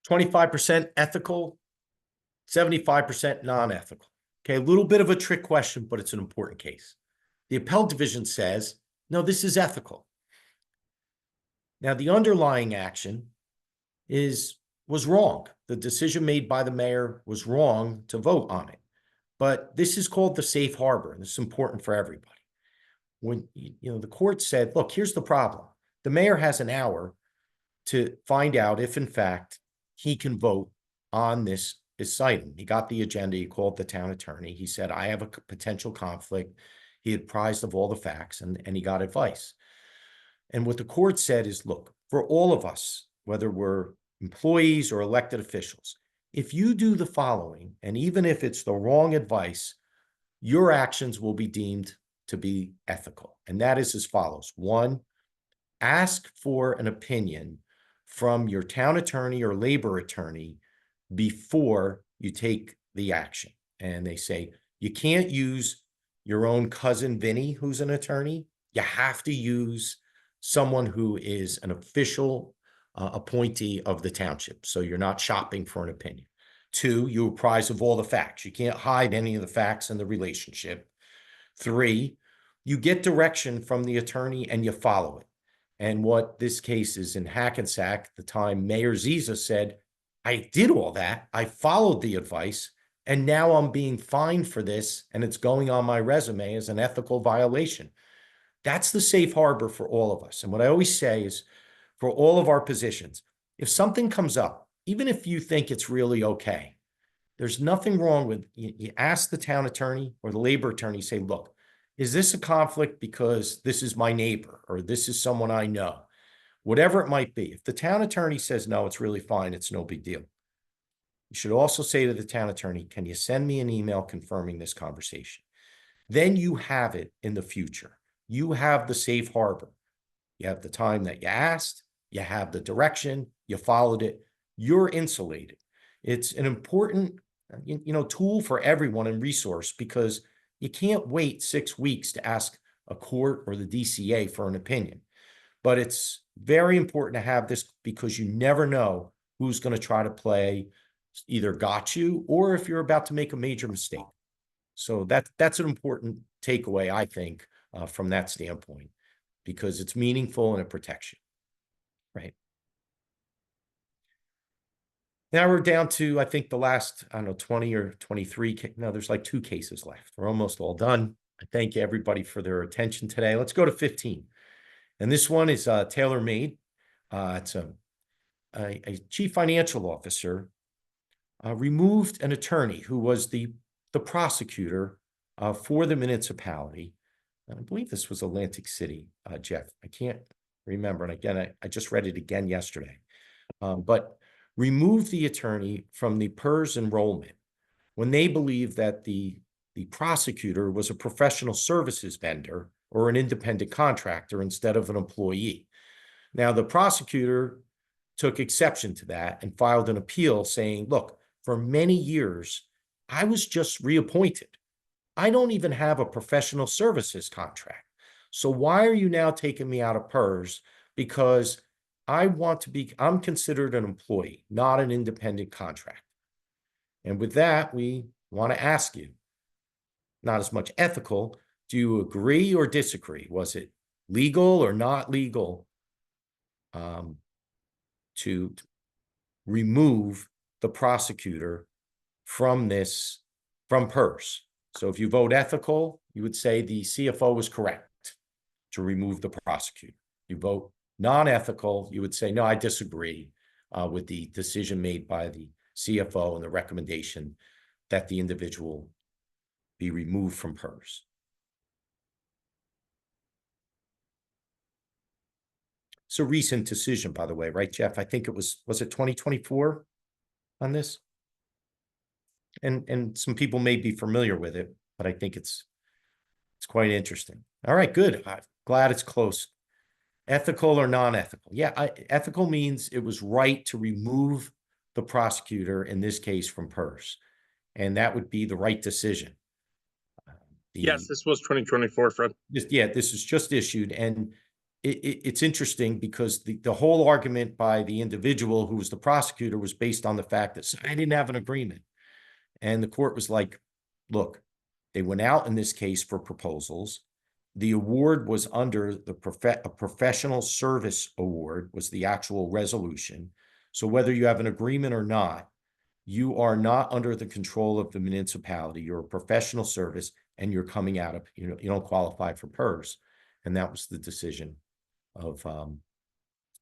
25% ethical, 75% non-ethical. Okay, a little bit of a trick question, but it's an important case. The appellate division says, no, this is ethical. Now, the underlying action was wrong. The decision made by the mayor was wrong to vote on it. But this is called the safe harbor, and this is important for everybody. When the court said, look, here's the problem. The mayor has an hour to find out if, in fact, he can vote on this item. He got the agenda. He called the town attorney. He said, I have a potential conflict. He had apprised of all the facts, and he got advice. And what the court said is, look, for all of us, whether we're employees or elected officials, if you do the following, and even if it's the wrong advice, your actions will be deemed to be ethical. And that is as follows. One, ask for an opinion from your town attorney or labor attorney before you take the action. And they say, you can't use your own cousin Vinny, who's an attorney. You have to use someone who is an official appointee of the township. So you're not shopping for an opinion. Two, you apprise of all the facts. You can't hide any of the facts in the relationship. Three, you get direction from the attorney and you follow it. And what this case is in Hackensack, the time Mayor Ziza said, I did all that. I followed the advice, and now I'm being fined for this, and it's going on my resume as an ethical violation. That's the safe harbor for all of us. And what I always say is, for all of our positions, if something comes up, even if you think it's really okay, there's nothing wrong with, you ask the town attorney or the labor attorney, say, look, is this a conflict because this is my neighbor or this is someone I know? Whatever it might be. If the town attorney says, no, it's really fine, it's no big deal. You should also say to the town attorney, can you send me an email confirming this conversation? Then you have it in the future. You have the safe harbor. You have the time that you asked, you have the direction, you followed it, you're insulated. It's an important, tool for everyone and resource, because you can't wait 6 weeks to ask a court or the DCA for an opinion. But it's very important to have this because you never know who's going to try to play either got you or if you're about to make a major mistake. So that's an important takeaway, I think, from that standpoint, because it's meaningful and it protects you, right? Now we're down to, I think, the last, 20 or 23. No, there's like 2 cases left. We're almost all done. I thank everybody for their attention today. Let's go to 15. And this one is tailor-made. It's a chief financial officer removed an attorney who was the prosecutor for the municipality. And I believe this was Atlantic City, Jeff. I can't remember. And again, I just read it again yesterday. But removed the attorney from the PERS enrollment when they believed that the prosecutor was a professional services vendor or an independent contractor instead of an employee. Now, the prosecutor took exception to that and filed an appeal saying, look, for many years, I was just reappointed. I don't even have a professional services contract. So why are you now taking me out of PERS? Because I'm considered an employee, not an independent contractor. And with that, we want to ask you, not as much ethical, do you agree or disagree? Was it legal or not legal to remove the prosecutor from PERS? So if you vote ethical, you would say the CFO was correct to remove the prosecutor. You vote non-ethical, you would say, no, I disagree with the decision made by the CFO and the recommendation that the individual be removed from PERS. It's a recent decision, by the way, right, Jeff? I think it was it 2024 on this? And some people may be familiar with it, but I think it's quite interesting. All right, good. I'm glad it's close. Ethical or non-ethical? Yeah, ethical means it was right to remove the prosecutor, in this case, from PERS. And that would be the right decision. Yes, this was 2024, Fred. This is just issued. And it's interesting because the whole argument by the individual who was the prosecutor was based on the fact that I didn't have an agreement. And the court was like, look, they went out in this case for proposals. The award was under the a professional service award was the actual resolution. So whether you have an agreement or not, you are not under the control of the municipality. You're a professional service and you're coming out of, you don't qualify for PERS. And that was the decision of,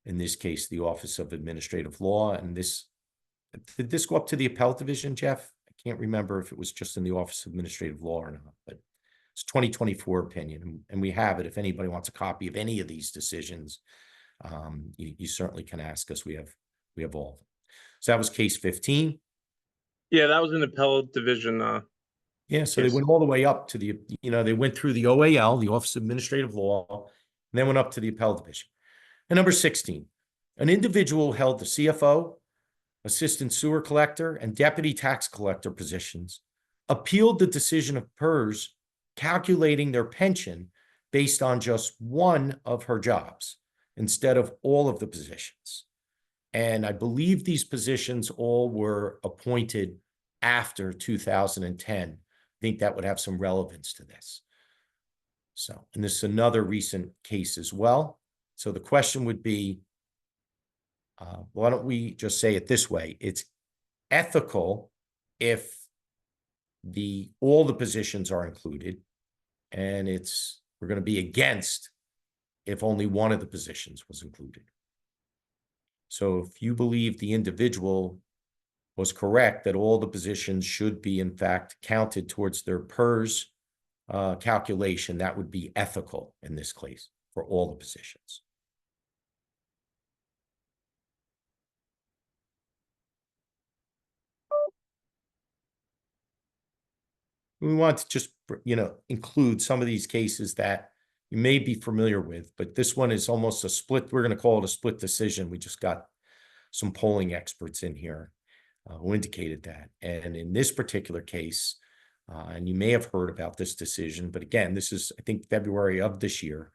in this case, the Office of Administrative Law. And did this go up to the appellate division, Jeff? I can't remember if it was just in the Office of Administrative Law or not, but it's 2024 opinion, and we have it. If anybody wants a copy of any of these decisions, you certainly can ask us. We have all of them. So that was case 15. Yeah, that was an appellate division. Yeah, so Yes. they went all the way up to the, they went through the OAL, the Office of Administrative Law, and then went up to the appellate division. And number 16, an individual held the CFO, assistant sewer collector, and deputy tax collector positions, appealed the decision of PERS calculating their pension based on just one of her jobs instead of all of the positions. And I believe these positions all were appointed after 2010. I think that would have some relevance to this. So, and this is another recent case as well. So the question would be, why don't we just say it this way? It's ethical if all the positions are included, and we're going to be against if only one of the positions was included. So if you believe the individual was correct that all the positions should be in fact counted towards their PERS calculation, that would be ethical in this case for all the positions. We want to just, include some of these cases that you may be familiar with, but this one is almost a split. We're going to call it a split decision. We just got some polling experts in here who indicated that. And in this particular case, and you may have heard about this decision, but again, this is, I think, February of this year,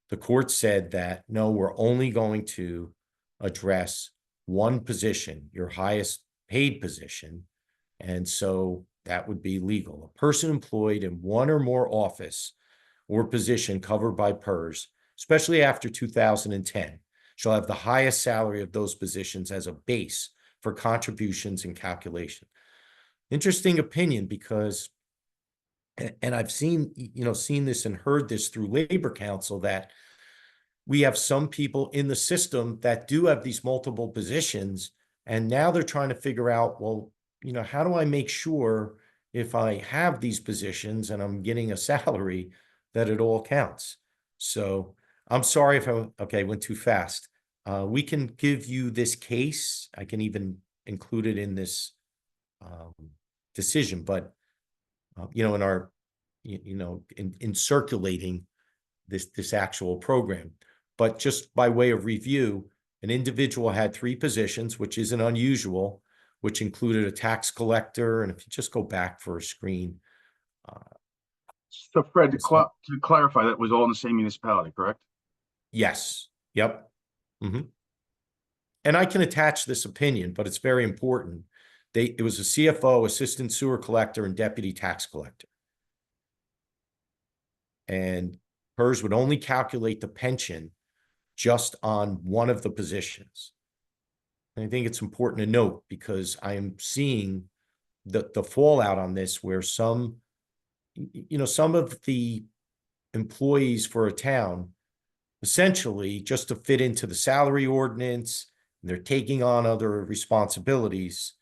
the court said that, no, we're only going to address one position, your highest paid position. And so that would be legal. A person employed in one or more office or position covered by PERS, especially after 2010, shall have the highest salary of those positions as a base for contributions and calculation. Interesting opinion, because, and I've seen this and heard this through Labor Council, that we have some people in the system that do have these multiple positions, and now they're trying to figure out, well, how do I make sure if I have these positions and I'm getting a salary that it all counts? So I'm sorry if I went too fast. We can give you this case. I can even include it in this decision, but in our, in circulating this actual program. But just by way of review, an individual had 3 positions, which isn't unusual, which included a tax collector. And if you just go back for a screen. So Fred, to clarify, that was all in the same municipality, correct? Yes. Yep. Mm-hmm. And I can attach this opinion, but it's very important. It was a CFO, assistant sewer collector, and deputy tax collector. And PERS would only calculate the pension just on one of the positions. And I think it's important to note, because I am seeing the fallout on this, where some of the employees for a town, essentially just to fit into the salary ordinance, they're taking on other responsibilities.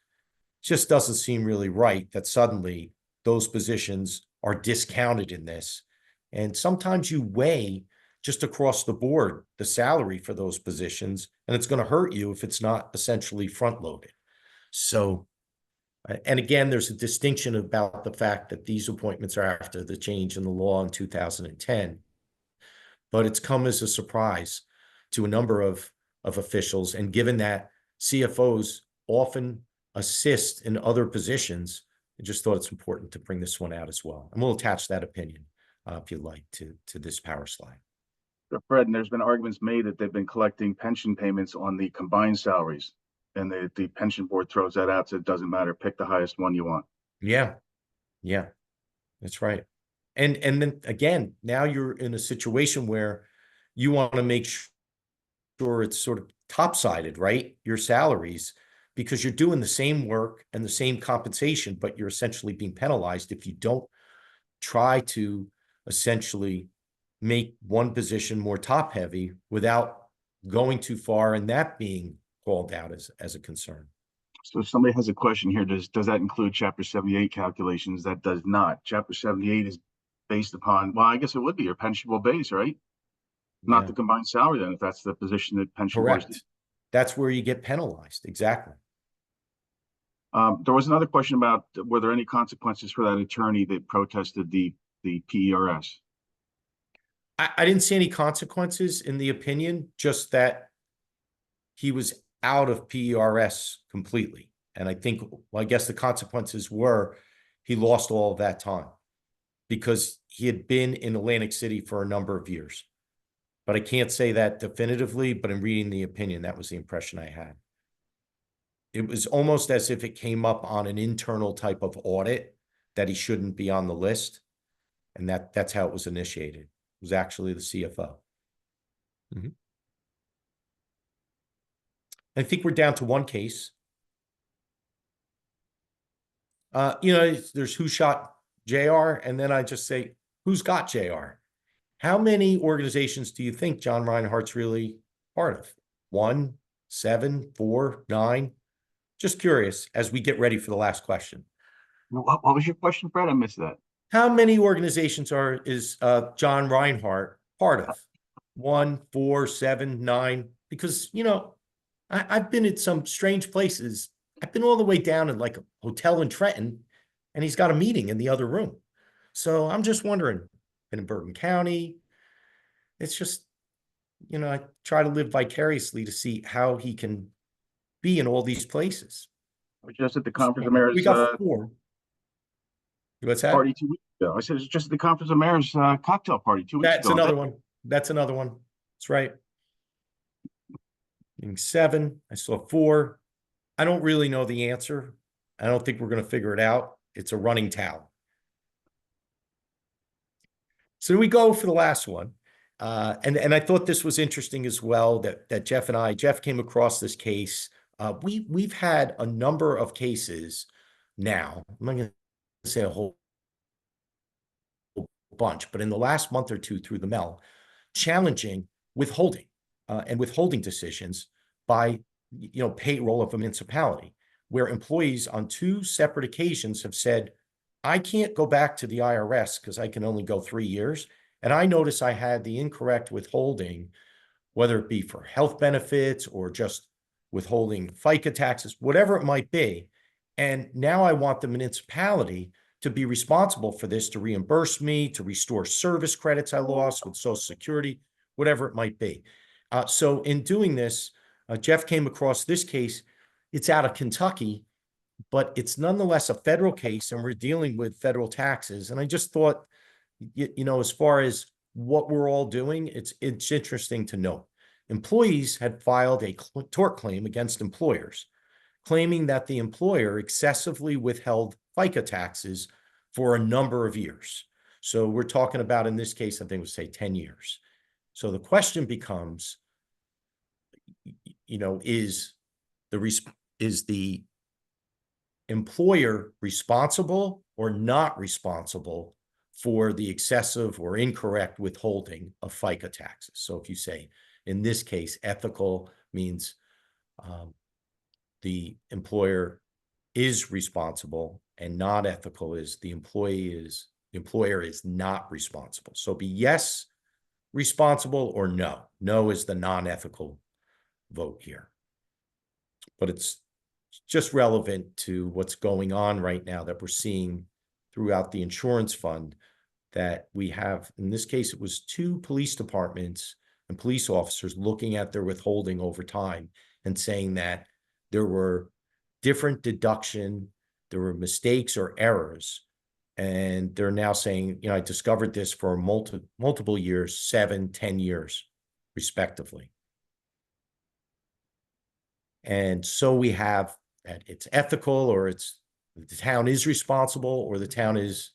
It just doesn't seem really right that suddenly those positions are discounted in this. And sometimes you weigh just across the board the salary for those positions, and it's going to hurt you if it's not essentially front loaded. So And again, there's a distinction about the fact that these appointments are after the change in the law in 2010. But it's come as a surprise to a number of officials. And given that CFOs often assist in other positions, I just thought it's important to bring this one out as well. And we'll attach that opinion, if you'd like, to this power slide. Fred, and there's been arguments made that they've been collecting pension payments on the combined salaries, and the pension board throws that out, so it doesn't matter, pick the highest one you want. Yeah, that's right. And then again, now you're in a situation where you want to make sure it's sort of top-sided, right? Your salaries, because you're doing the same work and the same compensation, but you're essentially being penalized if you don't try to essentially make one position more top-heavy without going too far and that being called out as a concern. So if somebody has a question here, does that include Chapter 78 calculations? That does not. Chapter 78 is based upon, well, I guess it would be your pensionable base, right? Not the combined salary then, if that's the position that pension boards do. Correct. That's where you get penalized. Exactly. There was another question about, were there any consequences for that attorney that protested the PERS? I didn't see any consequences in the opinion, just that he was out of PERS completely. And I think, well, I guess the consequences were he lost all of that time because he had been in Atlantic City for a number of years. But I can't say that definitively, but in reading the opinion, that was the impression I had. It was almost as if it came up on an internal type of audit that he shouldn't be on the list. And that's how it was initiated. It was actually the CFO. Mm-hmm. I think we're down to one case. There's who shot JR, and then I just say, who's got JR? How many organizations do you think Jon Rheinhardt's really part of? 1, 7, 4, 9? Just curious as we get ready for the last question. What was your question, Fred? I missed that. How many organizations is Jon Rheinhardt part of? 1, 4, 7, 9? Because, I've been at some strange places. I've been all the way down in like a hotel in Trenton, and he's got a meeting in the other room. So I'm just wondering, been in Bergen County. It's just, I try to live vicariously to see how he can be in all these places. We're just at the Conference of Mayors. We got 4. What's that? Party 2 weeks ago. I said it's just at the Conference of Mayors cocktail party 2 weeks ago. That's another one. That's another one. That's right. 7. I saw 4. I don't really know the answer. I don't think we're going to figure it out. It's a running tally. So we go for the last one. And I thought this was interesting as well that Jeff came across this case. We've had a number of cases now. I'm not going to say a whole bunch, but in the last month or two through the mail, challenging withholding and withholding decisions by payroll of a municipality, where employees on 2 separate occasions have said, I can't go back to the IRS because I can only go 3 years. And I notice I had the incorrect withholding, whether it be for health benefits or just withholding FICA taxes, whatever it might be. And now I want the municipality to be responsible for this, to reimburse me, to restore service credits I lost with Social Security, whatever it might be. So in doing this, Jeff came across this case. It's out of Kentucky, but it's nonetheless a federal case, and we're dealing with federal taxes. And I just thought, as far as what we're all doing, it's interesting to note. Employees had filed a tort claim against employers, claiming that the employer excessively withheld FICA taxes for a number of years. So we're talking about, in this case, I think we'll say 10 years. So the question becomes, is the employer responsible or not responsible for the excessive or incorrect withholding of FICA taxes? So if you say, in this case, ethical means the employer is responsible, and not ethical is the employer is not responsible. So be yes, responsible, or no. No is the non-ethical vote here. But it's just relevant to what's going on right now that we're seeing throughout the insurance fund, that we have, in this case, it was 2 police departments and police officers looking at their withholding over time and saying that there were different deduction, there were mistakes or errors. And they're now saying, I discovered this for multiple years, 7, 10 years, respectively. And so we have that it's ethical, or it's the town is responsible, or the town is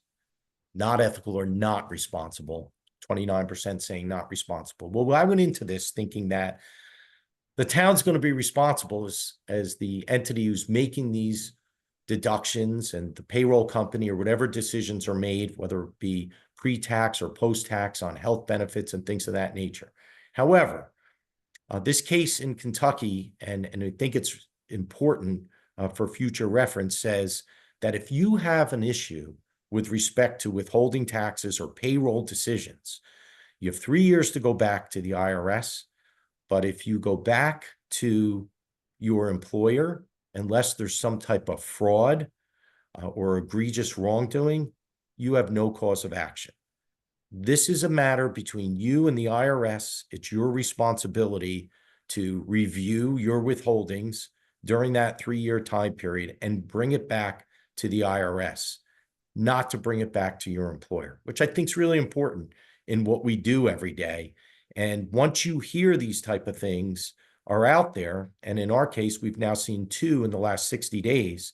not ethical or not responsible. 29% saying not responsible. Well, I went into this thinking that the town's going to be responsible as the entity who's making these deductions, and the payroll company or whatever decisions are made, whether it be pre-tax or post-tax on health benefits and things of that nature. However, this case in Kentucky, and I think it's important for future reference, says that if you have an issue with respect to withholding taxes or payroll decisions, you have 3 years to go back to the IRS. But if you go back to your employer, unless there's some type of fraud or egregious wrongdoing, you have no cause of action. This is a matter between you and the IRS. It's your responsibility to review your withholdings during that 3-year time period and bring it back to the IRS, not to bring it back to your employer, which I think is really important in what we do every day. And once you hear these type of things are out there, and in our case, we've now seen 2 in the last 60 days,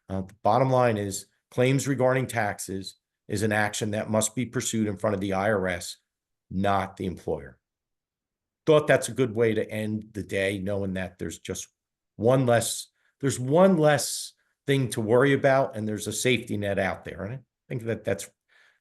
the bottom line is claims regarding taxes is an action that must be pursued in front of the IRS, not the employer. Thought that's a good way to end the day, knowing that there's just one less thing to worry about, and there's a safety net out there. And I think that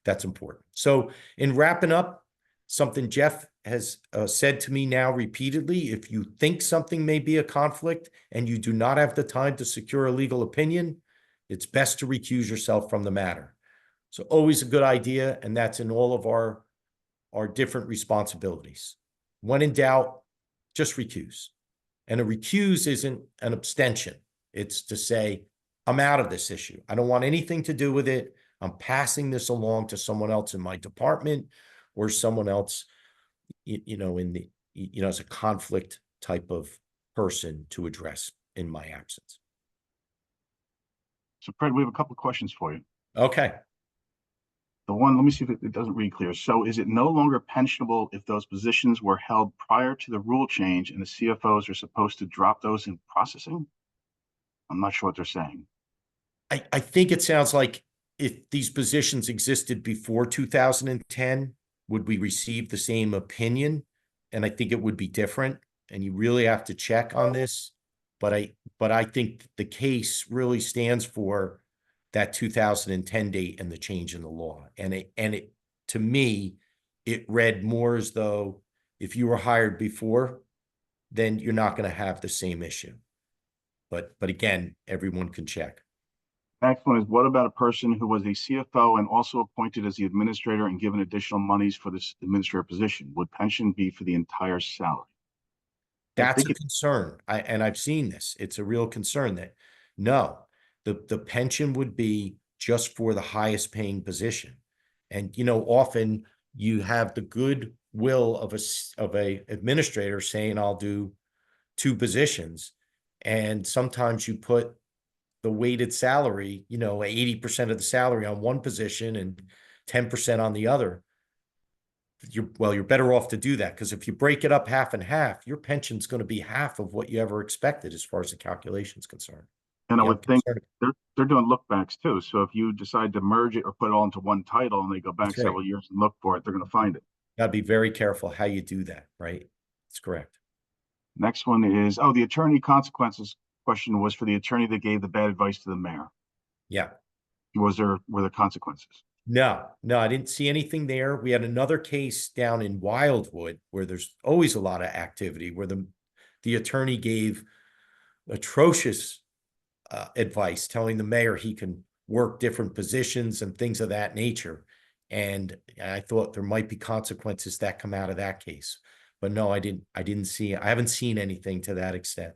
that's important. So in wrapping up, something Jeff has said to me now repeatedly: if you think something may be a conflict and you do not have the time to secure a legal opinion, it's best to recuse yourself from the matter. So always a good idea, and that's in all of our different responsibilities. When in doubt, just recuse. And a recuse isn't an abstention. It's to say, I'm out of this issue. I don't want anything to do with it. I'm passing this along to someone else in my department, or someone else, as a conflict type of person to address in my absence. So Fred, we have a couple of questions for you. Okay. The one, let me see if it doesn't read clear. So is it no longer pensionable if those positions were held prior to the rule change and the CFOs are supposed to drop those in processing? I'm not sure what they're saying. I think it sounds like if these positions existed before 2010, would we receive the same opinion? And I think it would be different, and you really have to check on this. But I think the case really stands for that 2010 date and the change in the law. And it to me, it read more as though if you were hired before, then you're not going to have the same issue. But again, everyone can check. Next one is, what about a person who was a CFO and also appointed as the administrator and given additional monies for this administrator position? Would pension be for the entire salary? That's a concern. I've seen this. It's a real concern that no, the pension would be just for the highest paying position. And, often you have the goodwill of a administrator saying, I'll do 2 positions. And sometimes you put the weighted salary, 80% of the salary on one position and 10% on the other. You're better off to do that, because if you break it up half and half, your pension's going to be half of what you ever expected as far as the calculation is concerned. And I would think they're doing look backs too. So if you decide to merge it or put it all into one title and they go back several years and look for it, they're going to find it. Gotta be very careful how you do that, right? That's correct. Next one is, the attorney consequences question was for the attorney that gave the bad advice to the mayor. Yeah. Were there consequences? No, I didn't see anything there. We had another case down in Wildwood where there's always a lot of activity, where the attorney gave atrocious advice, telling the mayor he can work different positions and things of that nature. And I thought there might be consequences that come out of that case. But no, I haven't seen anything to that extent.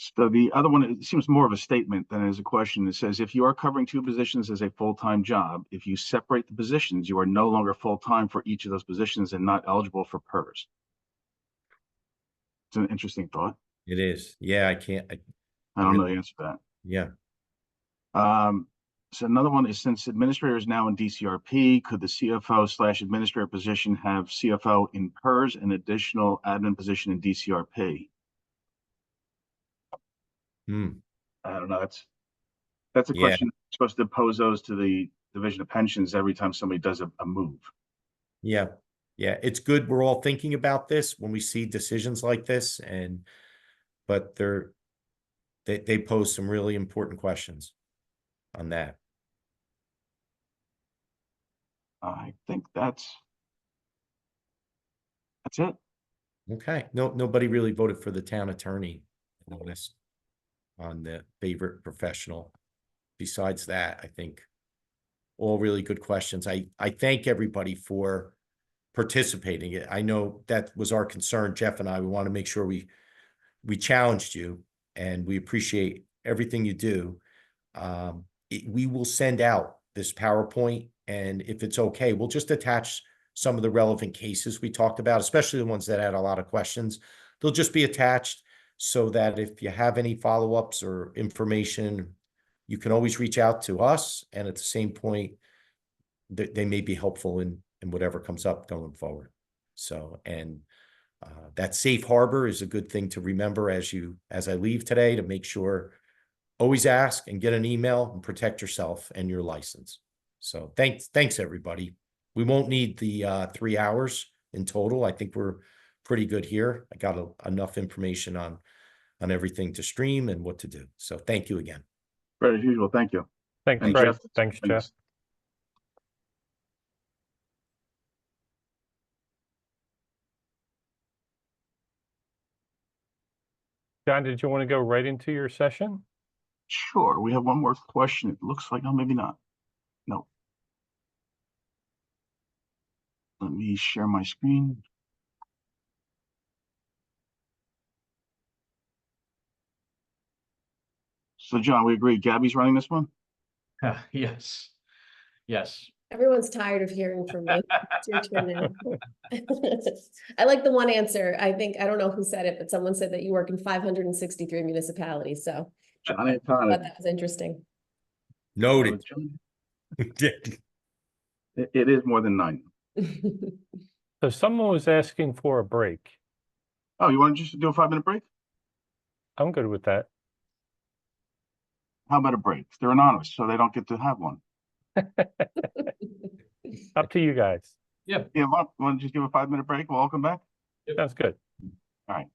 So the other one, it seems more of a statement than it is a question. It says, if you are covering two positions as a full-time job, if you separate the positions, you are no longer full-time for each of those positions and not eligible for PERS. It's an interesting thought. It is. Yeah, I can't. I don't know really- the answer to Yeah. that. So another one is, since administrator is now in DCRP, could the CFO/administrator position have CFO in PERS and additional admin position in DCRP? Hmm. I don't know. That's a Yeah. question. You're supposed to pose those to the Division of Pensions every time somebody does a move. Yeah. Yeah. It's good. We're all thinking about this when we see decisions like this, but they pose some really important questions on that. I think that's it. Okay. Nobody really voted for the town attorney, I noticed, on the favorite professional. Besides that, I think all really good questions. I thank everybody for participating. I know that was our concern, Jeff and I. We want to make sure we challenged you, and we appreciate everything you do. We will send out this PowerPoint, and if it's okay, we'll just attach some of the relevant cases we talked about, especially the ones that had a lot of questions. They'll just be attached so that if you have any follow-ups or information, you can always reach out to us. And at the same point, they may be helpful in whatever comes up going forward. So, and that safe harbor is a good thing to remember as I leave today, to make sure, always ask and get an email and protect yourself and your license. So thanks everybody. We won't need the 3 hours in total. I think we're pretty good here. I got enough information on everything to stream and what to do. So thank you again. Right, as usual. Thank you. Thanks, And Fred. Jeff, Thanks, Jeff. John, did you want to go right into your session? Sure. We have one more question. It looks like, oh, maybe not. No. Let me share my screen. So John, we agree. Gabby's running this one? Yes. Yes. Everyone's tired of hearing from me. It's your turn now. I like the one answer. I don't know who said it, but someone said that you work in 563 municipalities. So John I thought Antonic. that was interesting. Noted. It is more than 9. So someone was asking for a break. Oh, you want to just do a 5-minute break? I'm good with that. How about a break? They're anonymous, so they don't get to have one. Up to you guys. Yeah. Yeah, want to just give a 5-minute break? We'll all come back? Sounds good. All right.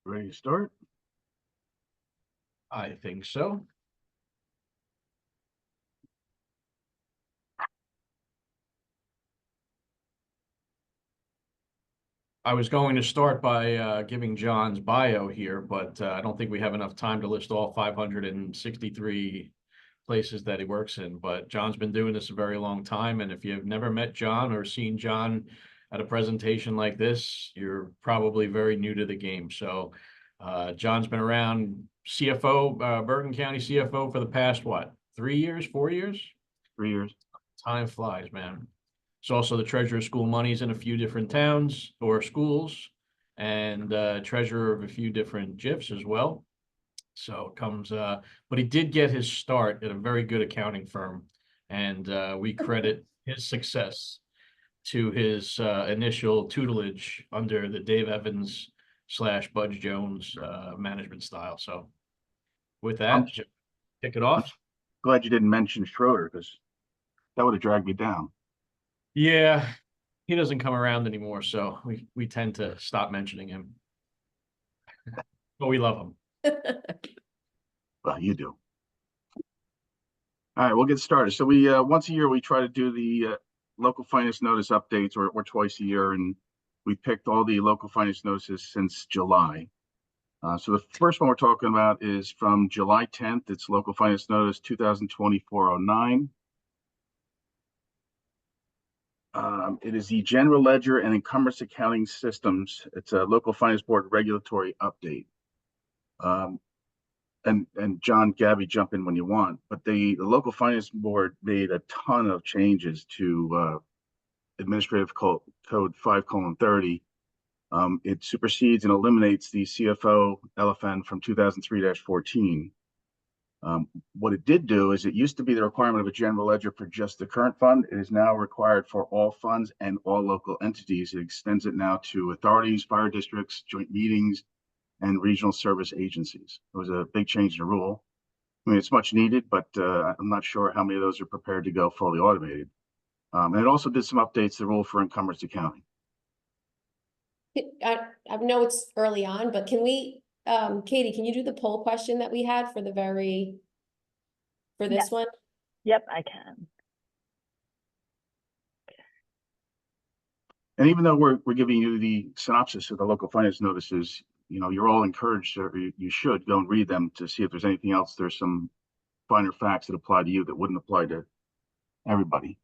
Ready to start? I think so. I was going to start by giving John's bio here, but I don't think we have enough time to list all 563 places that he works in. But John's been doing this a very long time, and if you've never met John or seen John at a presentation like this, you're probably very new to the game. So John's been around CFO, Bergen County CFO for the past, what, 3 years, 4 years? 3 years. Time flies, man. He's also the treasurer of school monies in a few different towns or schools, and treasurer of a few different GIFs as well. So it comes, but he did get his start at a very good accounting firm, and we credit his success to his initial tutelage under the Dave Evans / Budge Jones management style. So with that, kick it off. Glad you didn't mention Schroeder, because that would have dragged me down. Yeah, he doesn't come around anymore, so we tend to stop mentioning him. But we love him. Well, you do. All right, we'll get started. So we once a year we try to do the local finance notice updates, or twice a year, and we picked all the local finance notices since July. So the first one we're talking about is from July 10th. It's local finance notice 2020-409. It is the general ledger and encumbrance accounting systems. It's a local finance board regulatory update. And John, Gabby, jump in when you want, but the local finance board made a ton of changes to administrative code 5:30. It supersedes and eliminates the CFO LFN from 2003-14. What it did do is, it used to be the requirement of a general ledger for just the current fund. It is now required for all funds and all local entities. It extends it now to authorities, fire districts, joint meetings, and regional service agencies. It was a big change in the rule. I mean, it's much needed, but I'm not sure how many of those are prepared to go fully automated. And it also did some updates to the rule for encumbrance accounting. I know it's early on, but can we, Katie, can you do the poll question that we had for this Yes. one? Yep, I can. And even though we're giving you the synopsis of the local finance notices, you know, you're all encouraged, or you should go and read them to see if there's anything else. There's some finer facts that apply to you that wouldn't apply to everybody.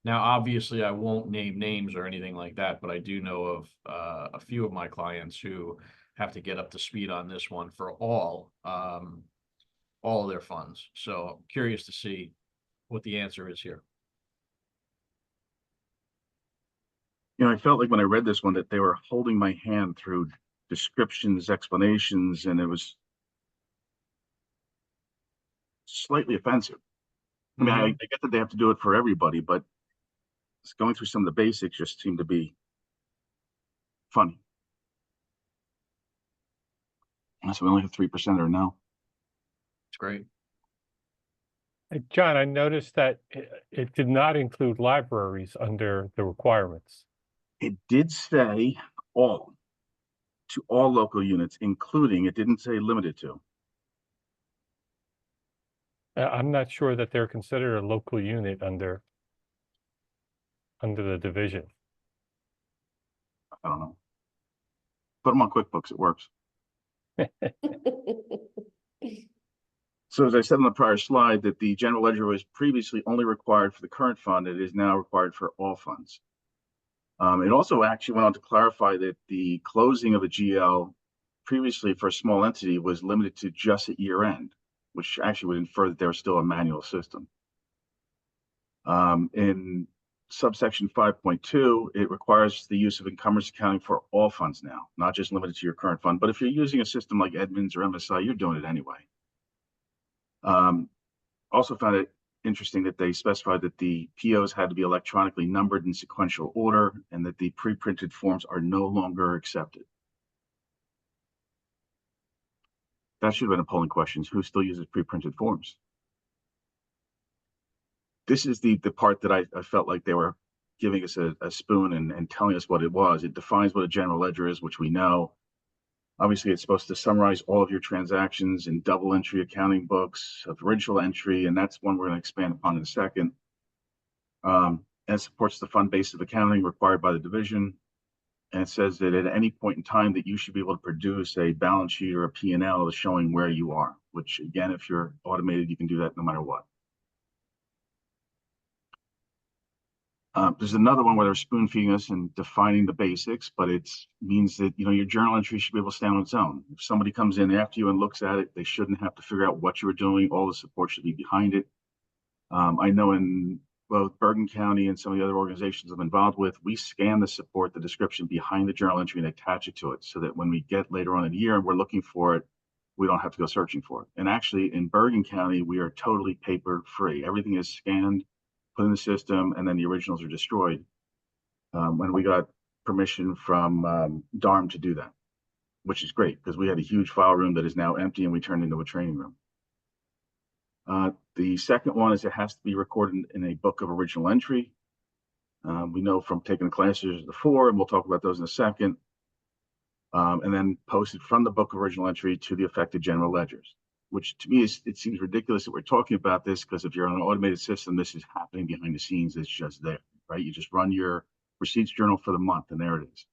Now, obviously, I won't name names or anything like that, but I do know of a few of my clients who have to get up to speed on this one for all of their funds. So I'm curious to see what the answer is here. You know, I felt like when I read this one that they were holding my hand through descriptions, explanations, and it was slightly offensive. I mean, I get that they have to do it for everybody, but going through some of the basics just seemed to be funny. So we only have 3% or no. It's great. John, I noticed that it did not include libraries under the requirements. It did say all, to all local units, including, it didn't say limited to. I'm not sure that they're considered a local unit under the division. I don't know. Put them on QuickBooks, it works. So as I said on the prior slide, that the general ledger was previously only required for the current fund. It is now required for all funds. It also actually went on to clarify that the closing of a GL previously for a small entity was limited to just at year end, which actually would infer that there was still a manual system. In subsection 5.2, it requires the use of encumbrance accounting for all funds now, not just limited to your current fund. But if you're using a system like Edmunds or MSI, you're doing it anyway. Also found it interesting that they specified that the POs had to be electronically numbered in sequential order, and that the pre-printed forms are no longer accepted. That should have been a polling question. Who still uses pre-printed forms? This is the part that I felt like they were giving us a spoon and telling us what it was. It defines what a general ledger is, which we know. Obviously, it's supposed to summarize all of your transactions in double entry accounting books of original entry, and that's one we're going to expand upon in a second. And it supports the fund basis of accounting required by the division. And it says that at any point in time that you should be able to produce a balance sheet or a P&L showing where you are, which again, if you're automated, you can do that no matter what. There's another one where they're spoon feeding us and defining the basics, but it means that, you know, your journal entry should be able to stand on its own. If somebody comes in after you and looks at it, they shouldn't have to figure out what you were doing. All the support should be behind it. I know in both Bergen County and some of the other organizations I'm involved with, we scan the support, the description behind the journal entry and attach it to it so that when we get later on in the year and we're looking for it, we don't have to go searching for it. And actually in Bergen County, we are totally paper free. Everything is scanned, put in the system, and then the originals are destroyed. When we got permission from DARM to do that, which is great because we had a huge file room that is now empty and we turned into a training room. The second one is it has to be recorded in a book of original entry. We know from taking the classes before, and we'll talk about those in a second. And then posted from the book of original entry to the affected general ledgers, which to me it seems ridiculous that we're talking about this because if you're on an automated system, this is happening behind the scenes. It's just there, right? You just run your receipts journal for the month and there it is.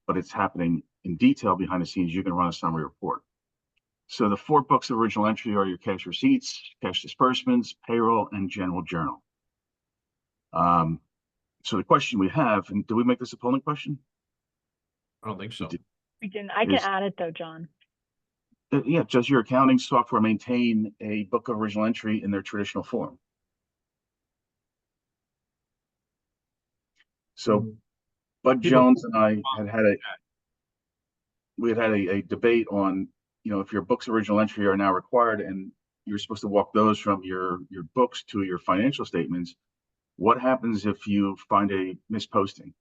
But it's happening in detail behind the scenes. You can run a summary report. So the 4 books of original entry are your cash receipts, cash disbursements, payroll, and general journal. So the question we have, and did we make this a polling question? I don't think so. We didn't. I can add it though, John. Yeah, does your accounting software maintain a book of original entry in their traditional form? So Bud Jones and I had a debate on, you know, if your books of original entry are now required and you're supposed to walk those from your books to your financial statements, what happens if you find a misposting?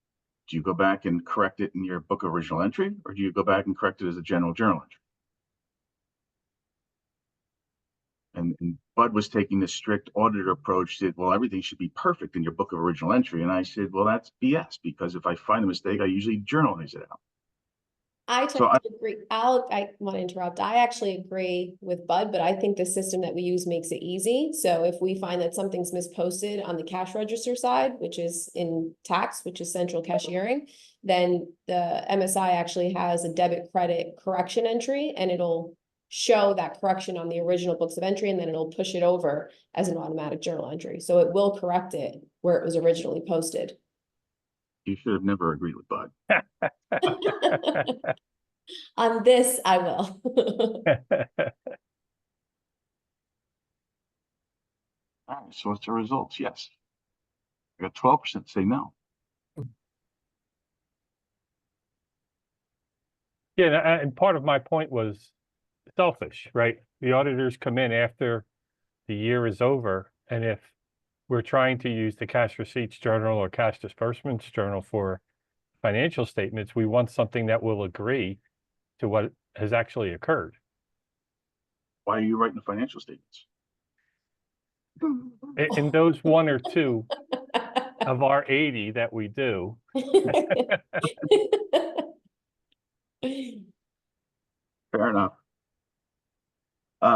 Do you go back and correct it in your book of original entry, or do you go back and correct it as a general journal entry? And Bud was taking this strict auditor approach, said, well, everything should be perfect in your book of original entry. And I said, well, that's BS, because if I find a mistake, I usually journalize it out. I totally agree. I want to interrupt. I actually agree with Bud, but I think the system that we use makes it easy. So if we find that something's misposted on the cash register side, which is in tax, which is central cashiering, then the MSI actually has a debit credit correction entry and it'll show that correction on the original books of entry, and then it'll push it over as an automatic journal entry. So it will correct it where it was originally posted. You should have never agreed with Bud. On this, I will. All right, so what's the results? Yes. I got 12% say no. Yeah, and part of my point was selfish, right? The auditors come in after the year is over, and if we're trying to use the cash receipts journal or cash disbursements journal for financial statements, we want something that will agree to what has actually occurred. Why are you writing the financial statements? In those 1 or 2 of our 80 that we do. Fair enough.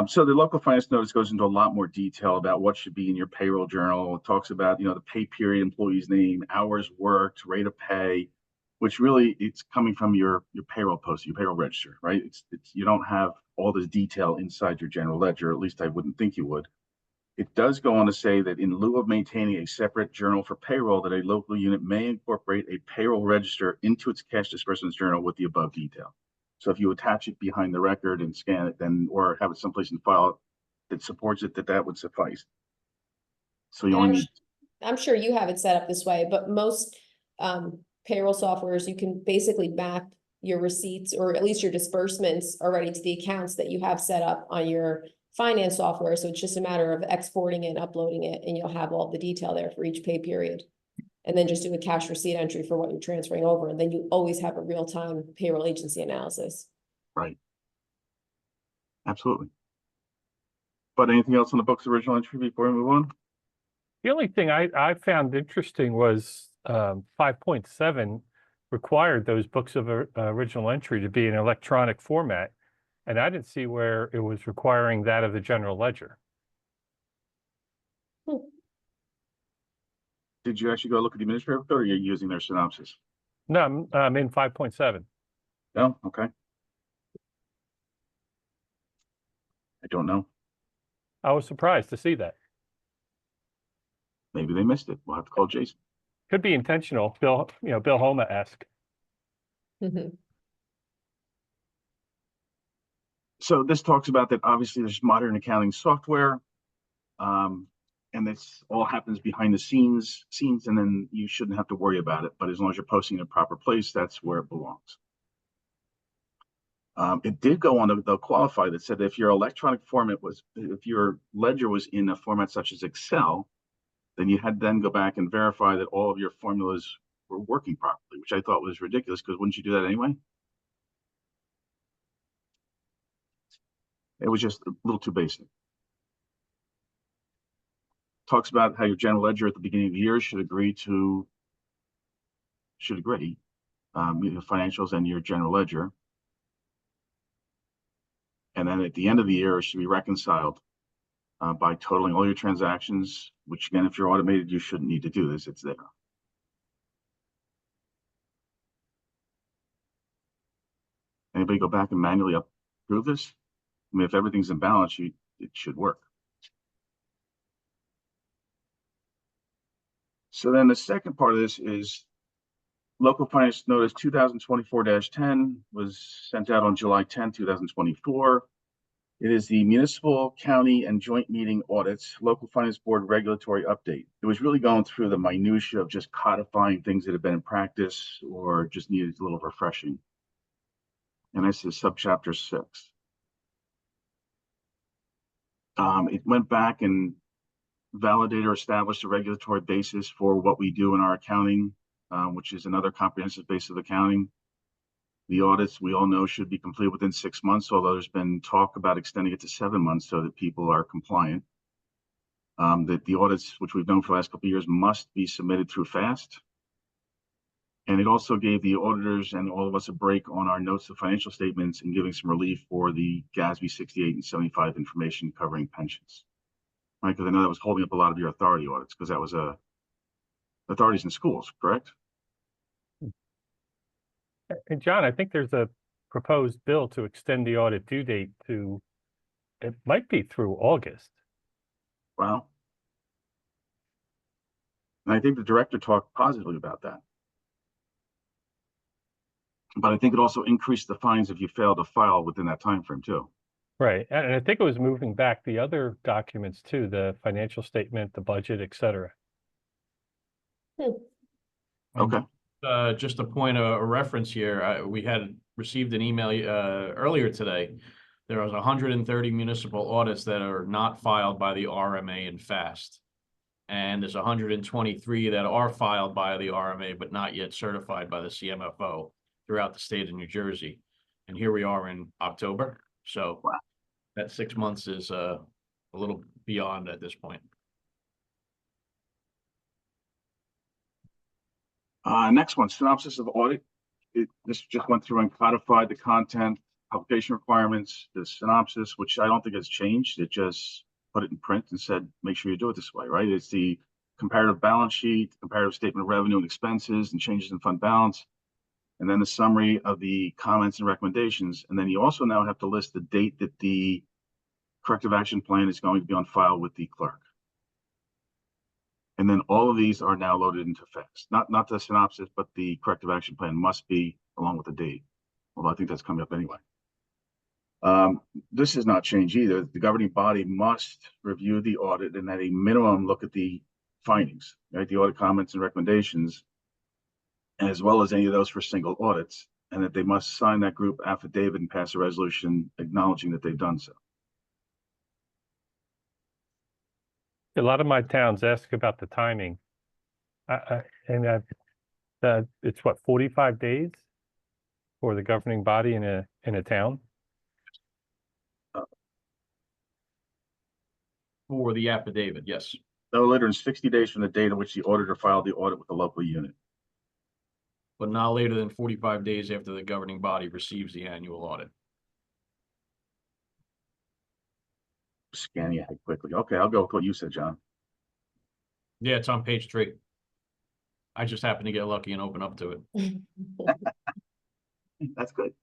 So the local finance notice goes into a lot more detail about what should be in your payroll journal. It talks about, you know, the pay period, employee's name, hours worked, rate of pay, which really it's coming from your payroll post, your payroll register, right? It's you don't have all this detail inside your general ledger. At least I wouldn't think you would. It does go on to say that in lieu of maintaining a separate journal for payroll, that a local unit may incorporate a payroll register into its cash disbursements journal with the above detail. So if you attach it behind the record and scan it, then or have it someplace in the file that supports it, that would suffice. So you only need. I'm sure you have it set up this way, but most payroll softwares, you can basically map your receipts or at least your disbursements already to the accounts that you have set up on your finance software. So it's just a matter of exporting it and uploading it, and you'll have all the detail there for each pay period. And then just do a cash receipt entry for what you're transferring over. And then you always have a real-time payroll agency analysis. Right. Absolutely. But anything else on the book's original entry before we move on? The only thing I found interesting was 5.7 required those books of original entry to be in electronic format. And I didn't see where it was requiring that of the general ledger. Did you actually go look at the administrative report, or are you using their synopsis? No, I'm in 5.7. No? Okay. I don't know. I was surprised to see that. Maybe they missed it. We'll have to call Jason. Could be intentional, Bill Homa-esque. So this talks about that obviously there's modern accounting software, and this all happens behind the scenes, and then you shouldn't have to worry about it. But as long as you're posting in a proper place, that's where it belongs. It did go on to qualify that said if your electronic format if your ledger was in a format such as Excel, then you had to then go back and verify that all of your formulas were working properly, which I thought was ridiculous, because wouldn't you do that anyway? It was just a little too basic. Talks about how your general ledger at the beginning of the year should agree your financials and your general ledger. And then at the end of the year, it should be reconciled by totaling all your transactions, which again, if you're automated, you shouldn't need to do this. It's there. Anybody go back and manually approve this? I mean, if everything's in balance, it should work. So then the second part of this is Local Finance Notice 2024-10 was sent out on July 10, 2024. It is the Municipal, County, and Joint Meeting Audits, Local Finance Board Regulatory Update. It was really going through the minutia of just codifying things that have been in practice or just needed a little refreshing. And this is subchapter 6. It went back and validated or established a regulatory basis for what we do in our accounting, which is another comprehensive base of accounting. The audits, we all know, should be complete within 6 months, although there's been talk about extending it to 7 months so that people are compliant. That the audits, which we've known for the last couple of years, must be submitted through FAST. And it also gave the auditors and all of us a break on our notes of financial statements and giving some relief for the GASB 68 and 75 information covering pensions. Right, because I know that was holding up a lot of your authority audits, because that was authorities in schools, correct? And John, I think there's a proposed bill to extend the audit due date to, it might be through August. Wow. And I think the director talked positively about that. But I think it also increased the fines if you fail to file within that time frame too. Right, and I think it was moving back the other documents too, the financial statement, the budget, et cetera. Okay. Just a point of reference here, we had received an email earlier today. There was 130 municipal audits that are not filed by the RMA and FAST. And there's 123 that are filed by the RMA, but not yet certified by the CMFO throughout the state of New Jersey. And here we are in October. So wow, that 6 months is a little beyond at this point. Next one, synopsis of audit. This just went through and codified the content, publication requirements, the synopsis, which I don't think has changed. It just put it in print and said, make sure you do it this way, right? It's the comparative balance sheet, comparative statement of revenue and expenses and changes in fund balance, and then the summary of the comments and recommendations. And then you also now have to list the date that the corrective action plan is going to be on file with the clerk. And then all of these are now loaded into FAST. Not the synopsis, but the corrective action plan must be along with the date. Although I think that's coming up anyway. This has not changed either. The governing body must review the audit and at a minimum look at the findings, right? The audit comments and recommendations, as well as any of those for single audits, and that they must sign that group affidavit and pass a resolution acknowledging that they've done so. A lot of my towns ask about the timing. It's what, 45 days for the governing body in a town? For the affidavit, yes. No later than 60 days from the date on which the auditor filed the audit with the local unit. But not later than 45 days after the governing body receives the annual audit. Scanning ahead quickly. Okay, I'll go with what you said, John. Yeah, it's on page 3. I just happened to get lucky and open up to it. That's good.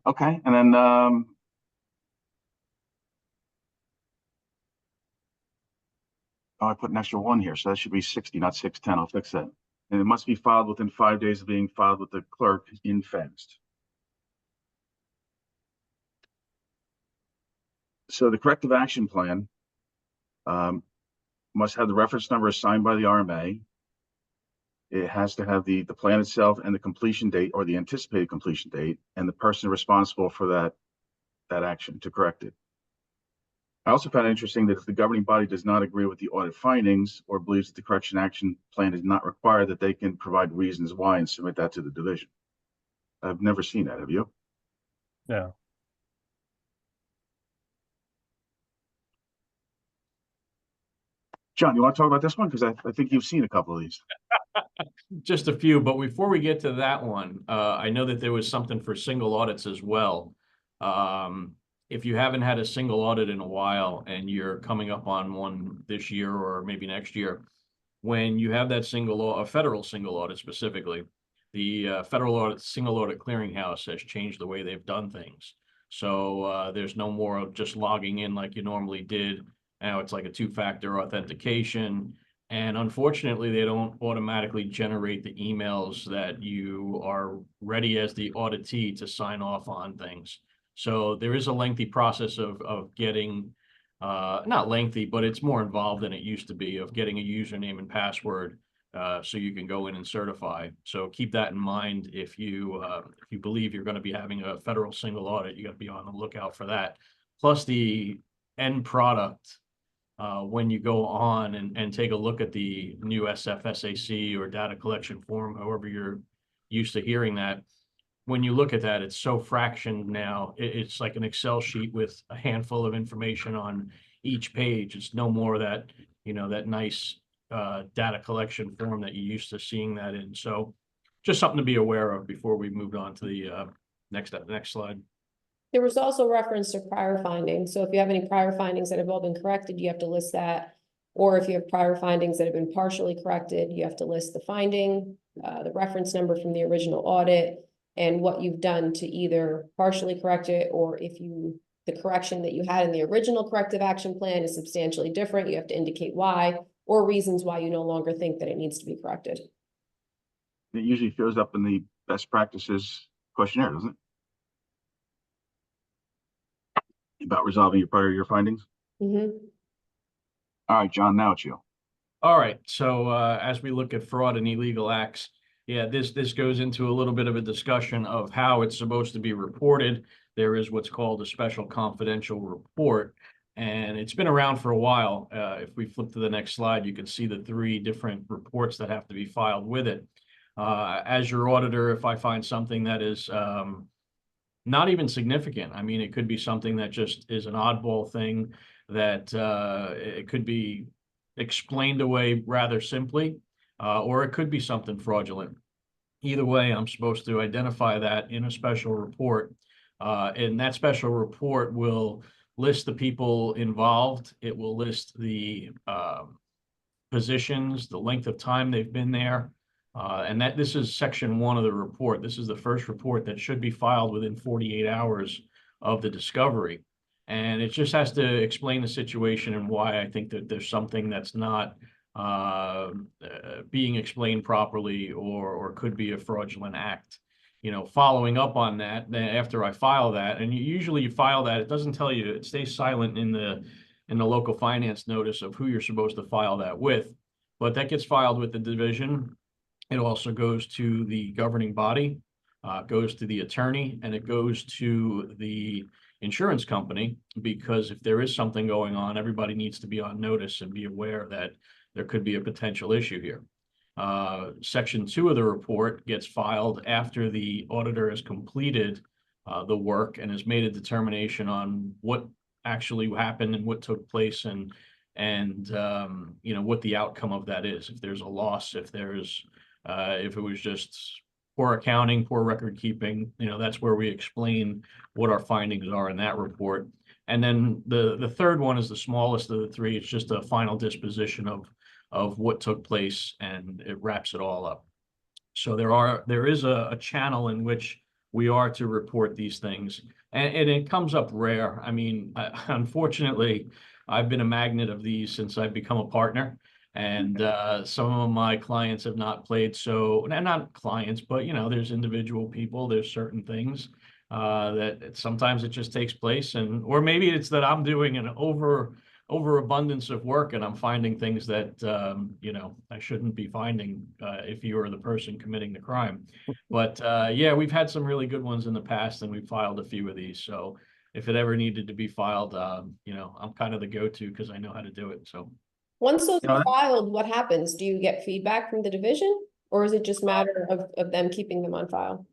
Okay, and then I put an extra 1 here, so that should be 60, not 610. I'll fix that. And it must be filed within 5 days of being filed with the clerk in FAST. So the corrective action plan must have the reference number assigned by the RMA. It has to have the plan itself and the completion date or the anticipated completion date and the person responsible for that action to correct it. I also found it interesting that if the governing body does not agree with the audit findings or believes that the correction action plan is not required, that they can provide reasons why and submit that to the division. I've never seen that. Have you? No. John, you want to talk about this one? Because I think you've seen a couple of these. Just a few, but before we get to that one, I know that there was something for single audits as well. If you haven't had a single audit in a while and you're coming up on one this year or maybe next year, when you have that a federal single audit specifically, the federal single audit clearinghouse has changed the way they've done things. So there's no more of just logging in like you normally did. Now it's like a 2-factor authentication. And unfortunately, they don't automatically generate the emails that you are ready as the auditee to sign off on things. So there is a lengthy process of getting, not lengthy, but it's more involved than it used to be, of getting a username and password so you can go in and certify. So keep that in mind. If you believe you're going to be having a federal single audit, you got to be on the lookout for that. Plus the end product. When you go on and take a look at the new SFSAC or data collection form, however you're used to hearing that, when you look at that, it's so fractioned now. It's like an Excel sheet with a handful of information on each page. It's no more that, that nice data collection form that you used to seeing that in. So just something to be aware of before we moved on to the next slide. There was also reference to prior findings. So if you have any prior findings that have all been corrected, you have to list that. Or if you have prior findings that have been partially corrected, you have to list the finding, the reference number from the original audit, and what you've done to either partially correct it, or if the correction that you had in the original corrective action plan is substantially different, you have to indicate why, or reasons why you no longer think that it needs to be corrected. It usually shows up in the best practices questionnaire, doesn't it? About resolving your prior year findings. Mm-hmm. All right, John, now it's you. All right. So as we look at fraud and illegal acts, yeah, this goes into a little bit of a discussion of how it's supposed to be reported. There is what's called a special confidential report, and it's been around for a while. If we flip to the next slide, you can see the 3 different reports that have to be filed with it. As your auditor, if I find something that is not even significant, I mean, it could be something that just is an oddball thing that it could be explained away rather simply, or it could be something fraudulent. Either way, I'm supposed to identify that in a special report, and that special report will list the people involved. It will list the positions, the length of time they've been there, and that this is section 1 of the report. This is the first report that should be filed within 48 hours of the discovery. And it just has to explain the situation and why I think that there's something that's not being explained properly or could be a fraudulent act. Following up on that, then after I file that, and usually you file that, it doesn't tell you, it stays silent in the local finance notice of who you're supposed to file that with, but that gets filed with the division. It also goes to the governing body, goes to the attorney, and it goes to the insurance company, because if there is something going on, everybody needs to be on notice and be aware that there could be a potential issue here. Section 2 of the report gets filed after the auditor has completed the work and has made a determination on what actually happened and what took place, and you know, what the outcome of that is. If there's a loss, if it was just poor accounting, poor record keeping, you know, that's where we explain what our findings are in that report. And then the third one is the smallest of the three. It's just a final disposition of what took place, and it wraps it all up. So there is a channel in which we are to report these things, and it comes up rare. I mean, unfortunately, I've been a magnet of these since I've become a partner, and some of my clients have not played. So, and not clients, but you know, there's individual people, there's certain things that sometimes it just takes place, and or maybe it's that I'm doing an overabundance of work and I'm finding things that you know, I shouldn't be finding if you are the person committing the crime. But yeah, we've had some really good ones in the past, and we've filed a few of these. So if it ever needed to be filed, you know, I'm kind of the go-to because I know how to do it. So Once those You know, are filed, what happens? Do you get feedback from the division, or is it just a matter of them keeping them on file?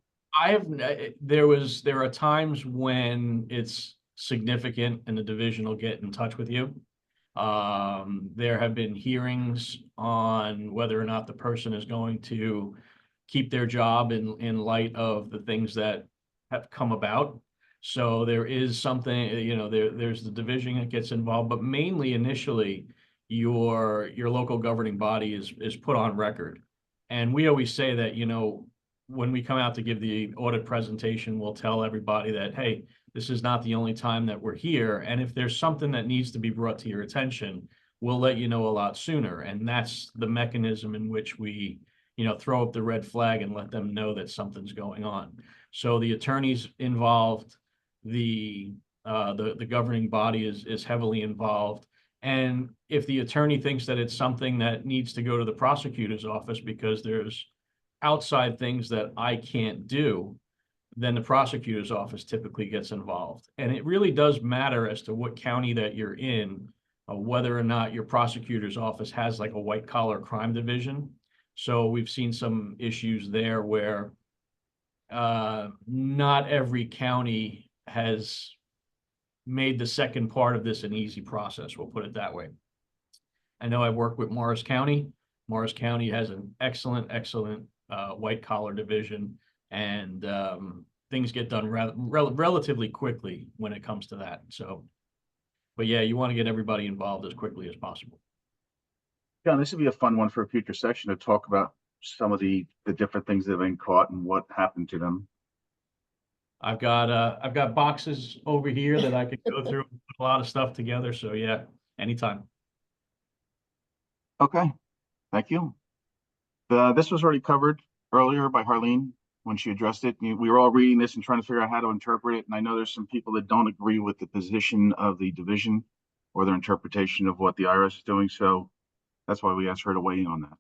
there are times when it's significant and the division will get in touch with you. There have been hearings on whether or not the person is going to keep their job in light of the things that have come about. So there is something, you know, there's the division that gets involved, but mainly initially your local governing body is put on record. And we always say that, you know, when we come out to give the audit presentation, we'll tell everybody that, hey, this is not the only time that we're here. And if there's something that needs to be brought to your attention, we'll let you know a lot sooner. And that's the mechanism in which we, you know, throw up the red flag and let them know that something's going on. So the attorneys involved, the governing body is heavily involved. And if the attorney thinks that it's something that needs to go to the prosecutor's office because there's outside things that I can't do, then the prosecutor's office typically gets involved. And it really does matter as to what county that you're in, whether or not your prosecutor's office has like a white collar crime division. So we've seen some issues there where not every county has made the second part of this an easy process. We'll put it that way. I know I've worked with Morris County. Morris County has an excellent white collar division, and things get done relatively quickly when it comes to that. So, but yeah, you want to get everybody involved as quickly as possible. John, this would be a fun one for a future section to talk about some of the different things that have been caught and what happened to them. I've got boxes over here that I could go through, put a lot of stuff together. So yeah, anytime. Okay, thank you. This was already covered earlier by Harlene when she addressed it. We were all reading this and trying to figure out how to interpret it. And I know there's some people that don't agree with the position of the division or their interpretation of what the IRS is doing. So that's why we asked her to weigh in on that.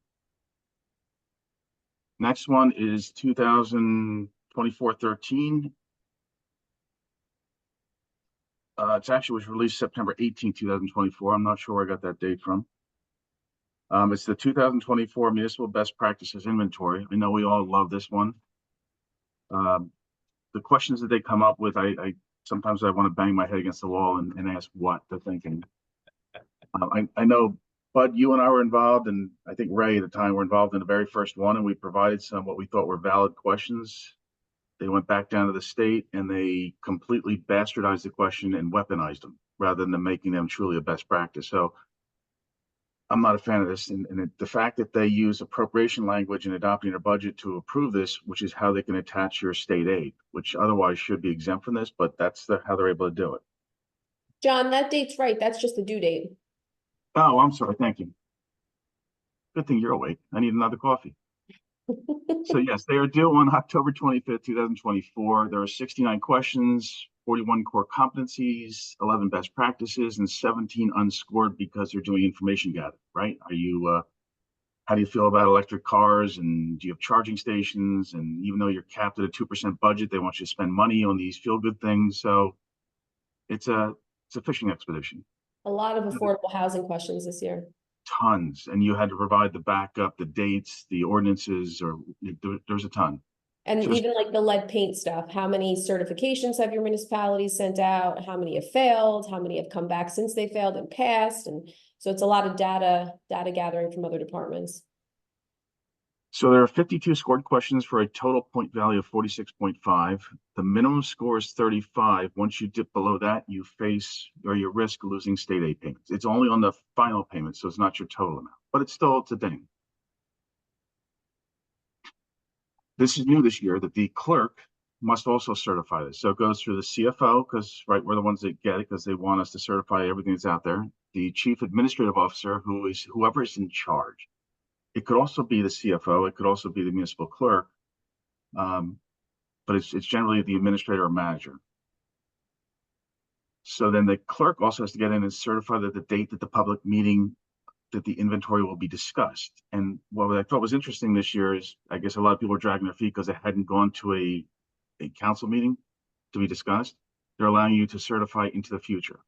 Next one is 2024-13. It actually was released September 18, 2024. I'm not sure where I got that date from. It's the 2024 Municipal Best Practices Inventory. I know we all love this one. The questions that they come up with, I sometimes I want to bang my head against the wall and ask what they're thinking. I know, Bud, you and I were involved, and I think Ray at the time were involved in the very first one, and we provided some what we thought were valid questions. They went back down to the state and they completely bastardized the question and weaponized them rather than making them truly a best practice. So I'm not a fan of this. And the fact that they use appropriation language in adopting their budget to approve this, which is how they can attach your state aid, which otherwise should be exempt from this, but that's how they're able to do it. John, that date's right. That's just the due date. Oh, I'm sorry. Thank you. Good thing you're awake. I need another coffee. So yes, they are due on October 25th, 2024. There are 69 questions, 41 core competencies, 11 best practices, and 17 unscored because they're doing information gathering, right? Are you, how do you feel about electric cars, and do you have charging stations? And even though you're capped at a 2% budget, they want you to spend money on these feel-good things. So it's a fishing expedition. A lot of affordable housing questions this year. Tons, and you had to provide the backup, the dates, the ordinances, or there's a ton. And So it's- even like the lead paint stuff, how many certifications have your municipalities sent out? How many have failed? How many have come back since they failed and passed? And so it's a lot of data gathering from other departments. So there are 52 scored questions for a total point value of 46.5. The minimum score is 35. Once you dip below that, you risk losing state aid payments. It's only on the final payment, so it's not your total amount, but it's a ding. This is new this year that the clerk must also certify this. So it goes through the CFO, because we're the ones that get it because they want us to certify everything that's out there. The chief administrative officer, who is whoever is in charge. It could also be the CFO. It could also be the municipal clerk, but it's generally the administrator or manager. So then the clerk also has to get in and certify that the date that the public meeting, that the inventory will be discussed. And what I thought was interesting this year is, I guess a lot of people are dragging their feet because they hadn't gone to a council meeting to be discussed. They're allowing you to certify into the future.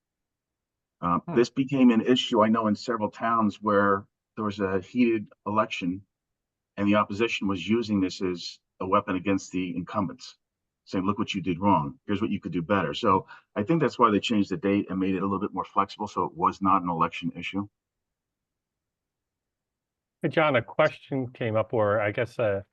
This became an issue, I know, in several towns where there was a heated election and the opposition was using this as a weapon against the incumbents, saying, look what you did wrong. Here's what you could do better. So I think that's why they changed the date and made it a little bit more flexible, so it was not an election issue. Hey, John, a question came up, or I guess a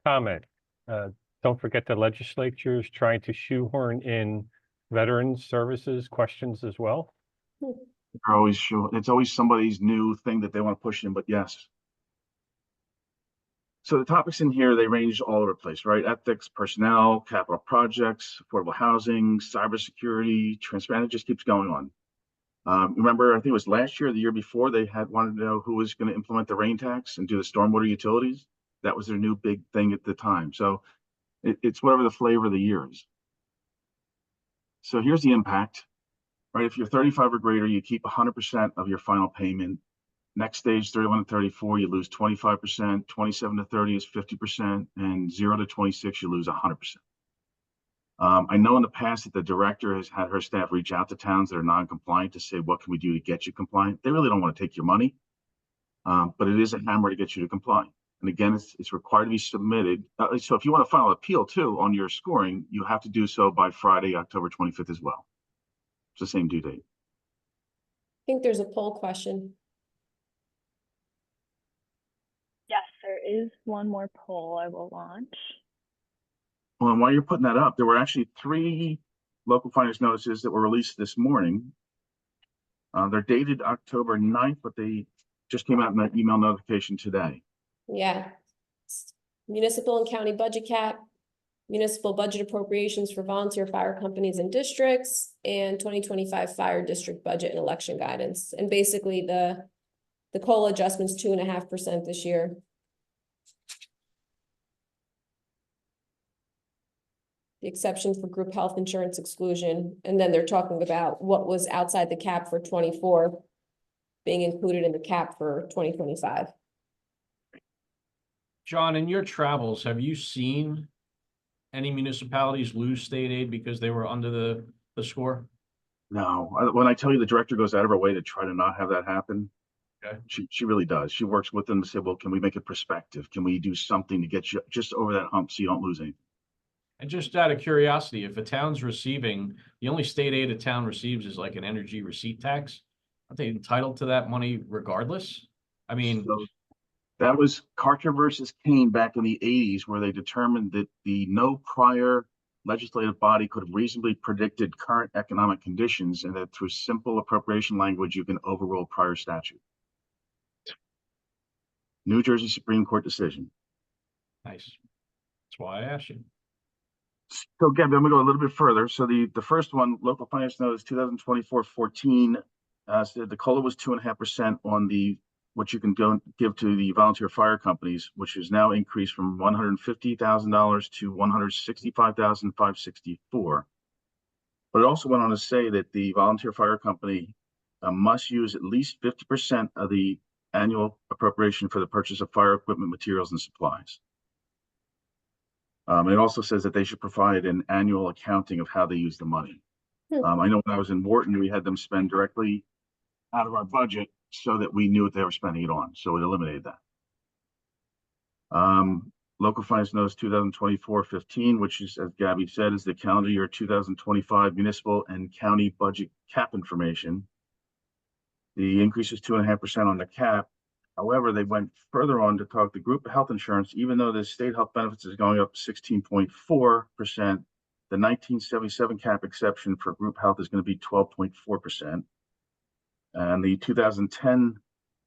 comment. Don't forget the legislature is trying to shoehorn in veterans services questions as well. They're always sure. It's always somebody's new thing that they want to push in, but yes. So the topics in here, they range all over the place, right? Ethics, personnel, capital projects, affordable housing, cybersecurity, transparency, just keeps going on. Remember, I think it was last year or the year before, they wanted to know who was going to implement the rain tax and do the stormwater utilities. That was their new big thing at the time. So it's whatever the flavor of the year is. So here's the impact. Right, if you're 35 or greater, you keep 100% of your final payment. Next stage, 31 to 34, you lose 25%. 27 to 30 is 50%, and 0 to 26, you lose 100%. I know in the past that the director has had her staff reach out to towns that are non-compliant to say, what can we do to get you compliant? They really don't want to take your money, but it is a hammer to get you to comply. And again, it's required to be submitted. So if you want to file an appeal too on your scoring, you have to do so by Friday, October 25th as well. It's the same due date. I think there's a poll question. Yes, there is one more poll I will launch. Well, and while you're putting that up, there were actually 3 local finance notices that were released this morning. They're dated October 9th, but they just came out in that email notification today. Yeah. Municipal and county budget cap, municipal budget appropriations for volunteer fire companies and districts, and 2025 fire district budget and election guidance. And basically the COLA adjustment's 2.5% this year. The exception for group health insurance exclusion. And then they're talking about what was outside the cap for 24 being included in the cap for 2025. John, in your travels, have you seen any municipalities lose state aid because they were under the score? No, when I tell you the director goes out of her way to try to not have that happen, Okay. She really does. She works with them to say, well, can we make it prospective? Can we do something to get you just over that hump so you don't lose anything? And just out of curiosity, if a town's receiving, the only state aid a town receives is like an energy receipt tax, aren't they entitled to that money regardless? I mean, So that was Carter versus Kane back in the 80s, where they determined that no prior legislative body could have reasonably predicted current economic conditions, and that through simple appropriation language, you can overrule prior statute. New Jersey Supreme Court decision. nice. That's why I asked you. So again, I'm going to go a little bit further. So the first one, local finance notice 2024-14, said the COLA was 2.5% on what you can go give to the volunteer fire companies, which is now increased from $150,000 to $165,564. But it also went on to say that the volunteer fire company must use at least 50% of the annual appropriation for the purchase of fire equipment, materials, and supplies. It also says that they should provide an annual accounting of how they use the money. I know when I was in Wharton, we had them spend directly out of our budget so that we knew what they were spending it on. So it eliminated that. Local Finance Notice 2024-15, which is, as Gabby said, is the calendar year 2025 municipal and county budget cap information. The increase is 2.5% on the cap. However, they went further on to talk the group health insurance, even though the state health benefits is going up 16.4%, the 1977 cap exception for group health is going to be 12.4%. And the 2010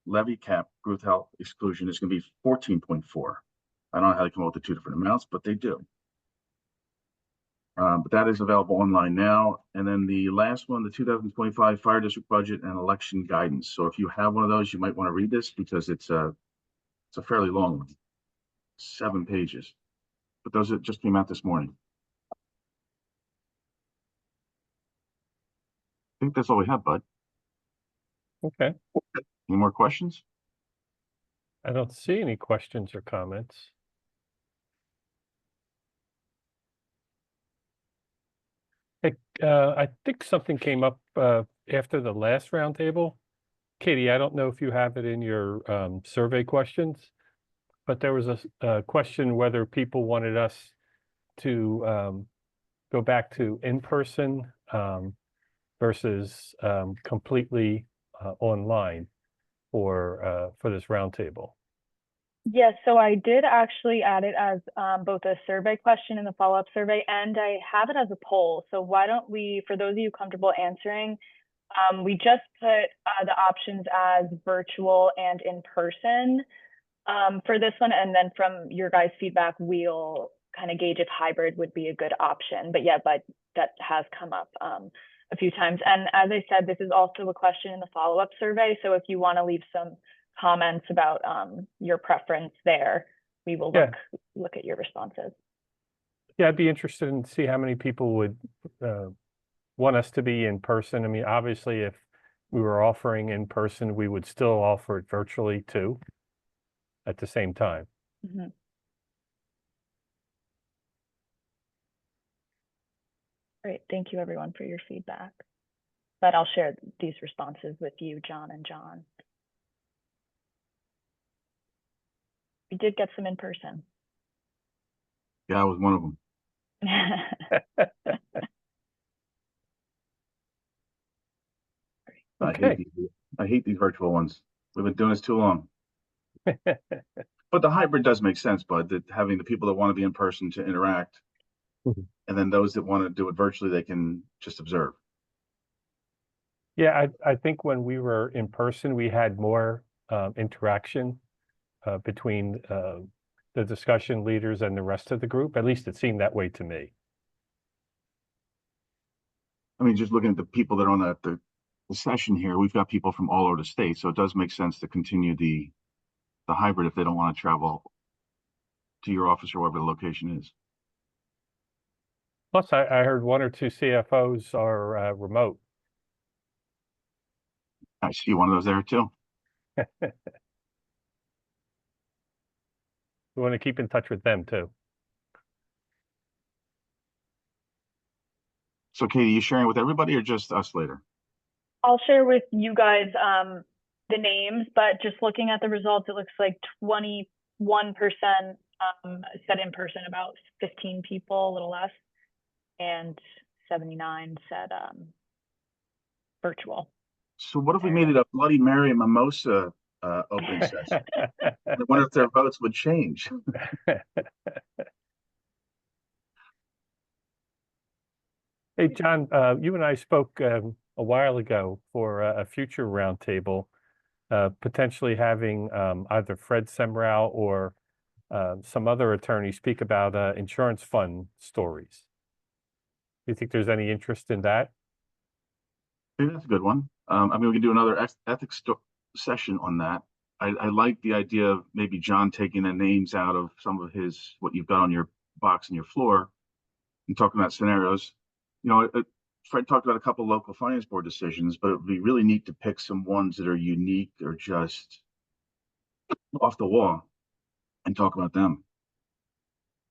levy cap group health exclusion is going to be 14.4. I don't know how they come up with the two different amounts, but they do. But that is available online now. And then the last one, the 2025 fire district budget and election guidance. So if you have one of those, you might want to read this because it's a fairly long one, 7 pages. But those that just came out this morning. I think that's all we have, Bud. Okay. Any more questions? I don't see any questions or comments. Hey, I think something came up after the last roundtable. Katie, I don't know if you have it in your survey questions, but there was a question whether people wanted us to go back to in-person versus completely online for this roundtable. Yes, so I did actually add it as both a survey question and the follow-up survey, and I have it as a poll. So why don't we, for those of you comfortable answering, we just put the options as virtual and in person for this one, and then from your guys' feedback, we'll kind of gauge if hybrid would be a good option. But yeah, but that has come up a few times. And as I said, this is also a question in the follow-up survey. So if you want to leave some comments about your preference there, we will look at your responses. Yeah, I'd be interested in see how many people would want us to be in person. I mean, obviously, if we were offering in person, we would still offer it virtually too at the same time. Mm-hmm. Great, thank you everyone for your feedback. But I'll share these responses with you, John and John. We did get some in person. Yeah, I was one of them. Okay. I hate these virtual ones. We've been doing this too long. But the hybrid does make sense, Bud, that having the people that want to be in person to interact, and then those that want to do it virtually, they can just observe. Yeah, I think when we were in person, we had more interaction between the discussion leaders and the rest of the group. At least it seemed that way to me. I mean, just looking at the people that are on the session here, we've got people from all over the state, so it does make sense to continue the hybrid if they don't want to travel to your office or wherever the location is. Plus, I heard 1 or 2 CFOs are remote. I see one of those there too. We want to keep in touch with them too. So Katie, you sharing with everybody or just us later? I'll share with you guys the names, but just looking at the results, it looks like 21% said in person, about 15 people, a little less, and 79 said virtual. So what if we made it a Bloody Mary and mimosa opening session? I wonder if their votes would change. Hey, John, you and I spoke a while ago for a future roundtable, potentially having either Fred Semrau or some other attorney speak about insurance fund stories. Do you think there's any interest in that? Maybe that's a good one. I mean, we can do another ethics session on that. I like the idea of maybe John taking the names out of some of what you've got on your box and your floor and talking about scenarios. You know, Fred talked about a couple of local finance board decisions, but it would be really neat to pick some ones that are unique or just off the wall and talk about them.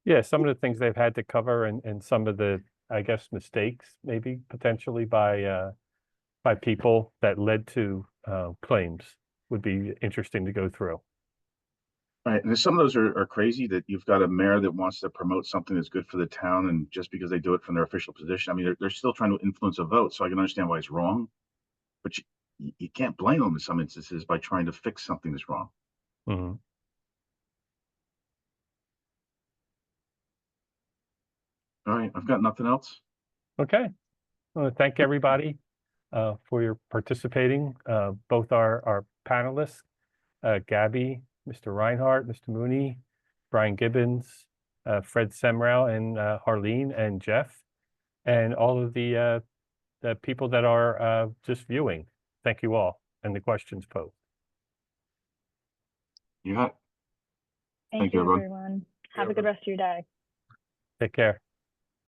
Yeah, some of the things they've had to cover and some of the, I guess, mistakes maybe potentially by people that led to claims would be interesting to go through. Right, and some of those are crazy, that you've got a mayor that wants to promote something that's good for the town, and just because they do it from their official position, I mean, they're still trying to influence a vote, so I can understand why it's wrong. But you can't blame them in some instances by trying to fix something that's wrong. Mhm. All right, I've got nothing else. Okay. I want to thank everybody for your participating, both our panelists, Gabby, Mr. Reinhardt, Mr. Mooney, Brian Gibbons, Fred Semrau, and Harlene and Jeff, and all of the people that are just viewing. Thank you all, and the questions posed. Yeah. Thank you, you, everyone. everyone. Have a good rest of your day. Take care.